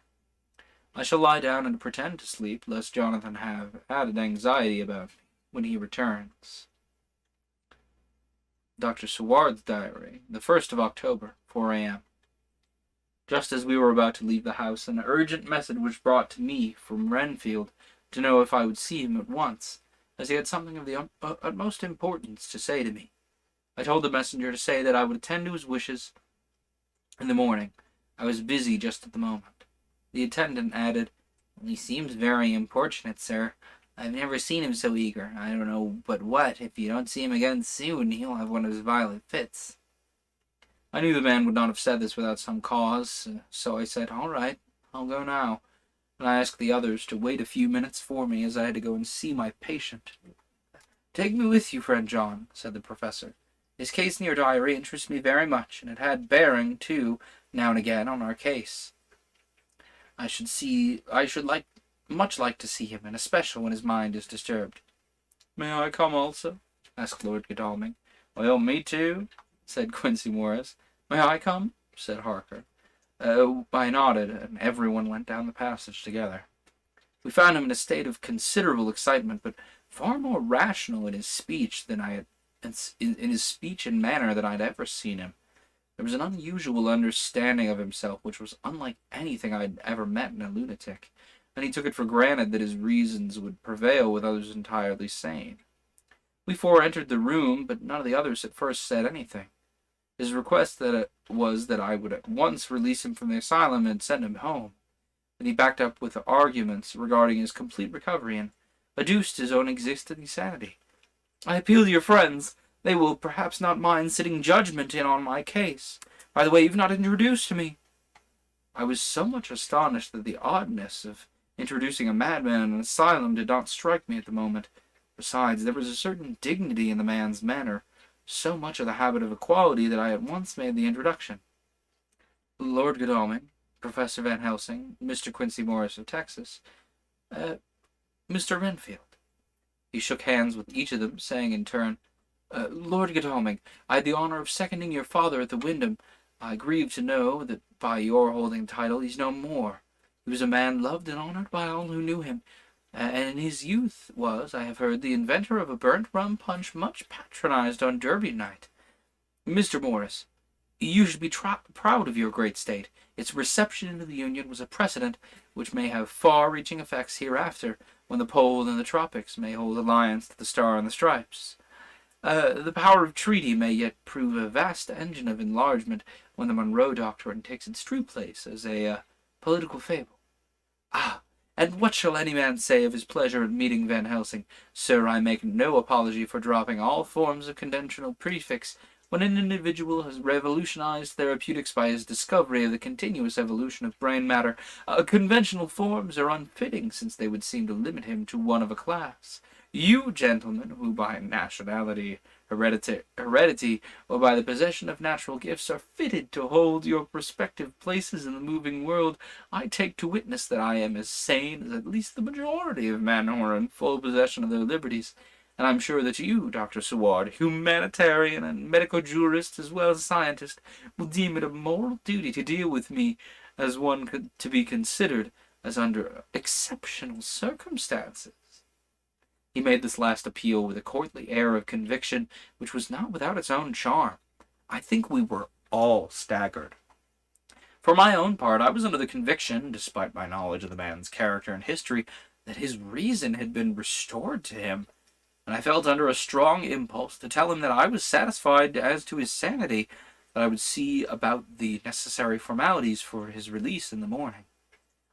I shall lie down and pretend to sleep, lest Jonathan have added anxiety about me when he returns. Dr. Seward's Diary, the 1st of October, 4 a.m. Just as we were about to leave the house, an urgent message was brought to me from Renfield to know if I would see him at once, as he had something of the utmost importance to say to me. I told the messenger to say that I would attend to his wishes in the morning. I was busy just at the moment. The attendant added, "He seems very importunate, sir. I've never seen him so eager. I don't know but what, if you don't see him again soon, he'll have one of his violent fits." I knew the man would not have said this without some cause, so I said, "All right, I'll go now," and I asked the others to wait a few minutes for me, as I had to go and see my patient. "Take me with you, friend John," said the professor. "His case in your diary interests me very much, and it had bearing, too, now and again, on our case. I should much like to see him, and especially when his mind is disturbed." "May I come also?" asked Lord Godalming. "Well, me too," said Quincy Morris. "May I come?" said Harker. I nodded, and everyone went down the passage together. We found him in a state of considerable excitement, but far more rational in his speech and manner than I had ever seen him. There was an unusual understanding of himself which was unlike anything I had ever met in a lunatic, and he took it for granted that his reasons would prevail with others entirely sane. We four entered the room, but none of the others at first said anything. His request was that I would at once release him from the asylum and send him home. Then he backed up with arguments regarding his complete recovery and adduced his own existing sanity. "I appeal to your friends. They will perhaps not mind sitting judgment in on my case. By the way, you've not introduced me." I was so much astonished that the oddness of introducing a madman in an asylum did not strike me at the moment. Besides, there was a certain dignity in the man's manner, so much of the habit of equality, that I at once made the introduction. "Lord Godalming, Professor Van Helsing, Mr. Quincy Morris of Texas, Mr. Renfield." He shook hands with each of them, saying in turn, "Lord Godalming, I had the honor of seconding your father at the Wyndham. I grieve to know that by your holding the title he's no more. He was a man loved and honored by all who knew him, and in his youth was, I have heard, the inventor of a burnt rum punch much patronized on Derby night. Mr. Morris, you should be proud of your great state. Its reception into the Union was a precedent which may have far-reaching effects hereafter, when the pole in the tropics may hold alliance to the Star and the Stripes. The power of treaty may yet prove a vast engine of enlargement when the Monroe Doctrine takes its true place as a political fable. Ah, and what shall any man say of his pleasure at meeting Van Helsing? Sir, I make no apology for dropping all forms of conventional prefix When an individual has revolutionized therapeutics by his discovery of the continuous evolution of brain matter, conventional forms are unfitting since they would seem to limit him to one of a class. You, gentlemen, who by nationality, heredity, or by the possession of natural gifts are fitted to hold your respective places in the moving world, I take to witness that I am as sane as at least the majority of men who are in full possession of their liberties. And I'm sure that you, Dr. Seward, humanitarian and medical jurist as well as scientist, will deem it a moral duty to deal with me as one to be considered as under exceptional circumstances. He made this last appeal with a courtly air of conviction which was not without its own charm. I think we were all staggered. For my own part, I was under the conviction, despite my knowledge of the man's character and history, that his reason had been restored to him, and I felt under a strong impulse to tell him that I was satisfied as to his sanity, that I would see about the necessary formalities for his release in the morning.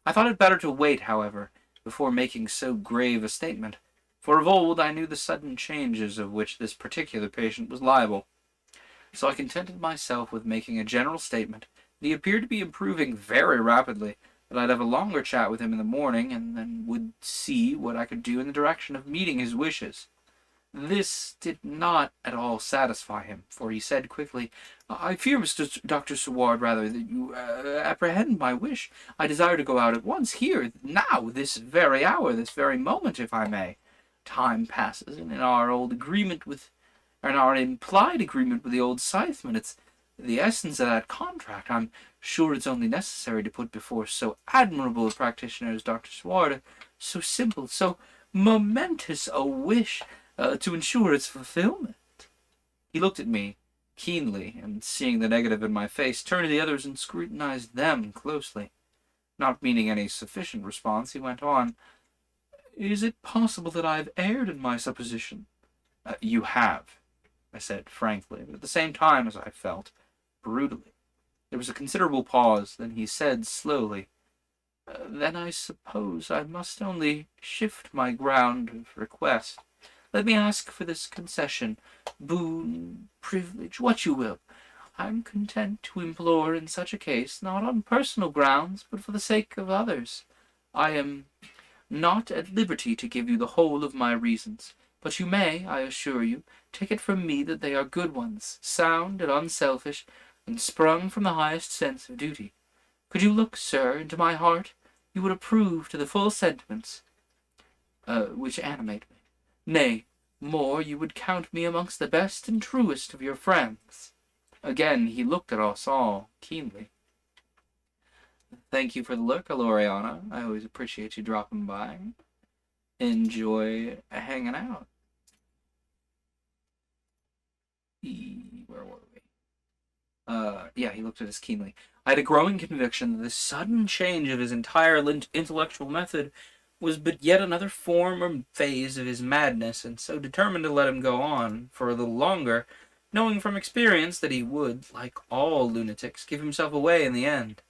I thought it better to wait, however, before making so grave a statement, for of old I knew the sudden changes of which this particular patient was liable. So I contented myself with making a general statement that he appeared to be improving very rapidly, that I'd have a longer chat with him in the morning, and then would see what I could do in the direction of meeting his wishes. This did not at all satisfy him, for he said quickly, "I fear, Dr. Seward, rather, that you apprehend my wish. I desire to go out at once, here, now, this very hour, this very moment, if I may. Time passes, and in our implied agreement with the old Scytheman, it's the essence of that contract. I'm sure it's only necessary to put before so admirable a practitioner as Dr. Seward so simple, so momentous a wish to ensure its fulfillment." He looked at me keenly, and seeing the negative in my face, turned to the others and scrutinized them closely. Not meeting any sufficient response, he went on, "Is it possible that I have erred in my supposition?" "You have," I said frankly, but at the same time, as I felt, brutally. There was a considerable pause, then he said slowly, "Then I suppose I must only shift my ground of request. Let me ask for this concession, boon, privilege, what you will. I'm content to implore in such a case, not on personal grounds, but for the sake of others. I am not at liberty to give you the whole of my reasons, but you may, I assure you, take it from me that they are good ones, sound and unselfish, and sprung from the highest sense of duty. Could you look, sir, into my heart, you would approve to the full sentiments which animate me. Nay, more, you would count me amongst the best and truest of your friends." Again he looked at us all keenly. "Thank you for the look, Aloriana. I always appreciate you dropping by. Enjoy hanging out." Where were we? Yeah, he looked at us keenly. I had a growing conviction that this sudden change of his entire intellectual method was but yet another form or phase of his madness, and so determined to let him go on for a little longer, knowing from experience that he would, like all lunatics, give himself away in the end.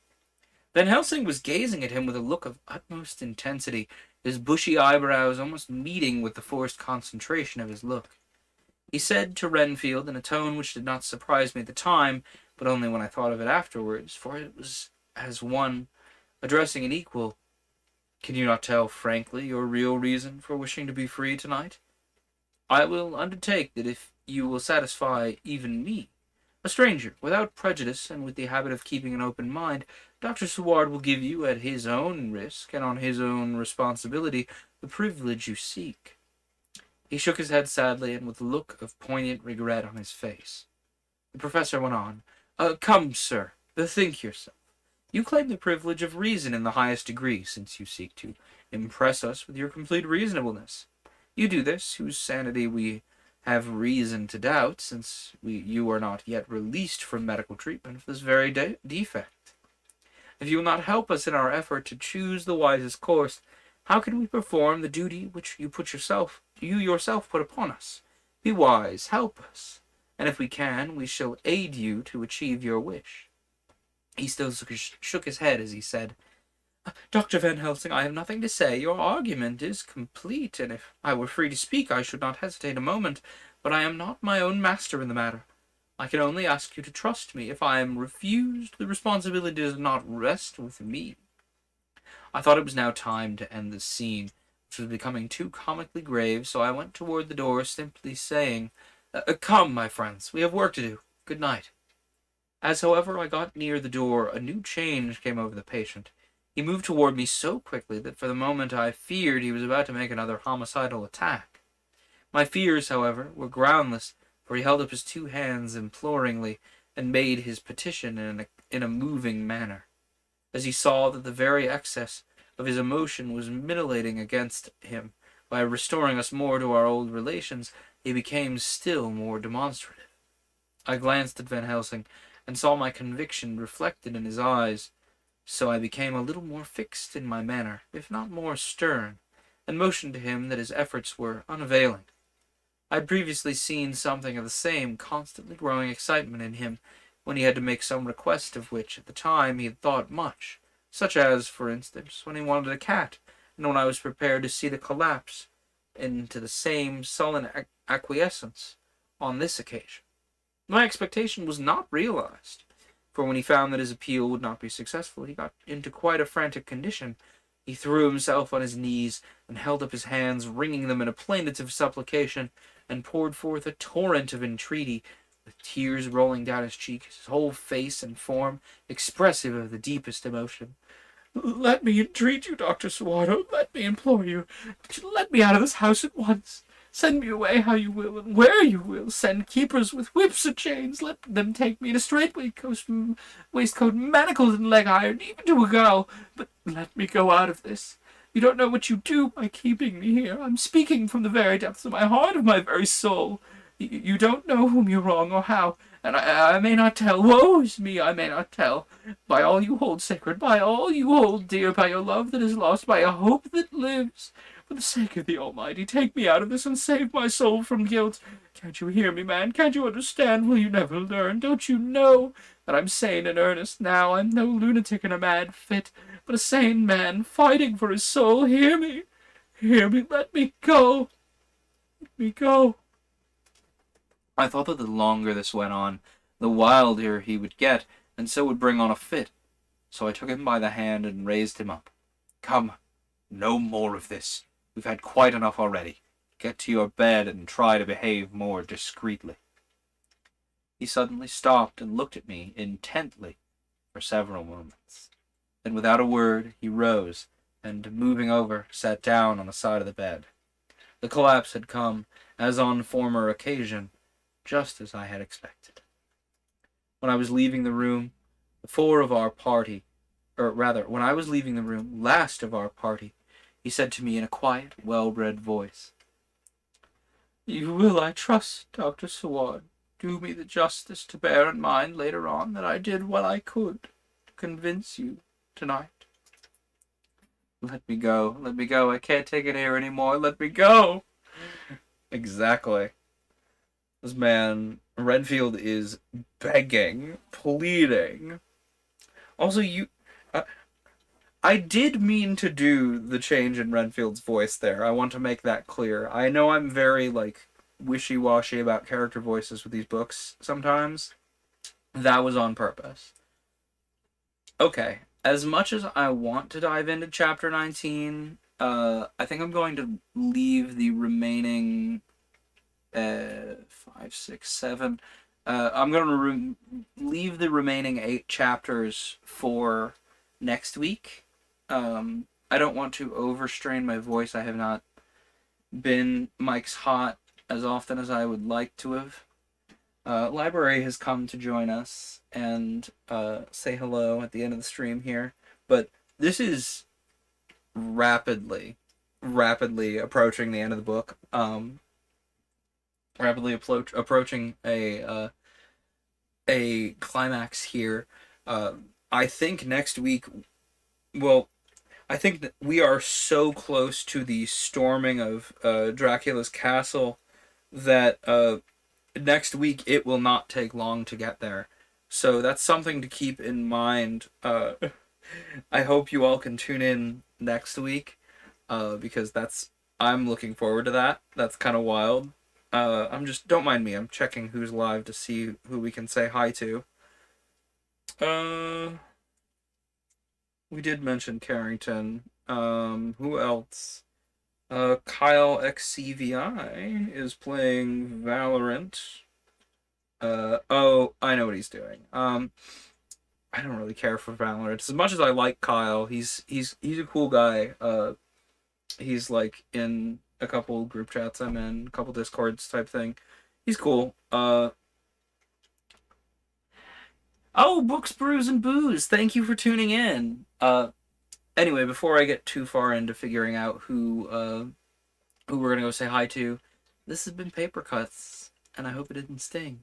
Van Helsing was gazing at him with a look of utmost intensity, his bushy eyebrows almost meeting with the forced concentration of his look. He said to Renfield in a tone which did not surprise me at the time, but only when I thought of it afterwards, for it was as one addressing an equal, "Can you not tell frankly your real reason for wishing to be free tonight? I will undertake that if you will satisfy even me, a stranger, without prejudice and with the habit of keeping an open mind, Dr. Seward will give you at his own risk and on his own responsibility the privilege you seek." He shook his head sadly and with a look of poignant regret on his face. The professor went on, "Come, sir, bethink yourself. You claim the privilege of reason in the highest degree, since you seek to impress us with your complete reasonableness. You do this, whose sanity we have reason to doubt, since you are not yet released from medical treatment of this very defect. If you will not help us in our effort to choose the wisest course, how can we perform the duty which you yourself put upon us? Be wise, help us, and if we can, we shall aid you to achieve your wish." He still shook his head as he said, "Dr. Van Helsing, I have nothing to say. Your argument is complete, and if I were free to speak, I should not hesitate a moment, but I am not my own master in the matter. I can only ask you to trust me. If I am refused, the responsibility does not rest with me." I thought it was now time to end the scene, which was becoming too comically grave, so I went toward the door, simply saying, "Come, my friends, we have work to do. Good night." As, however, I got near the door, a new change came over the patient. He moved toward me so quickly that for the moment I feared he was about to make another homicidal attack. My fears, however, were groundless, for he held up his two hands imploringly and made his petition in a moving manner. As he saw that the very excess of his emotion was militating against him by restoring us more to our old relations, he became still more demonstrative. I glanced at Van Helsing and saw my conviction reflected in his eyes, so I became a little more fixed in my manner, if not more stern, and motioned to him that his efforts were unavailing. I had previously seen something of the same constantly growing excitement in him when he had to make some request of which at the time he had thought much, such as, for instance, when he wanted a cat, and when I was prepared to see the collapse into the same sullen acquiescence on this occasion. My expectation was not realized, for when he found that his appeal would not be successful, he got into quite a frantic condition. He threw himself on his knees and held up his hands, wringing them in a plaintive supplication, and poured forth a torrent of entreaty, with tears rolling down his cheeks, his whole face and form expressive of the deepest emotion. "Let me entreat you, Dr. Suardo, let me implore you, let me out of this house at once. Send me away how you will, and where you will. Send keepers with whips and chains. Let them take me in a waistcoat, manacled and leg iron, even to a gaol. But let me go out of this. You don't know what you do by keeping me here. I'm speaking from the very depths of my heart, of my very soul. You don't know whom you wrong or how, and I may not tell. Woe is me, I may not tell. By all you hold sacred, by all you hold dear, by your love that is lost, by a hope that lives. For the sake of the Almighty, take me out of this and save my soul from guilt. Can't you hear me, man? Can't you understand? Will you never learn? Don't you know that I'm sane and earnest now? I'm no lunatic in a mad fit, but a sane man fighting for his soul. Hear me. Hear me. Let me go. Let me go." I thought that the longer this went on, the wilder he would get, and so would bring on a fit. So I took him by the hand and raised him up. "Come, no more of this. We've had quite enough already. Get to your bed and try to behave more discreetly." He suddenly stopped and looked at me intently for several moments. Then without a word he rose, and, moving over, sat down on the side of the bed. The collapse had come, as on former occasion, just as I had expected. When I was leaving the room, when I was leaving the room, last of our party, he said to me in a quiet, well-bred voice, "You will, I trust, Dr. Seward, do me the justice to bear in mind later on that I did what I could to convince you tonight." Let me go. Let me go. I can't take it here anymore. Let me go. Exactly. This man, Renfield, is begging, pleading. Also, uh, I did mean to do the change in Renfield's voice there. I want to make that clear. I know I'm very, wishy-washy about character voices with these books sometimes. That was on purpose. Okay, as much as I want to dive into Chapter 19, I think I'm going to leave the remaining 5, 6, 7. I'm going to leave the remaining 8 chapters for next week. I don't want to overstrain my voice. I have not been Mike's Hot as often as I would like to have. Library has come to join us and say hello at the end of the stream here, but this is rapidly approaching the end of the book. Rapidly approaching a climax here. I think next week, well, I think that we are so close to the storming of Dracula's castle that next week it will not take long to get there. So that's something to keep in mind. I hope you all can tune in next week because I'm looking forward to that. That's kind of wild. I'm just don't mind me. I'm checking who's live to see who we can say hi to. Uh, we did mention Carrington. Who else? Kyle XCVI is playing Valorant. Oh, I know what he's doing. I don't really care for Valorant as much as I like Kyle. He's a cool guy. He's like in a couple group chats I'm in, a couple discords type thing. He's cool. Oh, Books, Brews, and Booze. Thank you for tuning in. Anyway, before I get too far into figuring out who we're gonna go say hi to, this has been Paper Cuts, and I hope it didn't sting.